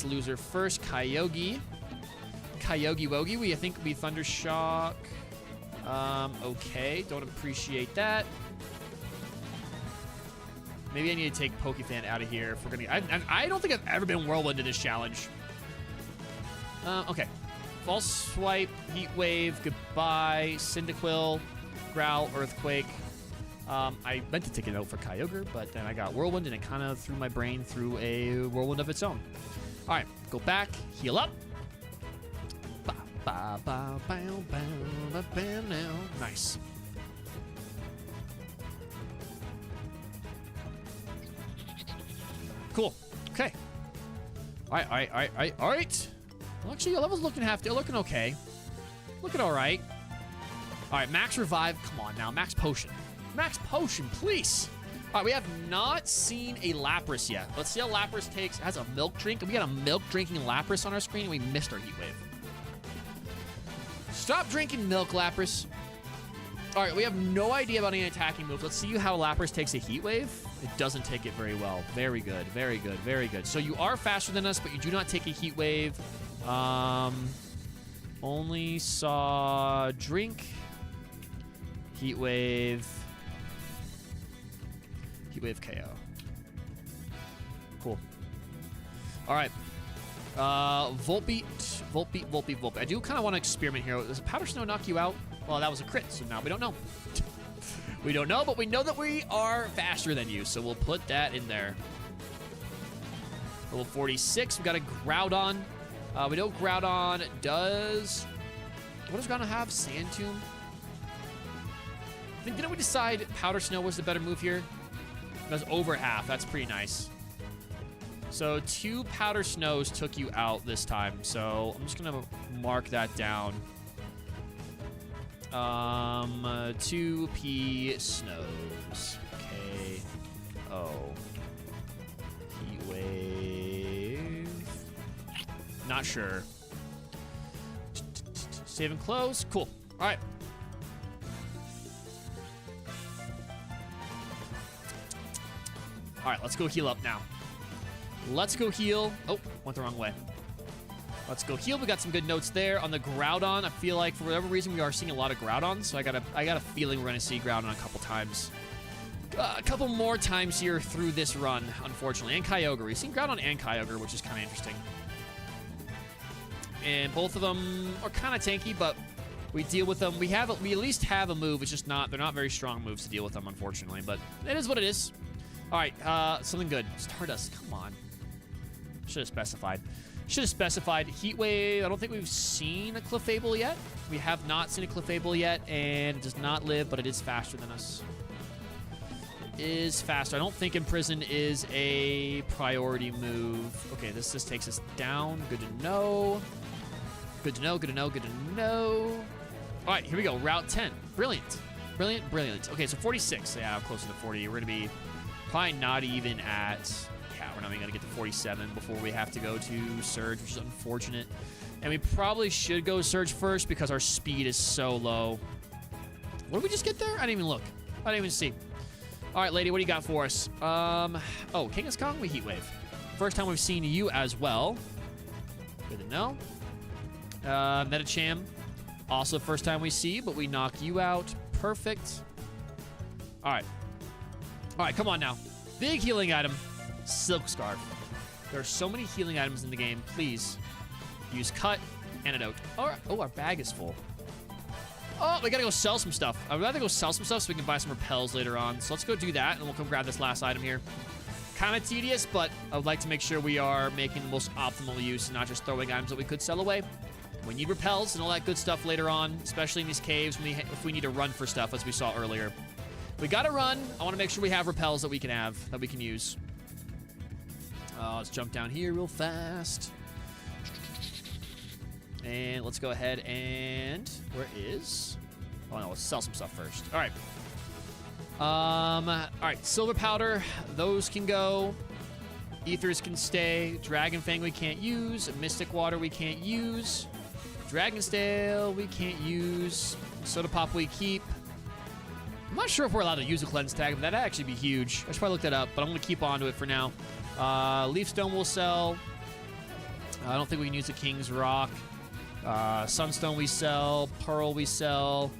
loser first. Kyogre Wogi. I think we Thunder Shock. Okay, don't appreciate that. Maybe I need to take Pokefan out of here if we're gonna. I don't think I've ever been Whirlwind in this challenge. Okay. False Swipe, Heat Wave, goodbye. Cyndaquil, Growl, Earthquake. I meant to take a note for Kyogre, but then I got Whirlwind, and it kind of threw my brain through a whirlwind of its own. All right, go back, heal up. Nice. Cool. Okay. All right. Well, actually, your level's looking looking okay. Looking all right. All right, Max Revive. Come on now, Max Potion. Max Potion, please. All right, we have not seen a Lapras yet. Let's see how Lapras has a milk drink. We got a milk drinking Lapras on our screen, and we missed our Heat Wave. Stop drinking milk, Lapras. All right, we have no idea about any attacking moves. Let's see how Lapras takes a Heat Wave. It doesn't take it very well. Very good, very good, very good. So you are faster than us, but you do not take a Heat Wave. Only saw Drink, Heat Wave KO. Cool. All right. Volbeat. I do kind of want to experiment here. Does a Powder Snow knock you out? Well, that was a crit, so now we don't know. We don't know, but we know that we are faster than you, so we'll put that in there. Level 46, we got a Groudon. We know Groudon does... What does Groudon have? Sand Tomb? I think, didn't we decide Powder Snow was the better move here? That's over half. That's pretty nice. So 2 Powder Snows took you out this time, so I'm just going to mark that down. 2 P Snows. KO. Heat Wave. Not sure. Save and close. Cool. All right. All right, let's go heal up now. Let's go heal. Oh, went the wrong way. Let's go heal. We got some good notes there on the Groudon. I feel like for whatever reason we are seeing a lot of Groudons, so I got a feeling we're gonna see Groudon a couple times. A couple more times here through this run, unfortunately. And Kyogre. We've seen Groudon and Kyogre, which is kind of interesting. And both of them are kind of tanky, but we deal with them. We at least have a move. It's just they're not very strong moves to deal with them, unfortunately. But it is what it is. All right, something good. Stardust, come on. Should have specified. Should have specified. Heat Wave. I don't think we've seen a Clefable yet. We have not seen a Clefable yet, and it does not live, but it is faster than us. It is faster. I don't think Imprison is a priority move. Okay, this just takes us down. Good to know. Good to know, good to know, good to know. All right, here we go. Route 10. Brilliant. Brilliant, brilliant. Okay, so 46. Yeah, closer to 40. We're going to be probably not even at... We're not even going to get to 47 before we have to go to Surge, which is unfortunate. And we probably should go Surge first because our speed is so low. What did we just get there? I didn't even look. I didn't even see. All right, lady, what do you got for us? Oh, Kangaskhan, we Heat Wave. First time we've seen you as well. Good to know. Metacham, also first time we see, but we knock you out. Perfect. All right. All right, come on now. Big healing item. Silk Scarf. There are so many healing items in the game. Please use Cut, Antidote. Oh, our bag is full. Oh, we gotta go sell some stuff. I'd rather go sell some stuff so we can buy some repels later on. So let's go do that, and we'll come grab this last item here. Kind of tedious, but I would like to make sure we are making the most optimal use and not just throwing items that we could sell away. We need repels and all that good stuff later on, especially in these caves if we need to run for stuff, as we saw earlier. We gotta run. I want to make sure we have repels that we can use. Let's jump down here real fast. And let's go ahead and... Where is... Oh, no, let's sell some stuff first. All right. All right, Silver Powder. Those can go. Ethers can stay. Dragon Fang we can't use. Mystic Water we can't use. Dragon Stale we can't use. Soda Pop we keep. I'm not sure if we're allowed to use a Cleanse Tag, but that'd actually be huge. I should probably look that up, but I'm going to keep on to it for now. Leaf Stone will sell. I don't think we can use the King's Rock. Sunstone we sell. Pearl we sell.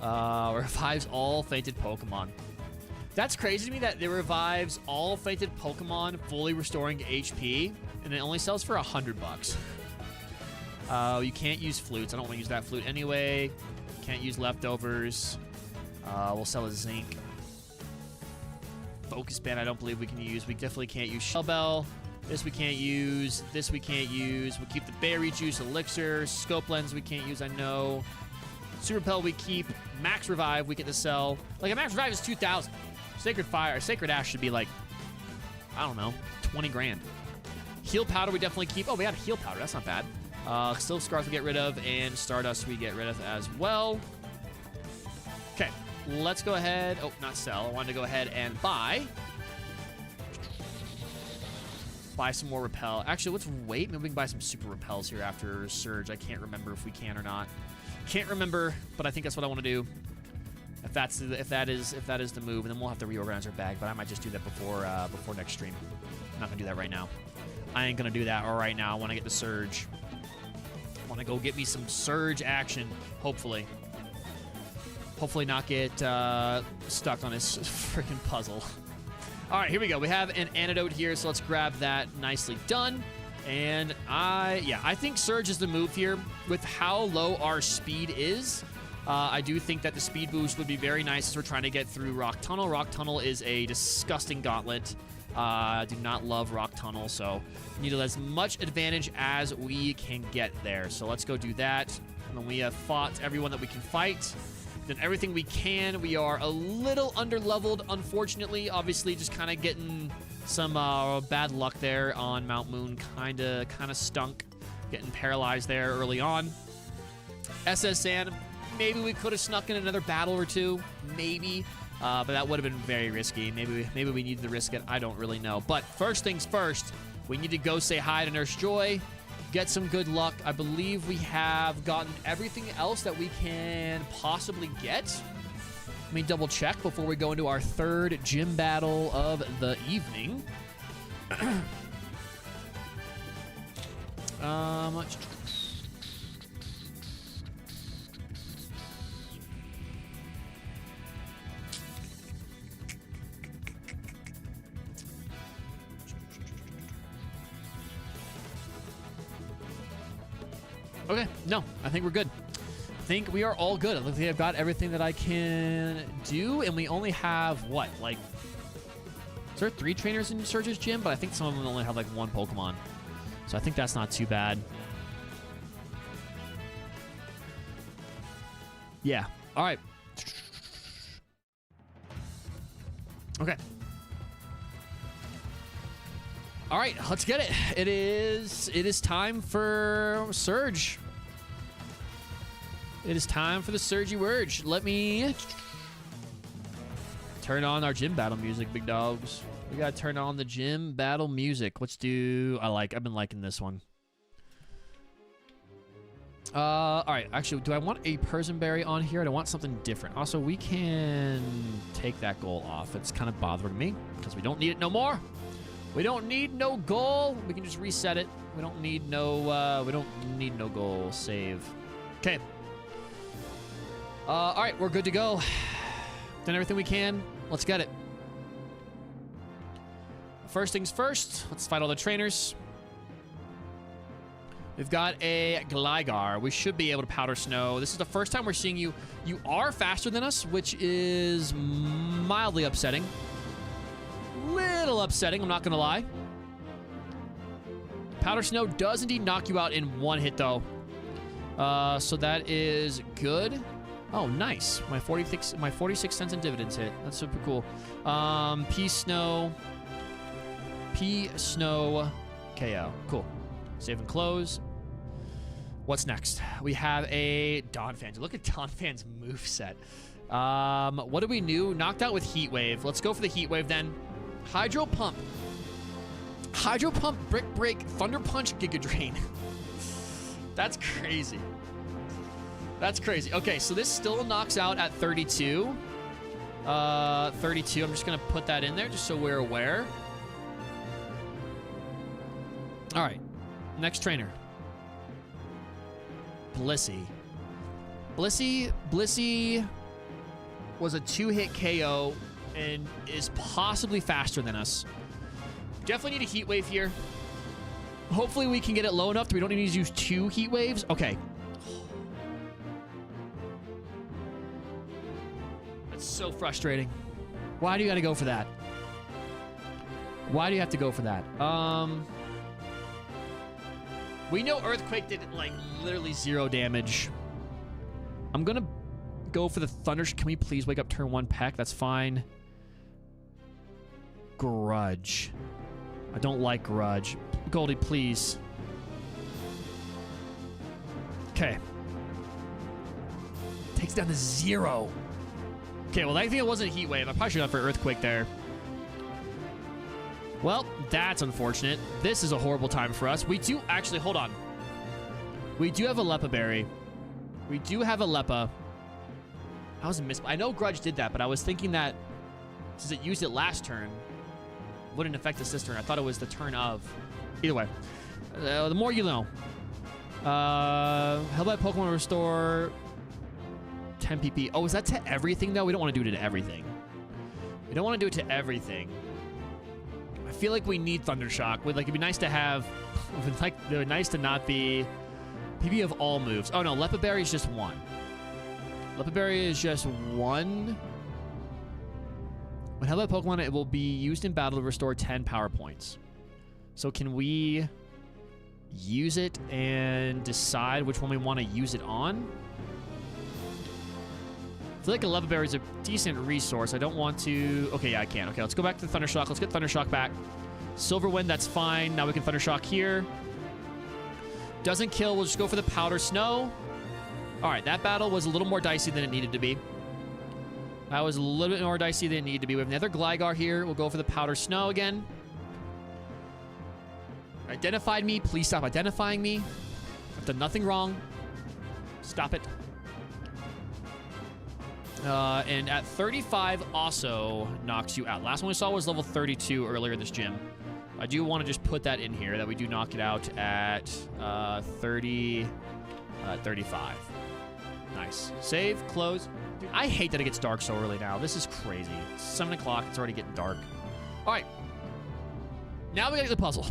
Revives all fainted Pokemon. That's crazy to me that it revives all fainted Pokemon, fully restoring to HP, and it only sells for $100. You can't use flutes. I don't want to use that flute anyway. Can't use leftovers. We'll sell a Zinc. Focus Band I don't believe we can use. We definitely can't use Shell Bell. This we can't use. This we can't use. We'll keep the Berry Juice Elixir. Scope Lens we can't use, I know. Super Repel we keep. Max Revive we get to sell. Like, a Max Revive is 2,000. Sacred Ash should be like, I don't know, 20 grand. Heal Powder we definitely keep. Oh, we got a Heal Powder. That's not bad. Silk Scarf we get rid of, and Stardust we get rid of as well. Okay, let's go ahead. Oh, not sell. I wanted to go ahead and buy some more Repel. Actually, let's wait. Maybe we can buy some Super Repels here after Surge. I can't remember if we can or not. Can't remember, but I think that's what I want to do. If that is the move, and then we'll have to reorganize our bag. But I might just do that before next stream. I'm not gonna do that right now. I ain't gonna do that right now. I want to get the Surge. Want to go get me some Surge action, hopefully. Hopefully not get stuck on his freaking puzzle. All right, here we go. We have an antidote here, so let's grab that. Nicely done. And I think Surge is the move here. With how low our speed is, I do think that the speed boost would be very nice as we're trying to get through Rock Tunnel. Rock Tunnel is a disgusting gauntlet. I do not love Rock Tunnel, so we need as much advantage as we can get there. So let's go do that. When we have fought everyone that we can fight, done everything we can. We are a little under-leveled, unfortunately. Obviously, just kind of getting some bad luck there on Mount Moon. Kind of stunk. Getting paralyzed there early on. SS Sand, maybe we could have snuck in another battle or two. Maybe. But that would have been very risky. Maybe we needed to risk it. I don't really know. But first things first, we need to go say hi to Nurse Joy. Get some good luck. I believe we have gotten everything else that we can possibly get. Let me double check before we go into our third gym battle of the evening. Okay, no, I think we're good. I think we are all good. I think I've got everything that I can do, and we only have, what, like... Is there 3 trainers in Surge's gym? But I think some of them only have, like, 1 Pokemon. So I think that's not too bad. Yeah. All right. Okay. All right, let's get it. It is time for Surge. It is time for the Surgy Wurge. Let me turn on our gym battle music, big dogs. We gotta turn on the gym battle music. Let's do. I've been liking this one. All right. Actually, do I want a Persianberry on here? I want something different. Also, we can take that goal off. It's kind of bothering me because we don't need it no more. We don't need no goal. We can just reset it. We don't need no. We don't need no goal. Save. Okay. All right, we're good to go. Done everything we can. Let's get it. First things first. Let's fight all the trainers. We've got a Gligar. We should be able to Powder Snow. This is the first time we're seeing you. You are faster than us, which is mildly upsetting. Little upsetting, I'm not gonna lie. Powder Snow does indeed knock you out in 1 hit, though. So that is good. Oh, nice. My 46 cents in dividends hit. That's super cool. P-Snow, KO. Cool. Save and close. What's next? We have a Donphan. Look at Donphan's moveset. What do we do? Knocked out with Heat Wave. Let's go for the Heat Wave then. Hydro Pump. Hydro Pump, Brick Break, Thunder Punch, Giga Drain. That's crazy. That's crazy. Okay, so this still knocks out at 32. 32. I'm just going to put that in there just so we're aware. All right. Next trainer. Blissey. Blissey was a 2-hit KO and is possibly faster than us. Definitely need a Heat Wave here. Hopefully we can get it low enough that we don't need to use 2 Heat Waves. Okay. That's so frustrating. Why do you got to go for that? Why do you have to go for that? We know Earthquake did, like, literally 0 damage. I'm going to go for the Thunder. Can we please wake up turn 1 Peck? That's fine. Grudge. I don't like Grudge. Goldie, please. Okay. Takes down to 0. Okay, well, I think it wasn't a Heat Wave. I probably should have gone for Earthquake there. Well, that's unfortunate. This is a horrible time for us. We do actually, hold on. We do have a Leppa Berry. We do have a Leppa. I was a miss. I know Grudge did that, but I was thinking that since it used it last turn, it wouldn't affect us this turn. I thought it was the turn of. Either way, the more you know. Hellbite Pokemon restore 10 PP. Oh, is that to everything, though? We don't want to do it to everything. We don't want to do it to everything. I feel like we need Thundershock. It'd be nice to have... it would nice to not be... PB of all moves. Oh, no. Lepid Berry is just one. Lepid Berry is just one. When Hellbite Pokemon, it will be used in battle to restore 10 power points. So can we use it and decide which one we want to use it on? I feel like a Lepid Berry is a decent resource. I don't want to... Okay, yeah, I can. Okay, let's go back to Thundershock. Let's get Thundershock back. Silver Wind, that's fine. Now we can Thundershock here. Doesn't kill. We'll just go for the Powder Snow. All right, that battle was a little more dicey than it needed to be. That was a little bit more dicey than it needed to be. We have another Gligar here. We'll go for the Powder Snow again. Identified me. Please stop identifying me. I've done nothing wrong. Stop it. And at 35 also knocks you out. Last one we saw was level 32 earlier in this gym. I do want to just put that in here, that we do knock it out at 35. Nice. Save, close. Dude, I hate that it gets dark so early now. This is crazy. It's 7 o'clock. It's already getting dark. All right. Now we got to get the puzzle.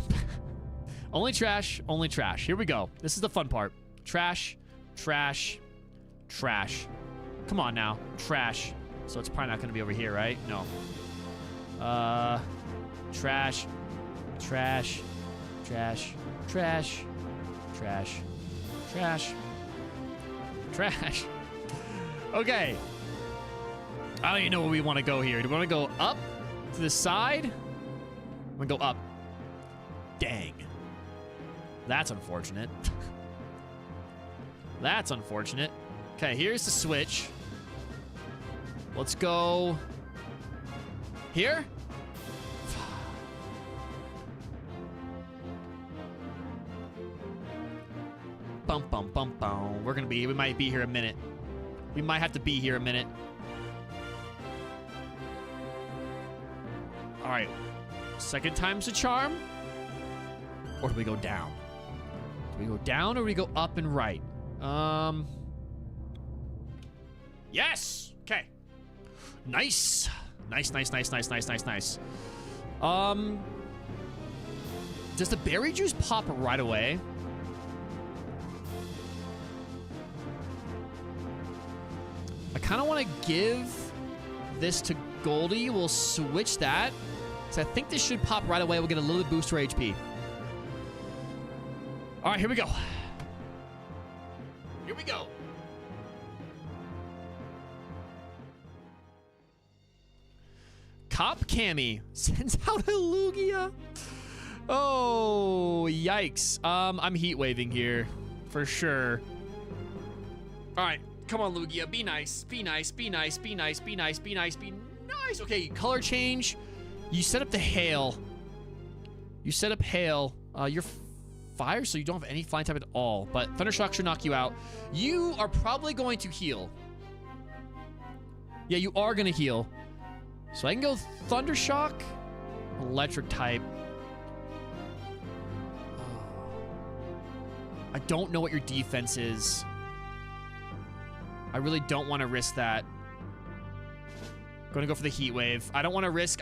Only trash, only trash. Here we go. This is the fun part. Trash, trash, trash. Come on now. Trash. So it's probably not going to be over here, right? No. Trash. Trash. Trash. Trash. Trash. Trash. Trash. Okay. I don't even know where we want to go here. Do we want to go up to the side? I'm going to go up. Dang. That's unfortunate. That's unfortunate. Okay, here's the switch. Let's go here. Bum, bum, bum, bum. We might be here a minute. We might have to be here a minute. All right. Second time's a charm. Or do we go down? Do we go down or do we go up and right? Yes! Okay. Nice. Nice, nice, nice, nice, nice, nice, nice. Does the berry juice pop right away? I kind of want to give this to Goldie. We'll switch that. So I think this should pop right away. We'll get a little boost to our HP. All right, here we go. Here we go. Cop Cammy sends out a Lugia. Oh, yikes. I'm heat waving here for sure. All right, come on, Lugia. Be nice. Be nice. Be nice. Be nice. Be nice. Be nice. Be nice. Okay, color change. You set up the hail. You set up hail. You're fire, so you don't have any flying type at all. But Thundershock should knock you out. You are probably going to heal. Yeah, you are going to heal. So I can go Thundershock, electric type. I don't know what your defense is. I really don't want to risk that. Going to go for the heat wave. I don't want to risk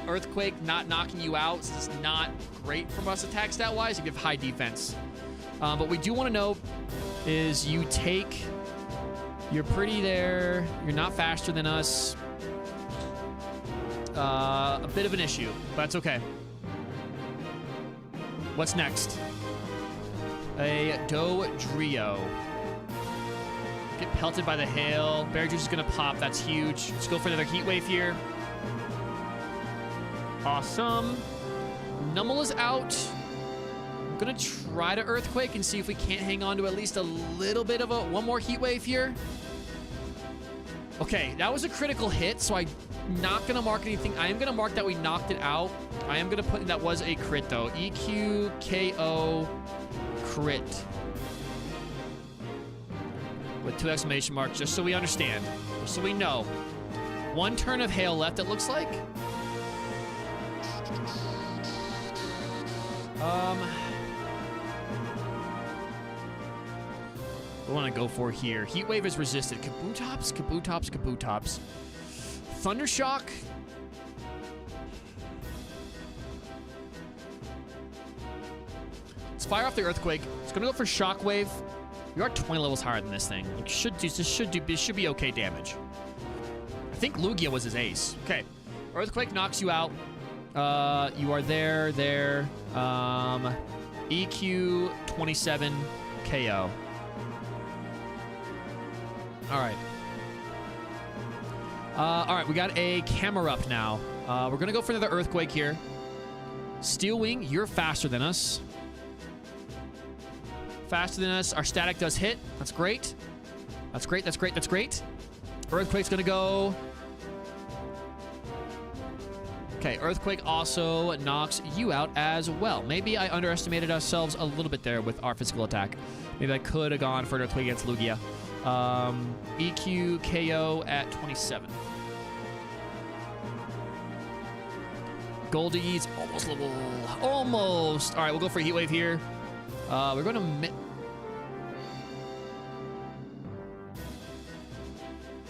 earthquake not knocking you out. So it's not great from us attack stat wise if you have high defense. But we do want to know is you take. You're pretty there. You're not faster than us. A bit of an issue, but that's okay. What's next? A Dodrio. Get pelted by the hail. Berry Juice is going to pop. That's huge. Let's go for another Heat Wave here. Awesome. Numel is out. I'm going to try to Earthquake and see if we can't hang on to at least a little bit of one more Heat Wave here. Okay, that was a critical hit, so I'm not going to mark anything. I am going to mark that we knocked it out. I am going to put in that was a crit, though. EQ, KO, crit. With 2 exclamation marks, just so we understand. Just so we know. 1 turn of hail left, it looks like. we want to go for here. Heat Wave is resisted. Kabutops, Kabutops, Kabutops. Thundershock. Let's fire off the Earthquake. It's going to go for Shockwave. We are 20 levels higher than this thing. Like, this should be okay damage. I think Lugia was his ace. Okay. Earthquake knocks you out. You are there. EQ 27 KO. All right. All right, we got a camera up now. We're going to go for another Earthquake here. Steel Wing, you're faster than us. Faster than us. Our static does hit. That's great. That's great. That's great. That's great. Earthquake's going to go. Okay, Earthquake also knocks you out as well. Maybe I underestimated ourselves a little bit there with our physical attack. Maybe I could have gone for an Earthquake against Lugia. EQ KO at 27. Goldie's almost level. Almost. All right, we'll go for a Heat Wave here. We're going to...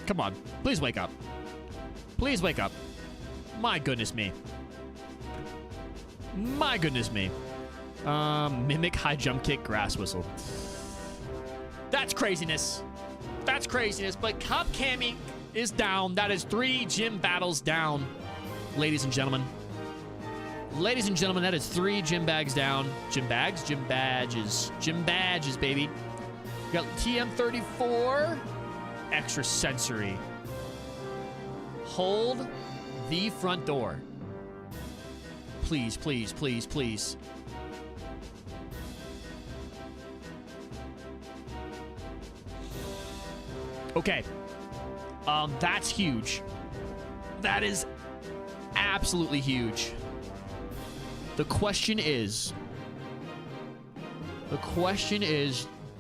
Come on. Please wake up. Please wake up. My goodness me. My goodness me. Mimic, High Jump Kick, Grass Whistle. That's craziness. That's craziness. But Cup Cammy is down. That is 3 gym battles down, ladies and gentlemen. Ladies and gentlemen, that is 3 gym bags down. Gym bags? Gym badges. Gym badges, baby. We got TM34. Extra sensory. Hold the front door. Please, please, please, please. Okay. That's huge. That is absolutely huge. The question is,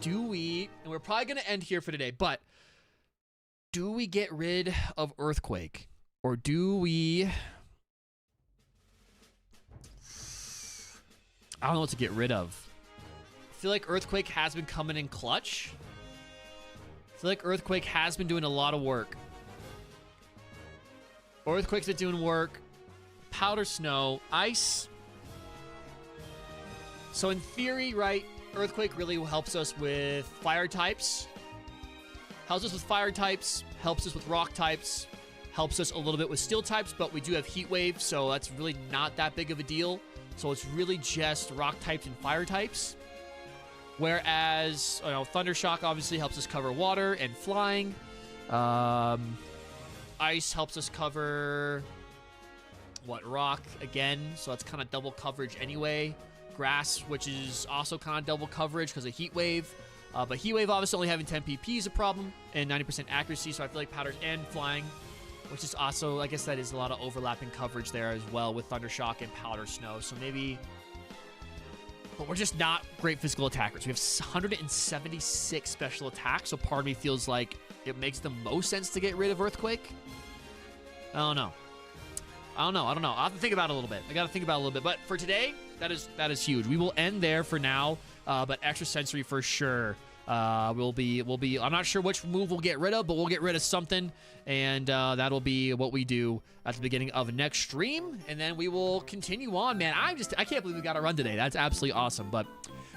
do we, and we're probably going to end here for today, but do we get rid of Earthquake? Or do we... I don't know what to get rid of. I feel like Earthquake has been coming in clutch. I feel like Earthquake has been doing a lot of work. Earthquake's been doing work. Powder Snow. Ice. So in theory, right, Earthquake really helps us with fire types. Helps us with fire types. Helps us with rock types. Helps us a little bit with steel types, but we do have Heat Wave, so that's really not that big of a deal. So it's really just rock types and fire types. Whereas, you know, Thundershock obviously helps us cover water and flying. Ice helps us cover, rock again. So that's kind of double coverage anyway. Grass, which is also kind of double coverage because of Heat Wave. But Heat Wave obviously only having 10 PP is a problem and 90% accuracy. So I feel like powders and flying, which is also, I guess that is a lot of overlapping coverage there as well with Thundershock and Powder Snow. So maybe... But we're just not great physical attackers. We have 176 special attacks, so part of me feels like it makes the most sense to get rid of Earthquake. I don't know. I'll have to think about it a little bit. I got to think about it a little bit. But for today, that is huge. We will end there for now, but Extra Sensory for sure. We'll be. I'm not sure which move we'll get rid of, but we'll get rid of something, and that'll be what we do at the beginning of next stream, and then we will continue on. Man, I can't believe we got a run today. That's absolutely awesome. But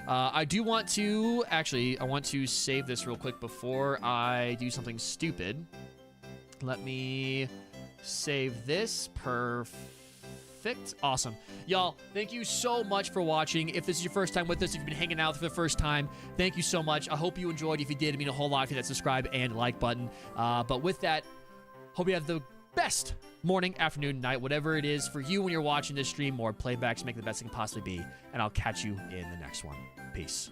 I do want to I want to save this real quick before I do something stupid. Let me save this. Perfect. Awesome. Y'all, thank you so much for watching. If this is your first time with us, if you've been hanging out for the first time, thank you so much. I hope you enjoyed. If you did, it means a whole lot. Hit that subscribe and like button. But with that, hope you have the best morning, afternoon, night, whatever it is for you when you're watching this stream or playbacks. Make it the best it can possibly be. And I'll catch you in the next one. Peace.